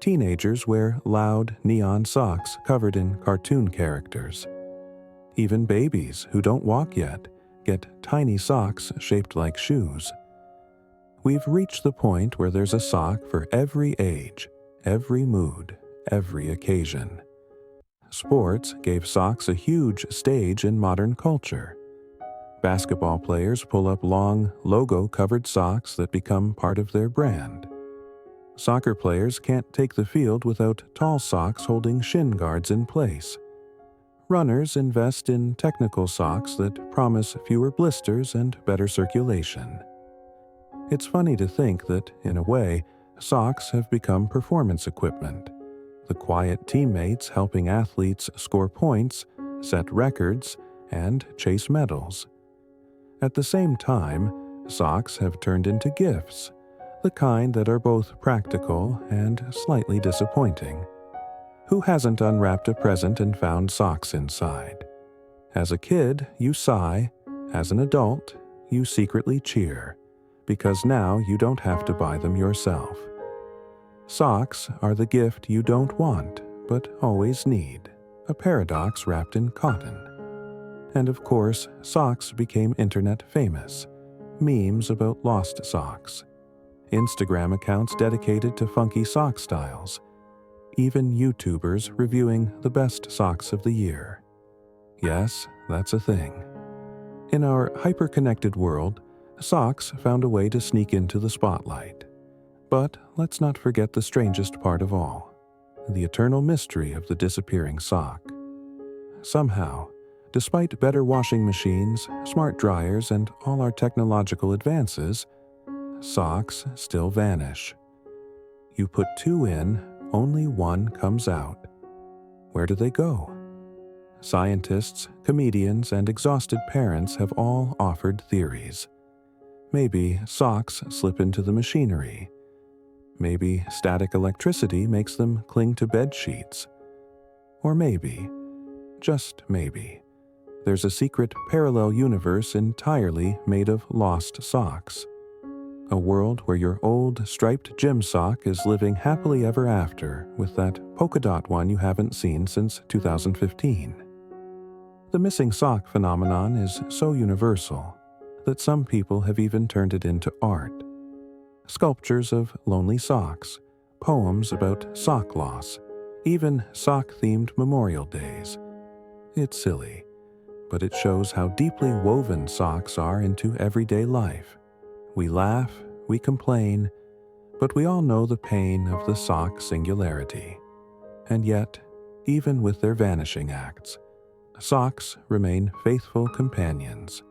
[SPEAKER 1] Teenagers wear loud, neon socks covered in cartoon characters. Even babies who don't walk yet get tiny socks shaped like shoes. We've reached the point where there's a sock for every age, every mood, every occasion. Sports gave socks a huge stage in modern culture. Basketball players pull up long, logo-covered socks that become part of their brand. Soccer players can't take the field without tall socks holding shin guards in place. Runners invest in technical socks that promise fewer blisters and better circulation. It's funny to think that, in a way, socks have become performance equipment, the quiet teammates helping athletes score points, set records, and chase medals. At the same time, socks have turned into gifts, the kind that are both practical and slightly disappointing. Who hasn't unwrapped a present and found socks inside? As a kid, you sigh. As an adult, you secretly cheer, because now you don't have to buy them yourself. Socks are the gift you don't want, but always need, a paradox wrapped in cotton. And of course, socks became internet famous, memes about lost socks, Instagram accounts dedicated to funky sock styles, even YouTubers reviewing the best socks of the year. Yes, that's a thing. In our hyper-connected world, socks found a way to sneak into the spotlight. But let's not forget the strangest part of all, the eternal mystery of the disappearing sock. Somehow, despite better washing machines, smart dryers, and all our technological advances, socks still vanish. You put two in, only one comes out. Where do they go? Scientists, comedians, and exhausted parents have all offered theories. Maybe socks slip into the machinery. Maybe static electricity makes them cling to bed sheets. Or maybe, just maybe, there's a secret parallel universe entirely made of lost socks. A world where your old striped gym sock is living happily ever after with that polka dot one you haven't seen since 2015. The missing sock phenomenon is so universal that some people have even turned it into art. Sculptures of lonely socks, poems about sock loss, even sock-themed memorial days. It's silly, but it shows how deeply woven socks are into everyday life. We laugh, we complain, but we all know the pain of the sock singularity. And yet, even with their vanishing acts, socks remain faithful companions.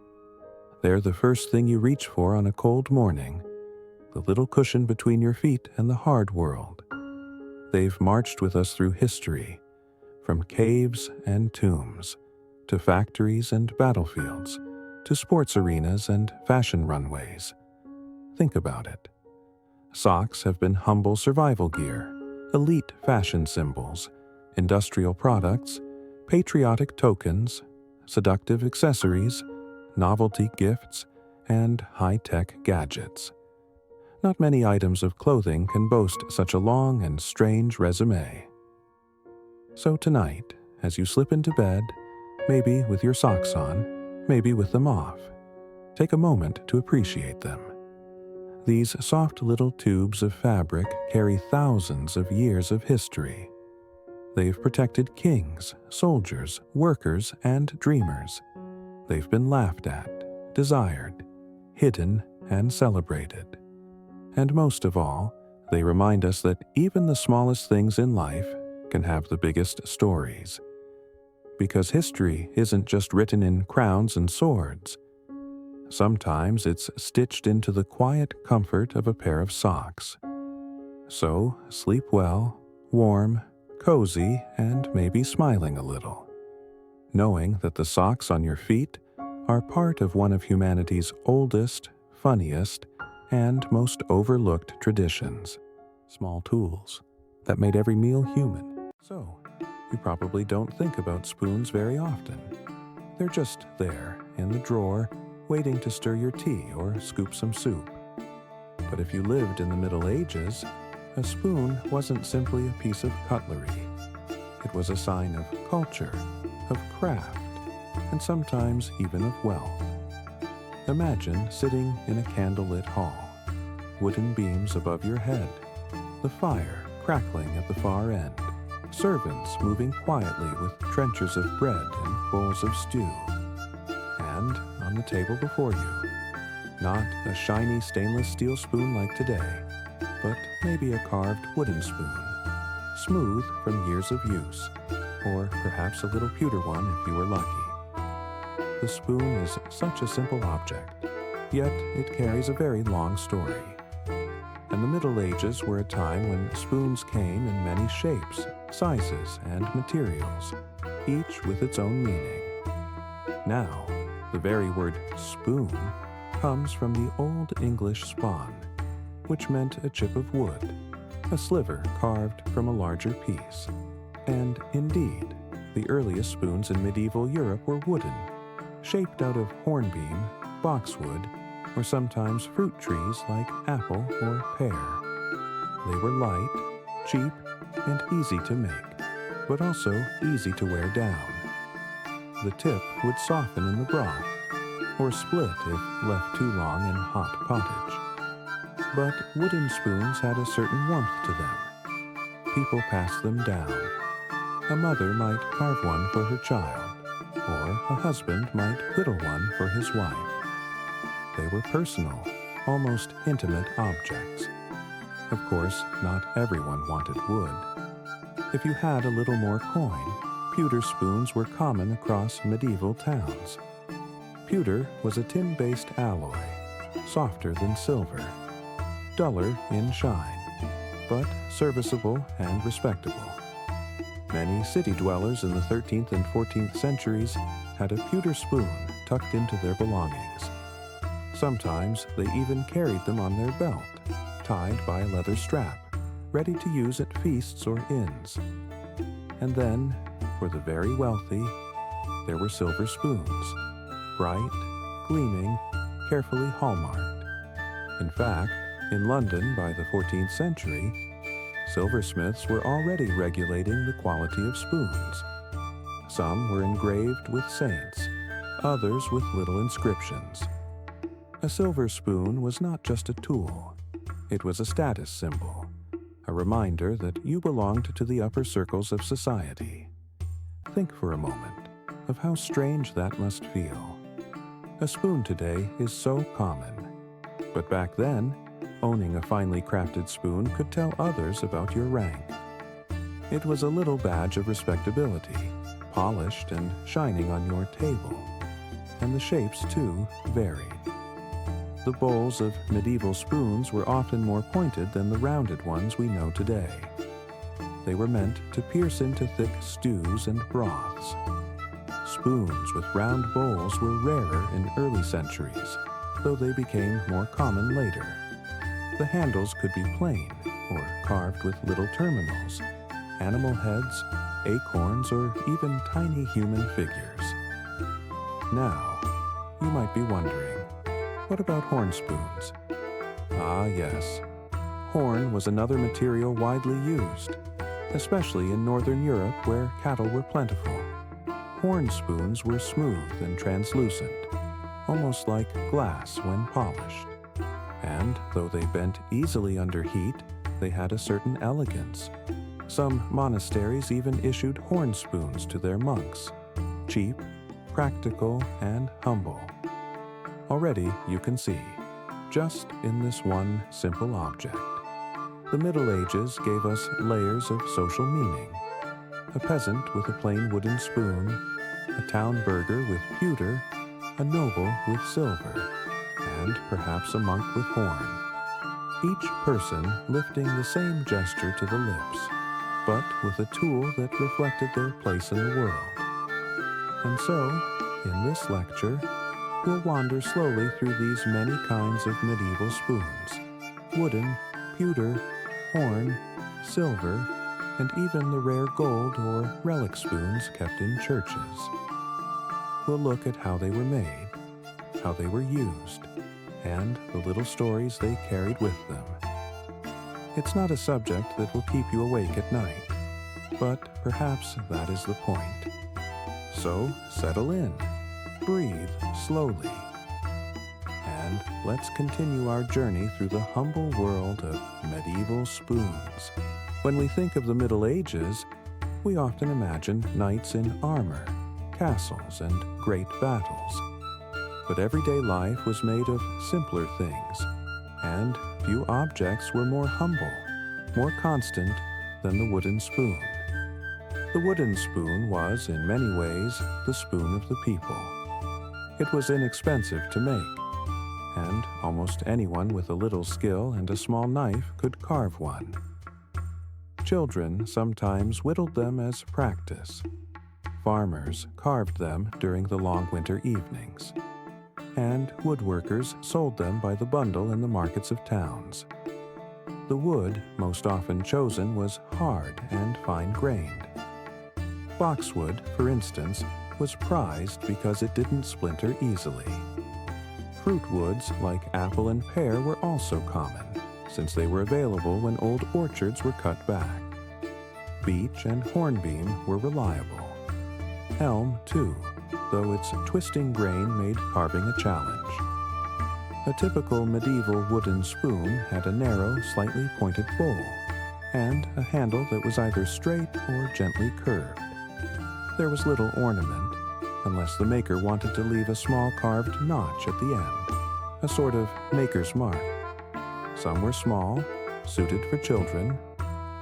[SPEAKER 1] They're the first thing you reach for on a cold morning, the little cushion between your feet and the hard world. They've marched with us through history, from caves and tombs, to factories and battlefields, to sports arenas and fashion runways. Think about it. Socks have been humble survival gear, elite fashion symbols, industrial products, patriotic tokens, seductive accessories, novelty gifts, and high-tech gadgets. Not many items of clothing can boast such a long and strange resume. So tonight, as you slip into bed, maybe with your socks on, maybe with them off, take a moment to appreciate them. These soft little tubes of fabric carry thousands of years of history. They've protected kings, soldiers, workers, and dreamers. They've been laughed at, desired, hidden, and celebrated. And most of all, they remind us that even the smallest things in life can have the biggest stories. Because history isn't just written in crowns and swords. Sometimes it's stitched into the quiet comfort of a pair of socks. So, sleep well, warm, cozy, and maybe smiling a little, knowing that the socks on your feet are part of one of humanity's oldest, funniest, and most overlooked traditions. Small tools that made every meal human. So, you probably don't think about spoons very often. They're just there, in the drawer, waiting to stir your tea or scoop some soup. But if you lived in the Middle Ages, a spoon wasn't simply a piece of cutlery. It was a sign of culture, of craft, and sometimes even of wealth. Imagine sitting in a candlelit hall, wooden beams above your head, the fire crackling at the far end, servants moving quietly with trenchers of bread and bowls of stew. And on the table before you, not a shiny stainless steel spoon like today, but maybe a carved wooden spoon, smooth from years of use, or perhaps a little pewter one if you were lucky. The spoon is such a simple object, yet it carries a very long story. And the Middle Ages were a time when spoons came in many shapes, sizes, and materials, each with its own meaning. Now, the very word spoon comes from the Old English spawn, which meant a chip of wood, a sliver carved from a larger piece. And indeed, the earliest spoons in medieval Europe were wooden, shaped out of hornbeam, boxwood, or sometimes fruit trees like apple or pear. They were light, cheap, and easy to make, but also easy to wear down. The tip would soften in the broth, or split if left too long in hot pottage. But wooden spoons had a certain warmth to them. People passed them down. A mother might carve one for her child, or a husband might whittle one for his wife. They were personal, almost intimate objects. Of course, not everyone wanted wood. If you had a little more coin, pewter spoons were common across medieval towns. Pewter was a tin-based alloy, softer than silver, duller in shine, but serviceable and respectable. Many city dwellers in the 13th and 14th centuries had a pewter spoon tucked into their belongings. Sometimes they even carried them on their belt, tied by a leather strap, ready to use at feasts or inns. And then, for the very wealthy, there were silver spoons, bright, gleaming, carefully hallmarked. In fact, in London by the 14th century, silversmiths were already regulating the quality of spoons. Some were engraved with saints, others with little inscriptions. A silver spoon was not just a tool. It was a status symbol, a reminder that you belonged to the upper circles of society. Think for a moment of how strange that must feel. A spoon today is so common, but back then, owning a finely crafted spoon could tell others about your rank. It was a little badge of respectability, polished and shining on your table, and the shapes, too, varied. The bowls of medieval spoons were often more pointed than the rounded ones we know today. They were meant to pierce into thick stews and broths. Spoons with round bowls were rarer in early centuries, though they became more common later. The handles could be plain or carved with little terminals, animal heads, acorns, or even tiny human figures. Now, you might be wondering, what about horn spoons? Ah, yes. Horn was another material widely used, especially in Northern Europe where cattle were plentiful. Horn spoons were smooth and translucent, almost like glass when polished. And though they bent easily under heat, they had a certain elegance. Some monasteries even issued horn spoons to their monks, cheap, practical, and humble. Already you can see, just in this one simple object. The Middle Ages gave us layers of social meaning. A peasant with a plain wooden spoon, a town burgher with pewter, a noble with silver, and perhaps a monk with horn. Each person lifting the same gesture to the lips, but with a tool that reflected their place in the world. And so, in this lecture, we'll wander slowly through these many kinds of medieval spoons: wooden, pewter, horn, silver, and even the rare gold or relic spoons kept in churches. We'll look at how they were made, how they were used, and the little stories they carried with them. It's not a subject that will keep you awake at night, but perhaps that is the point. So settle in, breathe slowly, and let's continue our journey through the humble world of medieval spoons. When we think of the Middle Ages, we often imagine knights in armor, castles, and great battles. But everyday life was made of simpler things, and few objects were more humble, more constant than the wooden spoon. The wooden spoon was, in many ways, the spoon of the people. It was inexpensive to make, and almost anyone with a little skill and a small knife could carve one. Children sometimes whittled them as practice. Farmers carved them during the long winter evenings, and woodworkers sold them by the bundle in the markets of towns. The wood most often chosen was hard and fine-grained. Boxwood, for instance, was prized because it didn't splinter easily. Fruit woods like apple and pear were also common, since they were available when old orchards were cut back. Beech and hornbeam were reliable. Elm, too, though its twisting grain made carving a challenge. A typical medieval wooden spoon had a narrow, slightly pointed bowl, and a handle that was either straight or gently curved. There was little ornament, unless the maker wanted to leave a small carved notch at the end, a sort of maker's mark. Some were small, suited for children,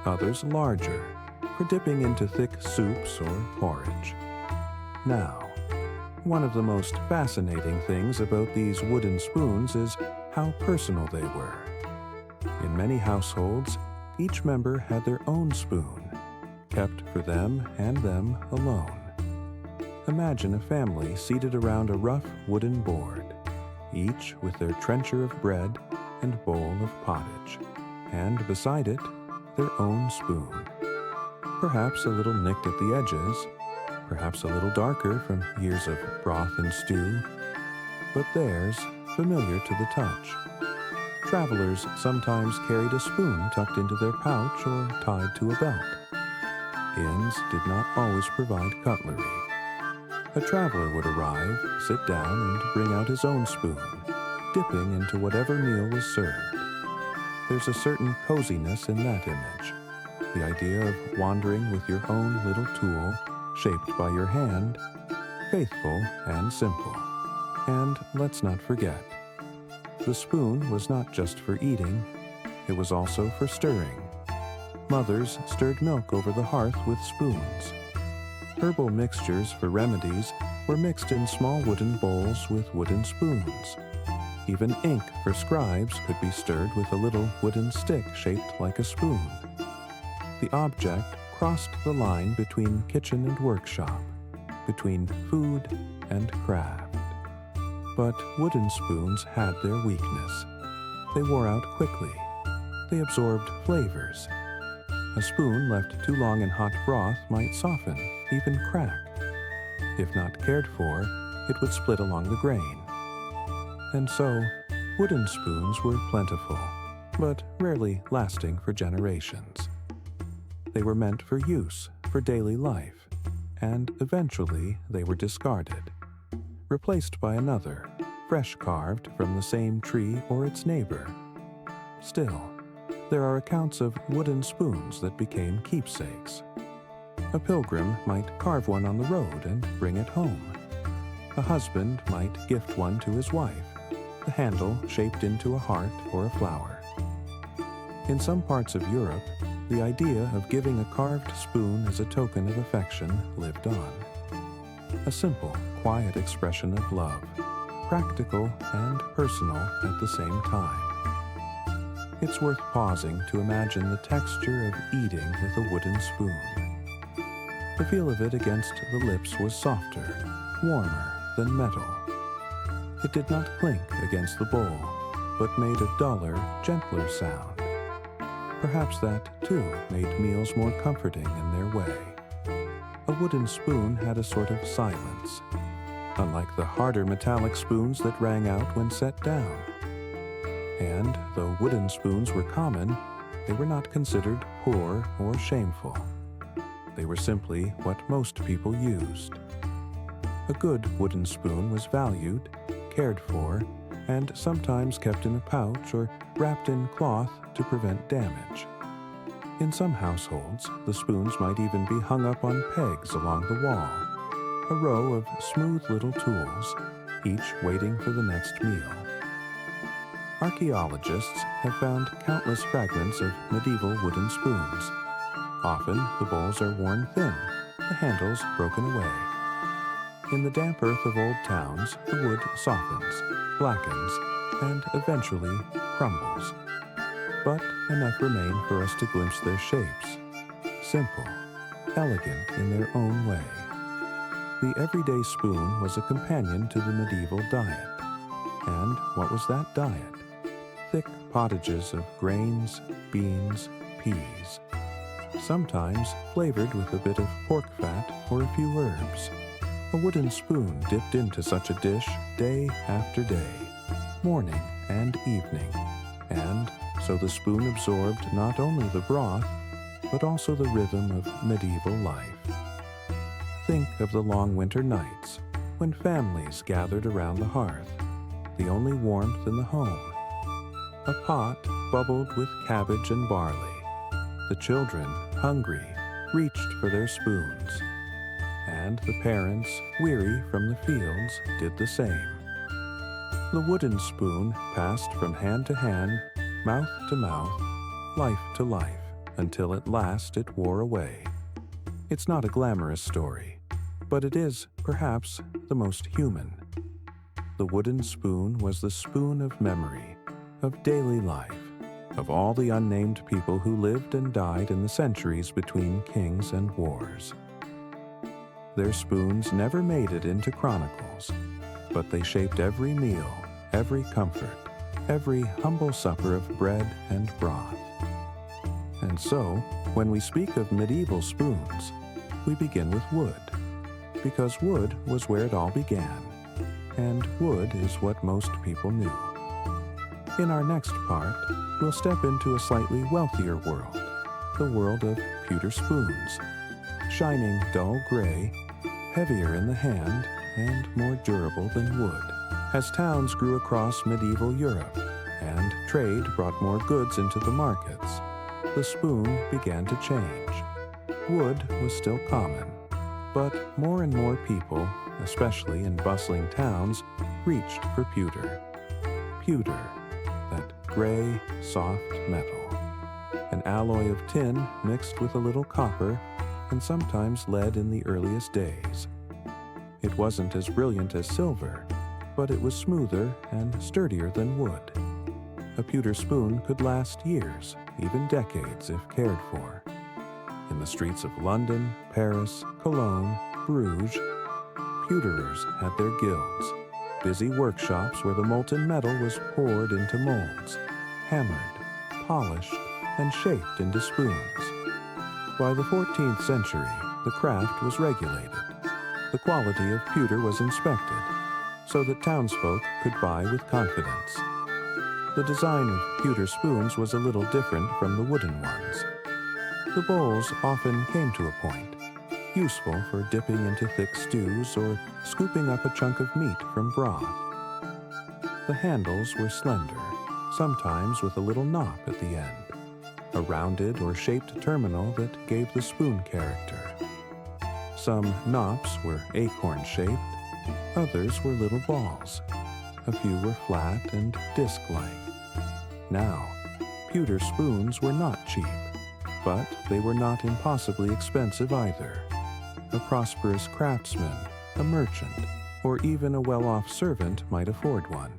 [SPEAKER 1] others larger, for dipping into thick soups or porridge. Now, one of the most fascinating things about these wooden spoons is how personal they were. In many households, each member had their own spoon, kept for them and them alone. Imagine a family seated around a rough wooden board, each with their trencher of bread and bowl of pottage, and beside it, their own spoon. Perhaps a little nicked at the edges, perhaps a little darker from years of broth and stew, but theirs familiar to the touch. Travelers sometimes carried a spoon tucked into their pouch or tied to a belt. Inns did not always provide cutlery, A traveler would arrive, sit down, and bring out his own spoon, dipping into whatever meal was served. There's a certain coziness in that image, the idea of wandering with your own little tool, shaped by your hand, faithful and simple. And let's not forget, the spoon was not just for eating, it was also for stirring. Mothers stirred milk over the hearth with spoons. Herbal mixtures for remedies were mixed in small wooden bowls with wooden spoons. Even ink for scribes could be stirred with a little wooden stick shaped like a spoon. The object crossed the line between kitchen and workshop, between food and craft. But wooden spoons had their weakness. They wore out quickly. They absorbed flavors. A spoon left too long in hot broth might soften, even crack. If not cared for, it would split along the grain. And so, wooden spoons were plentiful, but rarely lasting for generations. They were meant for use, for daily life, and eventually they were discarded, replaced by another, fresh carved from the same tree or its neighbor. Still, there are accounts of wooden spoons that became keepsakes. A pilgrim might carve one on the road and bring it home. A husband might gift one to his wife, the handle shaped into a heart or a flower. In some parts of Europe, the idea of giving a carved spoon as a token of affection lived on. A simple, quiet expression of love, practical and personal at the same time. It's worth pausing to imagine the texture of eating with a wooden spoon. The feel of it against the lips was softer, warmer than metal. It did not clink against the bowl, but made a duller, gentler sound. Perhaps that, too, made meals more comforting in their way. A wooden spoon had a sort of silence, unlike the harder metallic spoons that rang out when set down. And, though wooden spoons were common, they were not considered poor or shameful. They were simply what most people used. A good wooden spoon was valued, cared for, and sometimes kept in a pouch or wrapped in cloth to prevent damage. In some households, the spoons might even be hung up on pegs along the wall, a row of smooth little tools, each waiting for the next meal. Archaeologists have found countless fragments of medieval wooden spoons. Often, the bowls are worn thin, the handles broken away. In the damp earth of old towns, the wood softens, blackens, and eventually crumbles. But enough remain for us to glimpse their shapes, simple, elegant in their own way. The everyday spoon was a companion to the medieval diet. And what was that diet? Thick pottages of grains, beans, peas, sometimes flavored with a bit of pork fat or a few herbs. A wooden spoon dipped into such a dish day after day, morning and evening, and so the spoon absorbed not only the broth, but also the rhythm of medieval life. Think of the long winter nights, when families gathered around the hearth, the only warmth in the home. A pot bubbled with cabbage and barley. The children, hungry, reached for their spoons, and the parents, weary from the fields, did the same. The wooden spoon passed from hand to hand, mouth to mouth, life to life, until at last it wore away. It's not a glamorous story, but it is, perhaps, the most human. The wooden spoon was the spoon of memory, of daily life, of all the unnamed people who lived and died in the centuries between kings and wars. Their spoons never made it into chronicles, but they shaped every meal, every comfort, every humble supper of bread and broth. And so, when we speak of medieval spoons, we begin with wood, because wood was where it all began, and wood is what most people knew. In our next part, we'll step into a slightly wealthier world, the world of pewter spoons, shining dull gray heavier in the hand and more durable than wood. As towns grew across medieval Europe and trade brought more goods into the markets, the spoon began to change. Wood was still common, but more and more people, especially in bustling towns, reached for pewter. Pewter, that gray, soft metal. An alloy of tin mixed with a little copper and sometimes lead in the earliest days. It wasn't as brilliant as silver, but it was smoother and sturdier than wood. A pewter spoon could last years, even decades if cared for. In the streets of London, Paris, Cologne, Bruges, pewterers had their guilds, busy workshops where the molten metal was poured into molds, hammered, polished, and shaped into spoons. By the 14th century, the craft was regulated. The quality of pewter was inspected, so that townsfolk could buy with confidence. The design of pewter spoons was a little different from the wooden ones. The bowls often came to a point, useful for dipping into thick stews or scooping up a chunk of meat from broth. The handles were slender, sometimes with a little knob at the end, a rounded or shaped terminal that gave the spoon character. Some knobs were acorn-shaped, others were little balls. A few were flat and disc-like. Now, pewter spoons were not cheap, but they were not impossibly expensive either. A prosperous craftsman, a merchant, or even a well-off servant might afford one.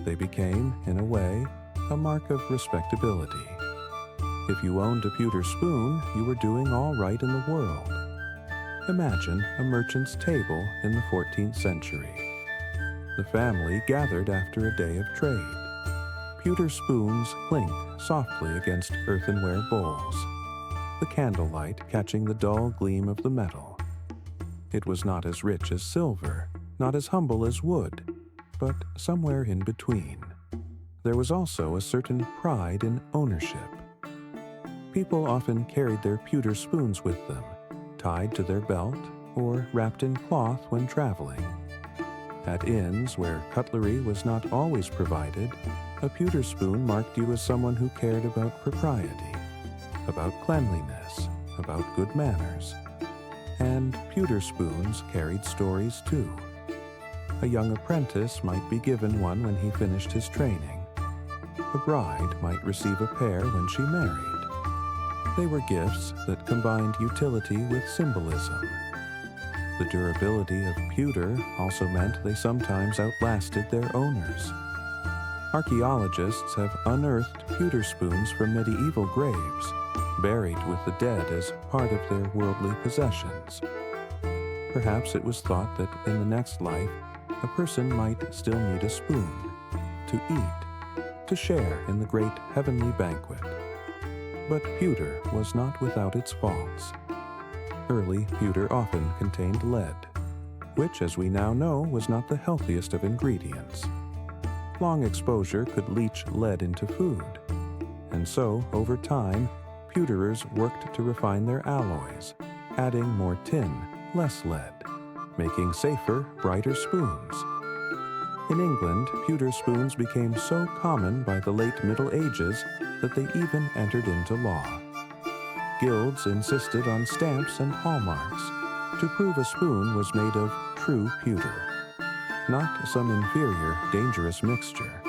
[SPEAKER 1] They became, in a way, a mark of respectability. If you owned a pewter spoon, you were doing all right in the world. Imagine a merchant's table in the 14th century. The family gathered after a day of trade. Pewter spoons clinked softly against earthenware bowls, the candlelight catching the dull gleam of the metal. It was not as rich as silver, not as humble as wood, but somewhere in between. There was also a certain pride in ownership. People often carried their pewter spoons with them, tied to their belt or wrapped in cloth when traveling. At inns where cutlery was not always provided, a pewter spoon marked you as someone who cared about propriety, about cleanliness, about good manners. And pewter spoons carried stories too. A young apprentice might be given one when he finished his training. A bride might receive a pair when she married. They were gifts that combined utility with symbolism. The durability of pewter also meant they sometimes outlasted their owners. Archaeologists have unearthed pewter spoons from medieval graves, buried with the dead as part of their worldly possessions. Perhaps it was thought that in the next life, a person might still need a spoon, to eat, to share in the great heavenly banquet. But pewter was not without its faults. Early pewter often contained lead, which, as we now know, was not the healthiest of ingredients. Long exposure could leach lead into food, and so, over time, pewterers worked to refine their alloys, adding more tin, less lead, making safer, brighter spoons. In England, pewter spoons became so common by the late Middle Ages that they even entered into law. Guilds insisted on stamps and hallmarks to prove a spoon was made of true pewter, not some inferior, dangerous mixture.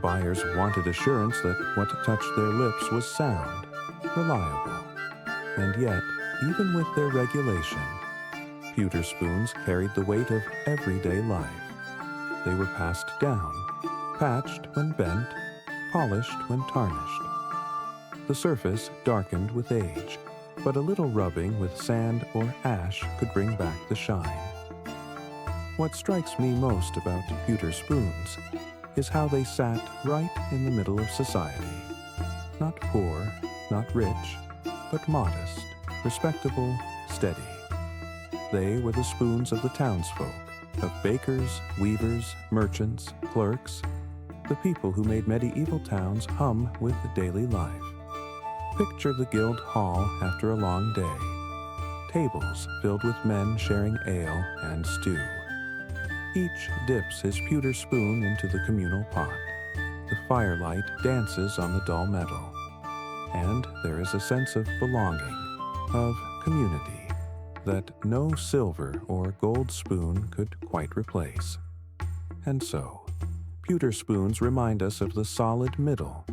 [SPEAKER 1] Buyers wanted assurance that what touched their lips was sound, reliable. And yet, even with their regulation, pewter spoons carried the weight of everyday life. They were passed down, patched when bent, polished when tarnished. The surface darkened with age, but a little rubbing with sand or ash could bring back the shine. What strikes me most about pewter spoons is how they sat right in the middle of society. Not poor, not rich, but modest, respectable, steady. They were the spoons of the townsfolk, of bakers, weavers, merchants, clerks, the people who made medieval towns hum with daily life. Picture the guild hall after a long day. tables filled with men sharing ale and stew. Each dips his pewter spoon into the communal pot. The firelight dances on the dull metal, and there is a sense of belonging, of community, that no silver or gold spoon could quite replace. And so, pewter spoons remind us of the solid middle,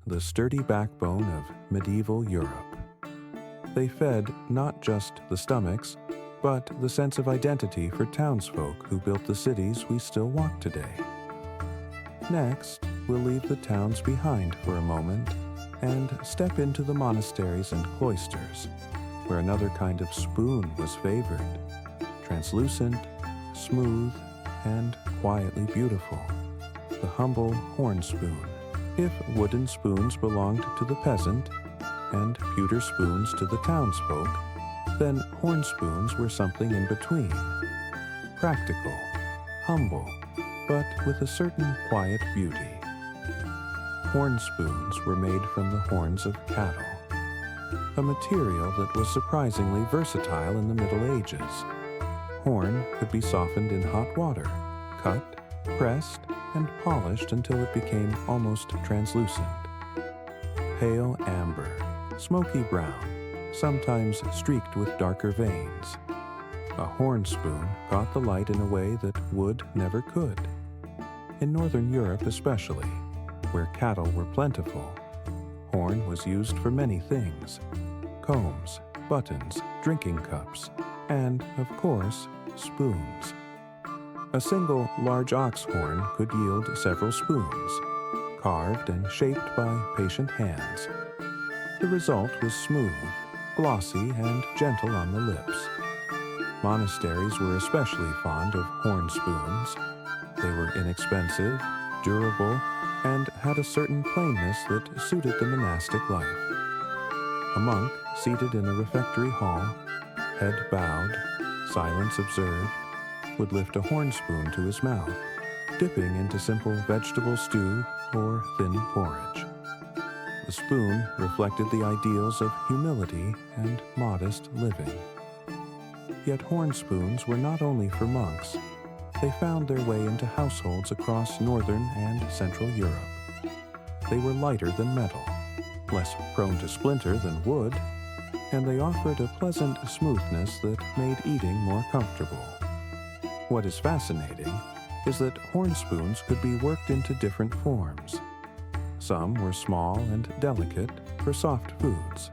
[SPEAKER 1] the sturdy backbone of medieval Europe. They fed not just the stomachs, but the sense of identity for townsfolk who built the cities we still walk today. Next, we'll leave the towns behind for a moment and step into the monasteries and cloisters, where another kind of spoon was favored, translucent, smooth, and quietly beautiful, the humble horn spoon. If wooden spoons belonged to the peasant and pewter spoons to the townsfolk, then horn spoons were something in between, practical, humble, but with a certain quiet beauty. Horn spoons were made from the horns of cattle, a material that was surprisingly versatile in the Middle Ages. Horn could be softened in hot water, cut, pressed, and polished until it became almost translucent. Pale amber, smoky brown, sometimes streaked with darker veins. A horn spoon caught the light in a way that wood never could. In Northern Europe especially, where cattle were plentiful, horn was used for many things: combs, buttons, drinking cups, and, of course, spoons. A single large ox horn could yield several spoons, carved and shaped by patient hands. The result was smooth, glossy, and gentle on the lips. Monasteries were especially fond of horn spoons. They were inexpensive, durable, and had a certain plainness that suited the monastic life. A monk seated in a refectory hall, head bowed, silence observed, would lift a horn spoon to his mouth, dipping into simple vegetable stew or thin porridge. The spoon reflected the ideals of humility and modest living. Yet horn spoons were not only for monks. They found their way into households across northern and central Europe. They were lighter than metal, less prone to splinter than wood, and they offered a pleasant smoothness that made eating more comfortable. What is fascinating is that horn spoons could be worked into different forms. Some were small and delicate for soft foods,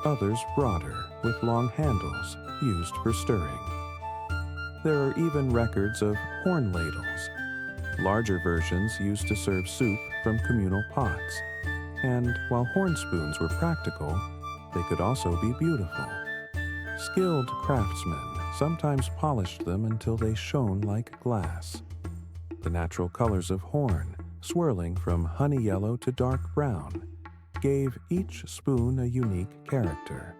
[SPEAKER 1] others broader with long handles used for stirring. There are even records of horn ladles, larger versions used to serve soup from communal pots, and while horn spoons were practical, they could also be beautiful. Skilled craftsmen sometimes polished them until they shone like glass. The natural colors of horn, swirling from honey yellow to dark brown, gave each spoon a unique character.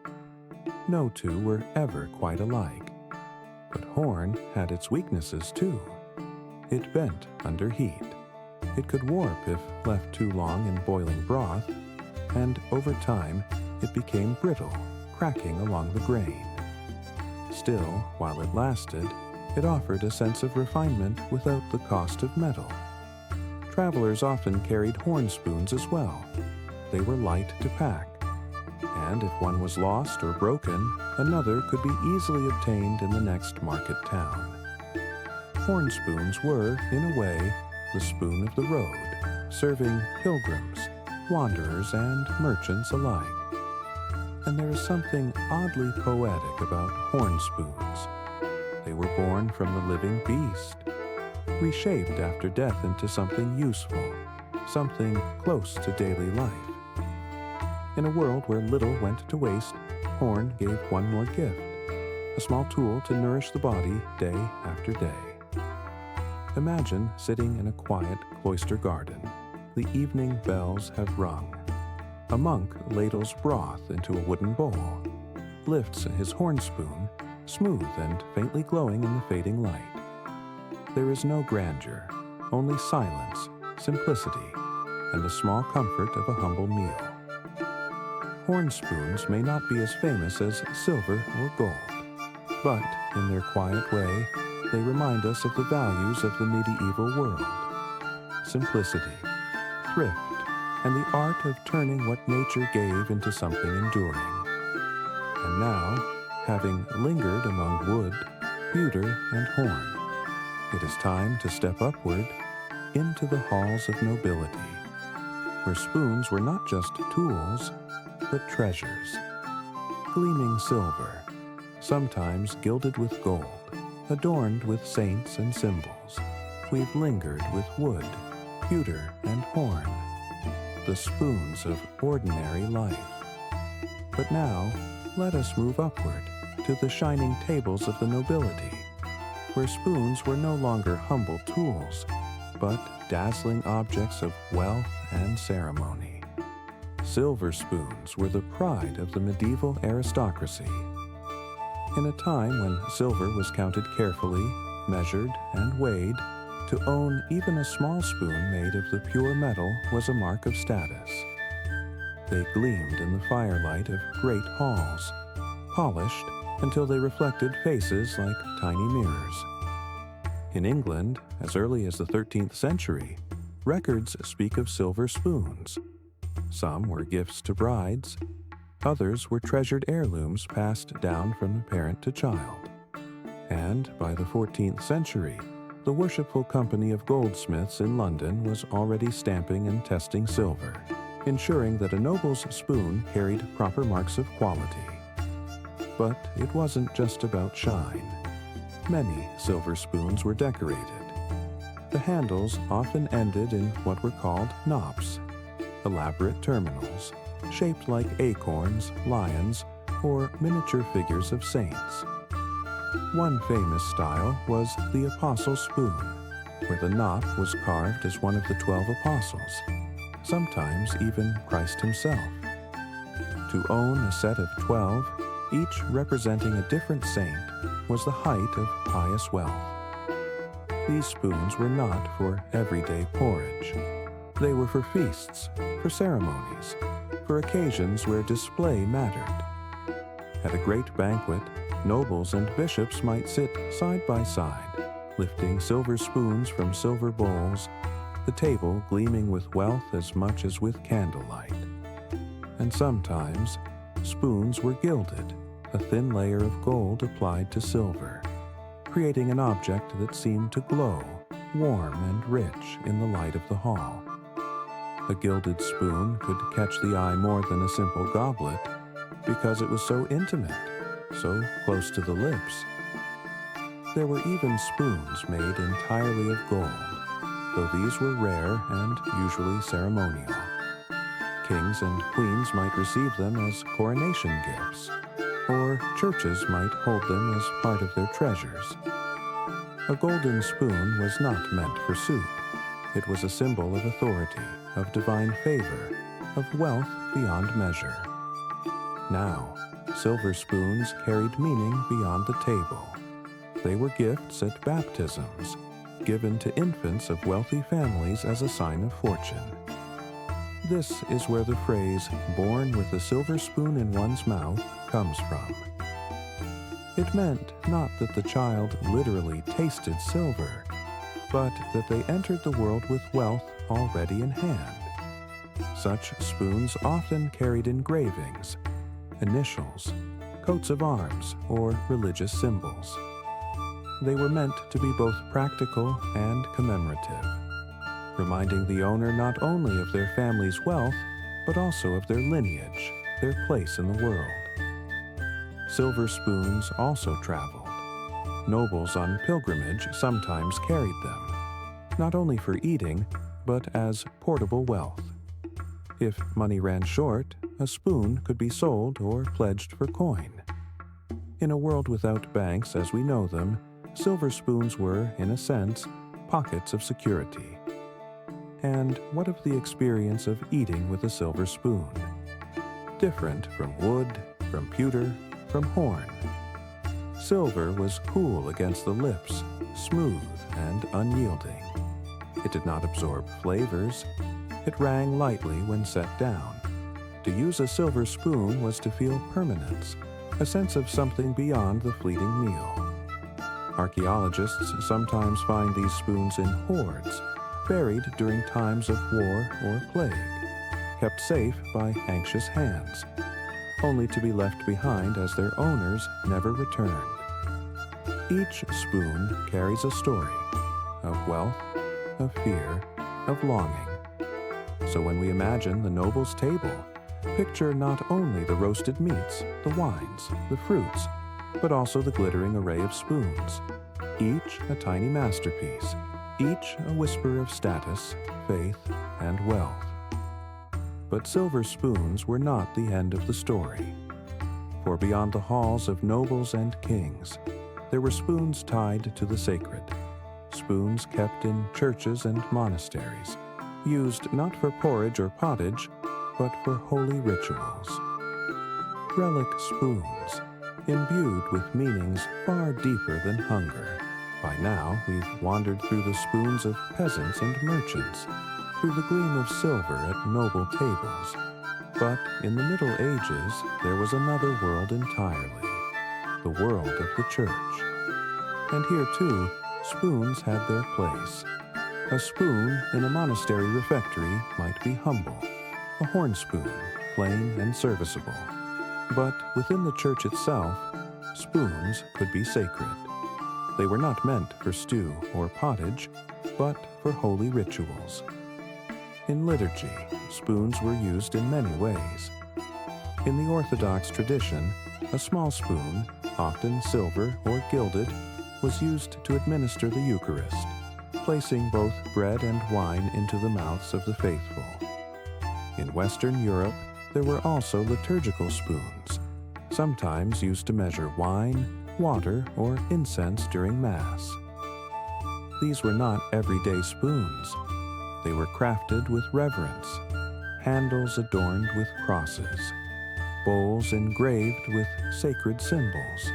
[SPEAKER 1] No two were ever quite alike. But horn had its weaknesses too. It bent under heat. It could warp if left too long in boiling broth, and over time it became brittle, cracking along the grain. Still, while it lasted, it offered a sense of refinement without the cost of metal. Travelers often carried horn spoons as well. They were light to pack, and if one was lost or broken, another could be easily obtained in the next market town. Horn spoons were, in a way, the spoon of the road, serving pilgrims, wanderers, and merchants alike. And there is something oddly poetic about horn spoons. They were born from the living beast, reshaped after death into something useful, something close to daily life. In a world where little went to waste, horn gave one more gift, a small tool to nourish the body day after day. Imagine sitting in a quiet cloister garden. The evening bells have rung. A monk ladles broth into a wooden bowl, lifts his horn spoon, smooth and faintly glowing in the fading light. There is no grandeur, only silence, simplicity, and the small comfort of a humble meal. horn spoons may not be as famous as silver or gold, but in their quiet way, they remind us of the values of the medieval world: simplicity, thrift, and the art of turning what nature gave into something enduring. And now, having lingered among wood, pewter, and horn, it is time to step upward into the halls of nobility, where spoons were not just tools, but treasures. Gleaming silver, sometimes gilded with gold, adorned with saints and symbols, we've lingered with wood, pewter, and horn, the spoons of ordinary life. But now, let us move upward to the shining tables of the nobility, where spoons were no longer humble tools, but dazzling objects of wealth and ceremony. Silver spoons were the pride of the medieval aristocracy. In a time when silver was counted carefully, measured, and weighed, to own even a small spoon made of the pure metal was a mark of status. They gleamed in the firelight of great halls, polished until they reflected faces like tiny mirrors. In England, as early as the 13th century, records speak of silver spoons. Some were gifts to brides, others were treasured heirlooms passed down from the parent to child. And by the 14th century, the Worshipful Company of Goldsmiths in London was already stamping and testing silver, ensuring that a noble's spoon carried proper marks of quality. But it wasn't just about shine. Many silver spoons were decorated. The handles often ended in what were called knops, elaborate terminals, shaped like acorns, lions, or miniature figures of saints. One famous style was the apostle spoon, where the knop was carved as one of the 12 apostles, sometimes even Christ himself. To own a set of 12, each representing a different saint, was the height of pious wealth. These spoons were not for everyday porridge. They were for feasts, for ceremonies, for occasions where display mattered. At a great banquet, nobles and bishops might sit side by side, lifting silver spoons from silver bowls, the table gleaming with wealth as much as with candlelight. And sometimes, spoons were gilded, a thin layer of gold applied to silver, creating an object that seemed to glow, warm and rich in the light of the hall. A gilded spoon could catch the eye more than a simple goblet, because it was so intimate, so close to the lips. There were even spoons made entirely of gold, though these were rare and usually ceremonial. Kings and queens might receive them as coronation gifts, or churches might hold them as part of their treasures. A golden spoon was not meant for soup. It was a symbol of authority, of divine favor, of wealth beyond measure. Now, silver spoons carried meaning beyond the table. They were gifts at baptisms, given to infants of wealthy families as a sign of fortune. This is where the phrase, "born with a silver spoon in one's mouth," comes from. It meant not that the child literally tasted silver, but that they entered the world with wealth already in hand. Such spoons often carried engravings, initials, coats of arms, or religious symbols. They were meant to be both practical and commemorative, reminding the owner not only of their family's wealth, but also of their lineage, their place in the world. Silver spoons also traveled. Nobles on pilgrimage sometimes carried them, not only for eating, but as portable wealth. If money ran short, a spoon could be sold or pledged for coin. In a world without banks as we know them, silver spoons were, in a sense, pockets of security. And what of the experience of eating with a silver spoon? Different from wood, from pewter, from horn. Silver was cool against the lips, smooth and unyielding. It did not absorb flavors. It rang lightly when set down. To use a silver spoon was to feel permanence, a sense of something beyond the fleeting meal. Archaeologists sometimes find these spoons in hoards, buried during times of war or plague, kept safe by anxious hands, only to be left behind as their owners never returned. Each spoon carries a story of wealth, of fear, of longing. So when we imagine the noble's table, picture not only the roasted meats, the wines, the fruits, but also the glittering array of spoons, each a tiny masterpiece, each a whisper of status, faith, and wealth. But silver spoons were not the end of the story. For beyond the halls of nobles and kings, there were spoons tied to the sacred, spoons kept in churches and monasteries, used not for porridge or pottage, but for holy rituals. Relic spoons, imbued with meanings far deeper than hunger. By now, we've wandered through the spoons of peasants and merchants, through the gleam of silver at noble tables. But in the Middle Ages, there was another world entirely, the world of the church. And here, too, spoons had their place. A spoon in a monastery refectory might be humble, a horn spoon, plain and serviceable. But within the church itself, spoons could be sacred. They were not meant for stew or pottage, but for holy rituals. In liturgy, spoons were used in many ways. In the Orthodox tradition, a small spoon, often silver or gilded, was used to administer the Eucharist, placing both bread and wine into the mouths of the faithful. In Western Europe, there were also liturgical spoons, sometimes used to measure wine, water, or incense during Mass. These were not everyday spoons. They were crafted with reverence, handles adorned with crosses, bowls engraved with sacred symbols.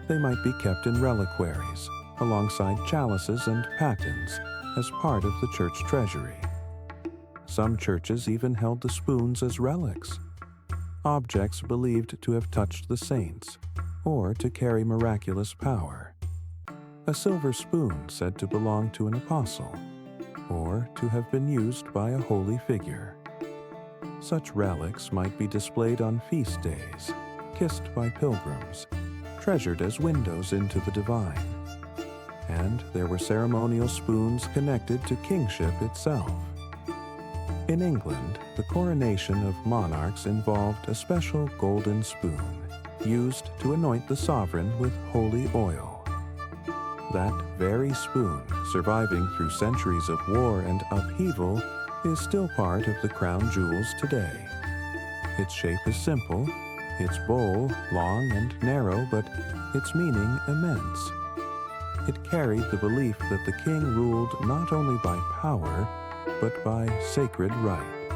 [SPEAKER 1] They might be kept in reliquaries, alongside chalices and patens, as part of the church treasury. Some churches even held the spoons as relics, objects believed to have touched the saints, or to carry miraculous power. A silver spoon said to belong to an apostle, or to have been used by a holy figure. Such relics might be displayed on feast days, kissed by pilgrims, treasured as windows into the divine. And there were ceremonial spoons connected to kingship itself. In England, the coronation of monarchs involved a special golden spoon, used to anoint the sovereign with holy oil. That very spoon, surviving through centuries of war and upheaval, is still part of the crown jewels today. Its shape is simple, its bowl long and narrow, but its meaning immense. It carried the belief that the king ruled not only by power, but by sacred right.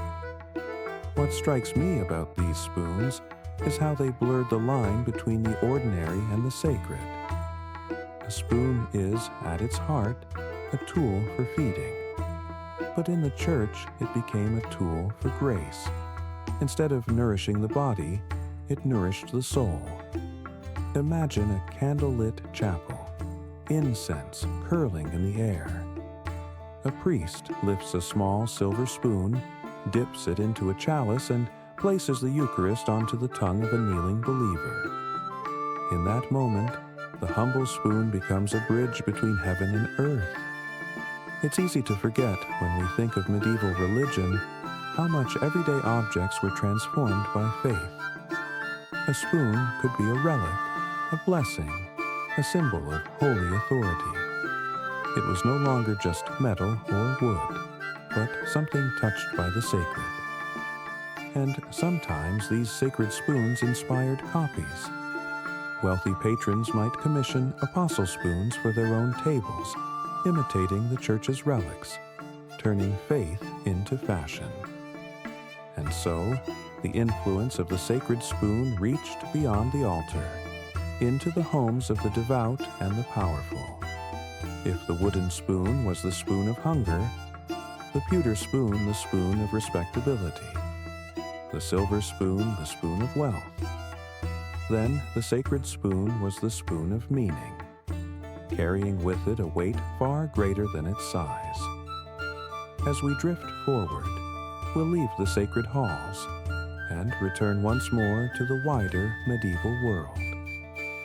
[SPEAKER 1] What strikes me about these spoons is how they blurred the line between the ordinary and the sacred. A spoon is, at its heart, a tool for feeding. But in the church, it became a tool for grace. Instead of nourishing the body, it nourished the soul. Imagine a candlelit chapel, incense curling in the air. A priest lifts a small silver spoon, dips it into a chalice, and places the Eucharist onto the tongue of a kneeling believer. In that moment, the humble spoon becomes a bridge between heaven and earth. It's easy to forget, when we think of medieval religion, how much everyday objects were transformed by faith. A spoon could be a relic, a blessing, a symbol of holy authority. It was no longer just metal or wood, but something touched by the sacred. And sometimes these sacred spoons inspired copies. Wealthy patrons might commission apostle spoons for their own tables, imitating the church's relics, turning faith into fashion. And so, the influence of the sacred spoon reached beyond the altar, into the homes of the devout and the powerful. If the wooden spoon was the spoon of hunger, the pewter spoon the spoon of respectability. the silver spoon the spoon of wealth. Then the sacred spoon was the spoon of meaning, carrying with it a weight far greater than its size. As we drift forward, we'll leave the sacred halls and return once more to the wider medieval world,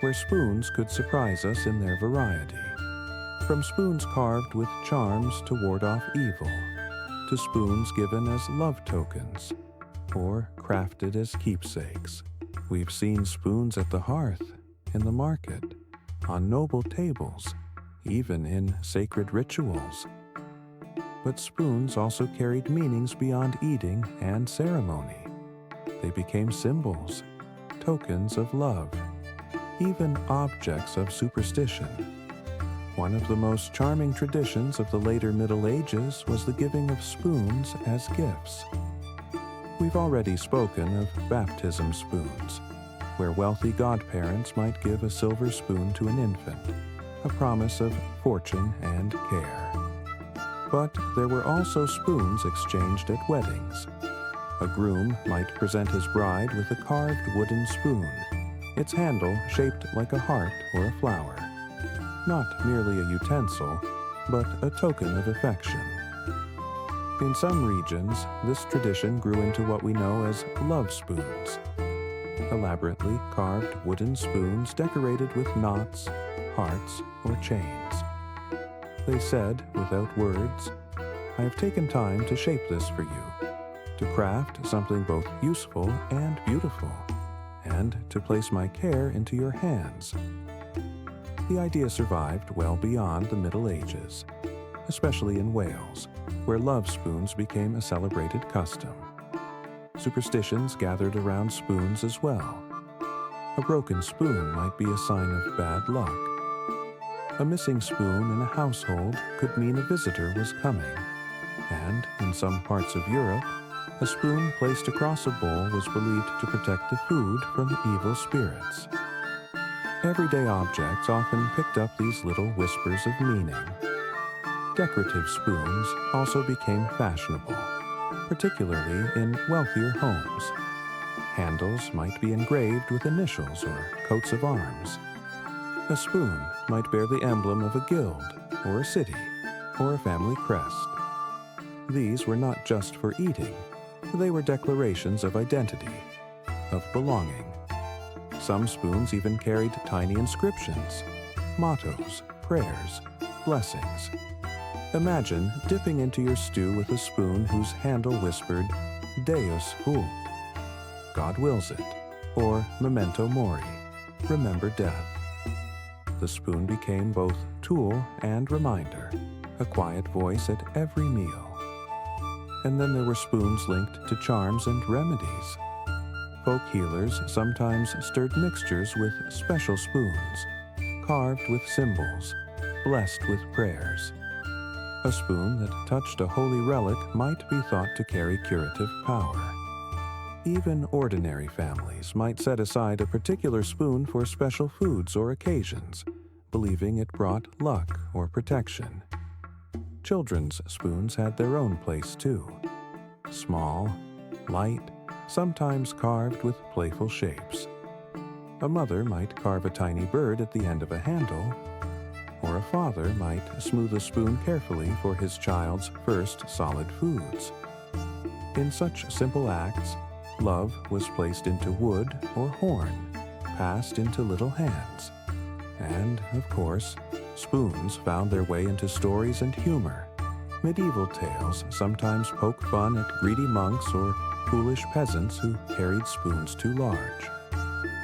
[SPEAKER 1] where spoons could surprise us in their variety. From spoons carved with charms to ward off evil, to spoons given as love tokens, or crafted as keepsakes. We've seen spoons at the hearth, in the market, on noble tables, even in sacred rituals. But spoons also carried meanings beyond eating and ceremony. They became symbols, tokens of love, even objects of superstition. One of the most charming traditions of the later Middle Ages was the giving of spoons as gifts. We've already spoken of baptism spoons, where wealthy godparents might give a silver spoon to an infant, a promise of fortune and care. But there were also spoons exchanged at weddings. A groom might present his bride with a carved wooden spoon, its handle shaped like a heart or a flower. Not merely a utensil, but a token of affection. In some regions, this tradition grew into what we know as love spoons, elaborately carved wooden spoons decorated with knots, hearts, or chains. They said, without words, "I have taken time to shape this for you, to craft something both useful and beautiful, and to place my care into your hands." The idea survived well beyond the Middle Ages, especially in Wales, where love spoons became a celebrated custom. Superstitions gathered around spoons as well. A broken spoon might be a sign of bad luck. A missing spoon in a household could mean a visitor was coming, and in some parts of Europe, a spoon placed across a bowl was believed to protect the food from evil spirits. Everyday objects often picked up these little whispers of meaning. Decorative spoons also became fashionable, particularly in wealthier homes. Handles might be engraved with initials or coats of arms. A spoon might bear the emblem of a guild, or a city, or a family crest. These were not just for eating. They were declarations of identity, of belonging. Some spoons even carried tiny inscriptions, mottos, prayers, blessings. Imagine dipping into your stew with a spoon whose handle whispered, Deus vult, God wills it, or Memento Mori, remember death. The spoon became both tool and reminder, a quiet voice at every meal. And then there were spoons linked to charms and remedies. Folk healers sometimes stirred mixtures with special spoons, carved with symbols, blessed with prayers. A spoon that touched a holy relic might be thought to carry curative power. Even ordinary families might set aside a particular spoon for special foods or occasions, believing it brought luck or protection. Children's spoons had their own place too. Small, light, sometimes carved with playful shapes. A mother might carve a tiny bird at the end of a handle, or a father might smooth a spoon carefully for his child's first solid foods. In such simple acts, love was placed into wood or horn, passed into little hands. And, of course, spoons found their way into stories and humor. Medieval tales sometimes poke fun at greedy monks or foolish peasants who carried spoons too large,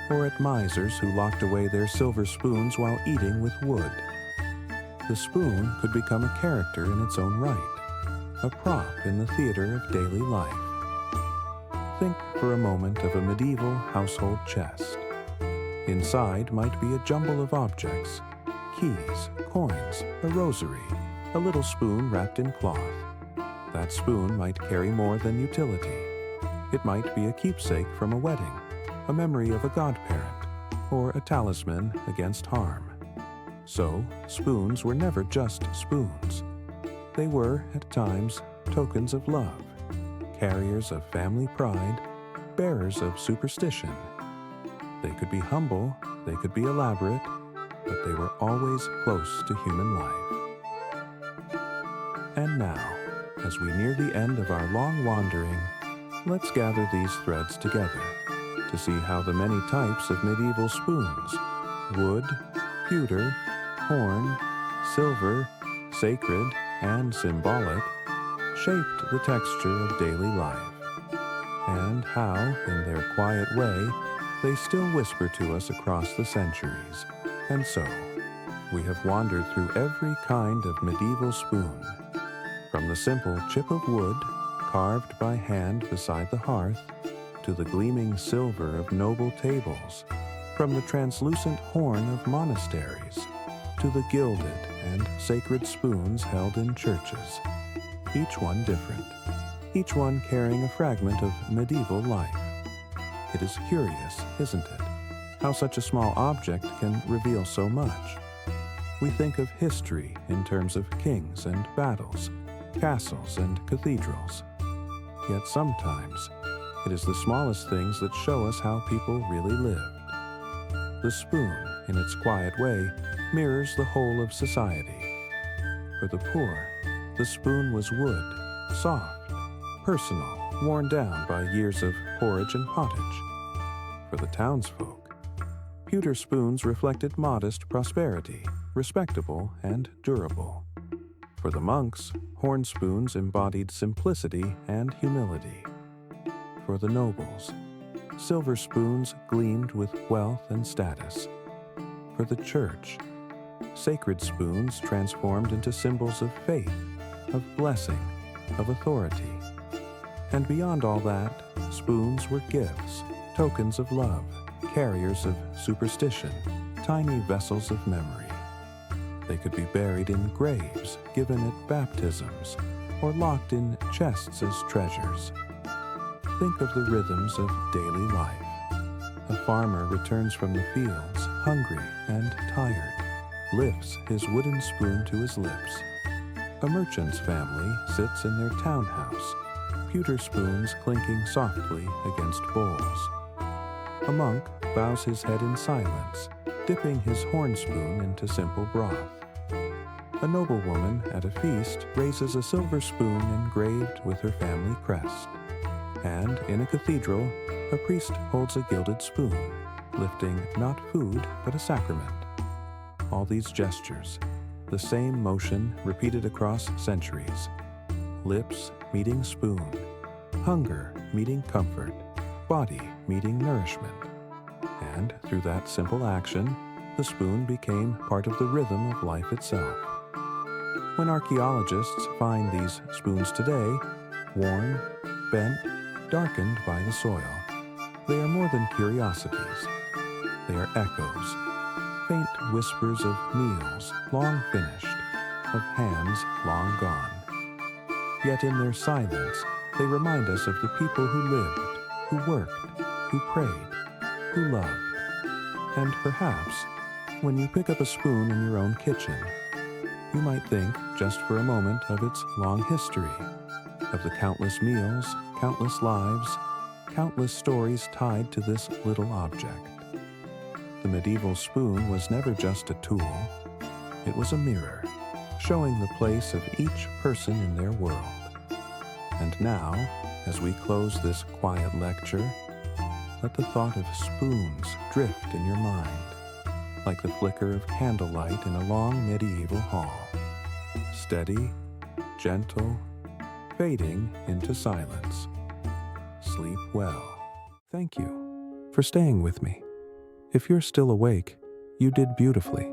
[SPEAKER 1] or at misers who locked away their silver spoons while eating with wood. The spoon could become a character in its own right, a prop in the theater of daily life. Think for a moment of a medieval household chest. Inside might be a jumble of objects, keys, coins, a rosary, a little spoon wrapped in cloth. That spoon might carry more than utility. It might be a keepsake from a wedding, a memory of a godparent, or a talisman against harm. So, spoons were never just spoons. They were, at times, tokens of love, carriers of family pride, bearers of superstition. They could be humble, they could be elaborate, but they were always close to human life. And now, as we near the end of our long wandering, let's gather these threads together to see how the many types of medieval spoons, wood, pewter, horn, silver, sacred, and symbolic, shaped the texture of daily life, and how, in their quiet way, they still whisper to us across the centuries. And so, we have wandered through every kind of medieval spoon, from the simple chip of wood carved by hand beside the hearth, to the gleaming silver of noble tables, from the translucent horn of monasteries, to the gilded and sacred spoons held in churches, each one different, each one carrying a fragment of medieval life. It is curious, isn't it, how such a small object can reveal so much. We think of history in terms of kings and battles, castles and cathedrals. Yet sometimes, it is the smallest things that show us how people really lived. The spoon, in its quiet way, mirrors the whole of society. For the poor, the spoon was wood, soft, personal, worn down by years of porridge and pottage. For the townsfolk, pewter spoons reflected modest prosperity, respectable and durable. For the monks, horn spoons embodied simplicity and humility. For the nobles, silver spoons gleamed with wealth and status. For the church, sacred spoons transformed into symbols of faith, of blessing, of authority. And beyond all that, spoons were gifts, tokens of love, carriers of superstition, tiny vessels of memory. They could be buried in graves, given at baptisms, or locked in chests as treasures. Think of the rhythms of daily life. A farmer returns from the fields, hungry and tired, lifts his wooden spoon to his lips. A merchant's family sits in their townhouse, pewter spoons clinking softly against bowls. A monk bows his head in silence, dipping his horn spoon into simple broth. A noblewoman at a feast raises a silver spoon engraved with her family crest. And in a cathedral, a priest holds a gilded spoon, lifting not food but a sacrament. All these gestures, the same motion repeated across centuries. Lips meeting spoon, hunger meeting comfort, body meeting nourishment. And through that simple action, the spoon became part of the rhythm of life itself. When archaeologists find these spoons today, worn, bent, darkened by the soil, they are more than curiosities. They are echoes, faint whispers of meals long finished, of hands long gone. Yet in their silence, they remind us of the people who lived, who worked, who prayed, who loved. And perhaps, when you pick up a spoon in your own kitchen, you might think just for a moment of its long history, of the countless meals, countless lives, countless stories tied to this little object. The medieval spoon was never just a tool. It was a mirror, showing the place of each person in their world. And now, as we close this quiet lecture, let the thought of spoons drift in your mind, like the flicker of candlelight in a long medieval hall. Steady, gentle, fading into silence. Sleep well. Thank you for staying with me. If you're still awake, you did beautifully.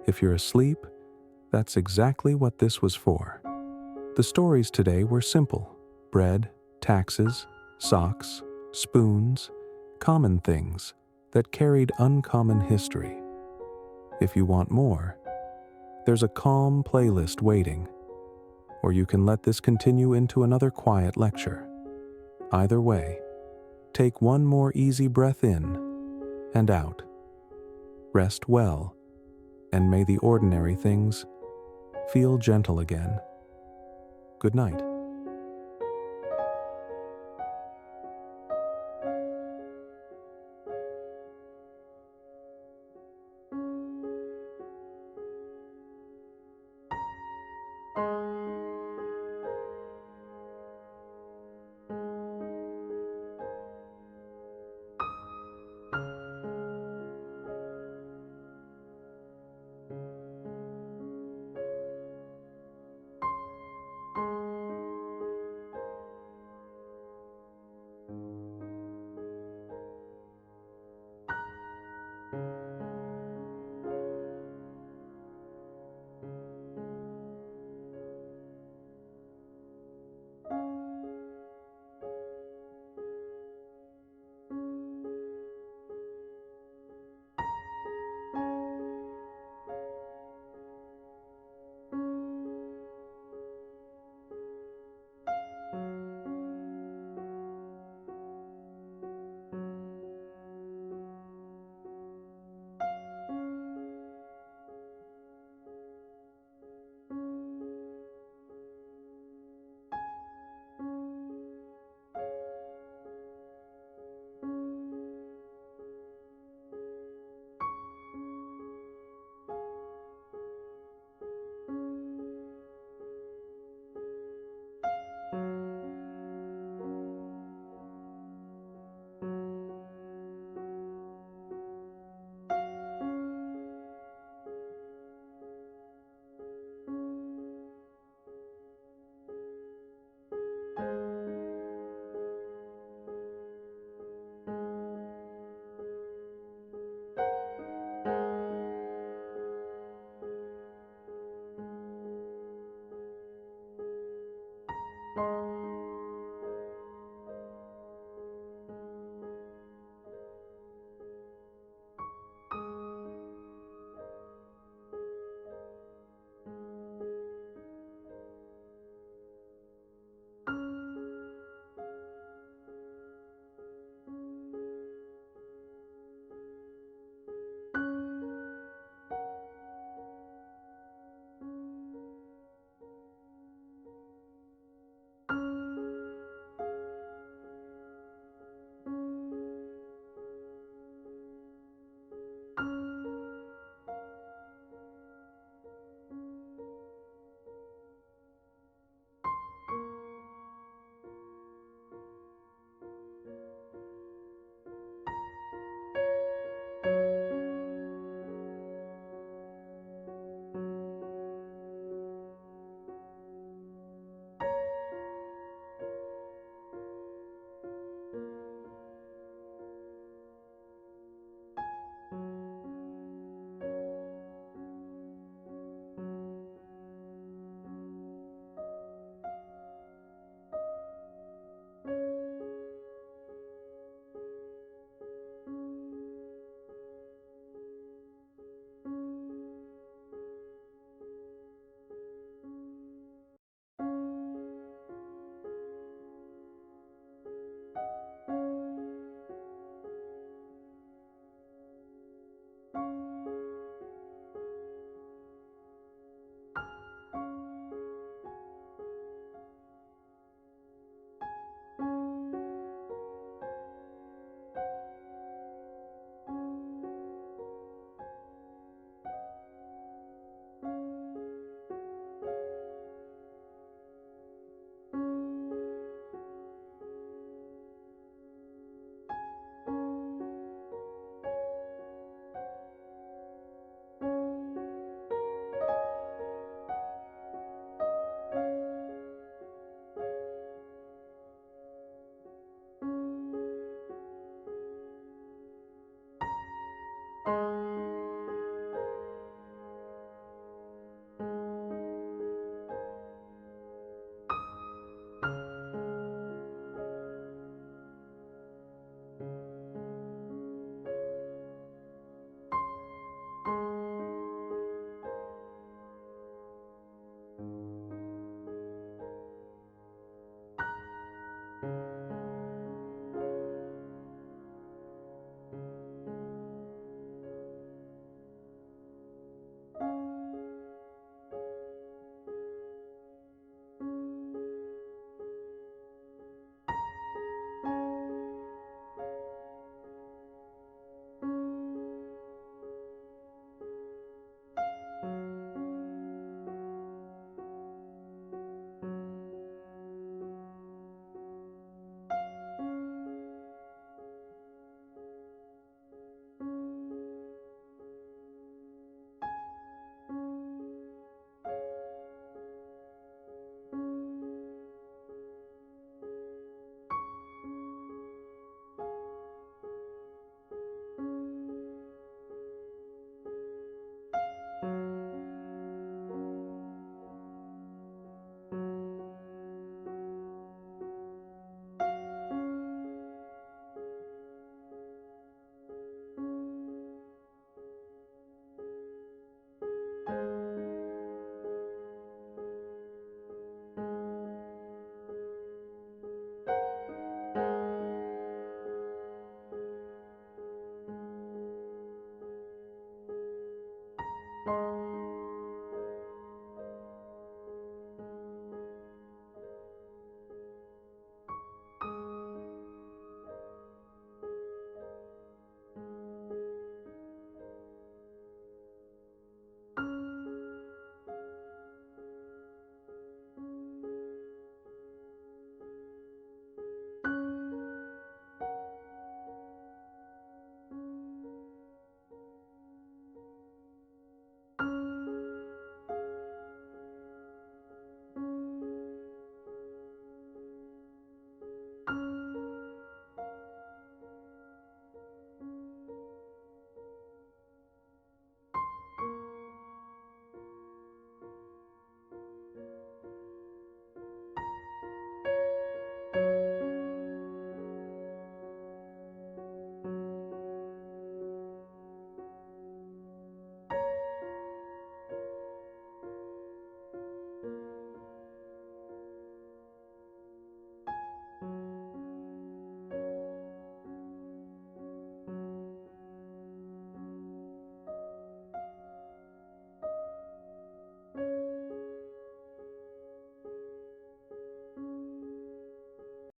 [SPEAKER 1] If you're asleep, that's exactly what this was for. The stories today were simple: bread, taxes, socks, spoons, common things that carried uncommon history. If you want more, there's a calm playlist waiting, or you can let this continue into another quiet lecture. Either way, take one more easy breath in and out. Rest well, and may the ordinary things feel gentle again. Good night.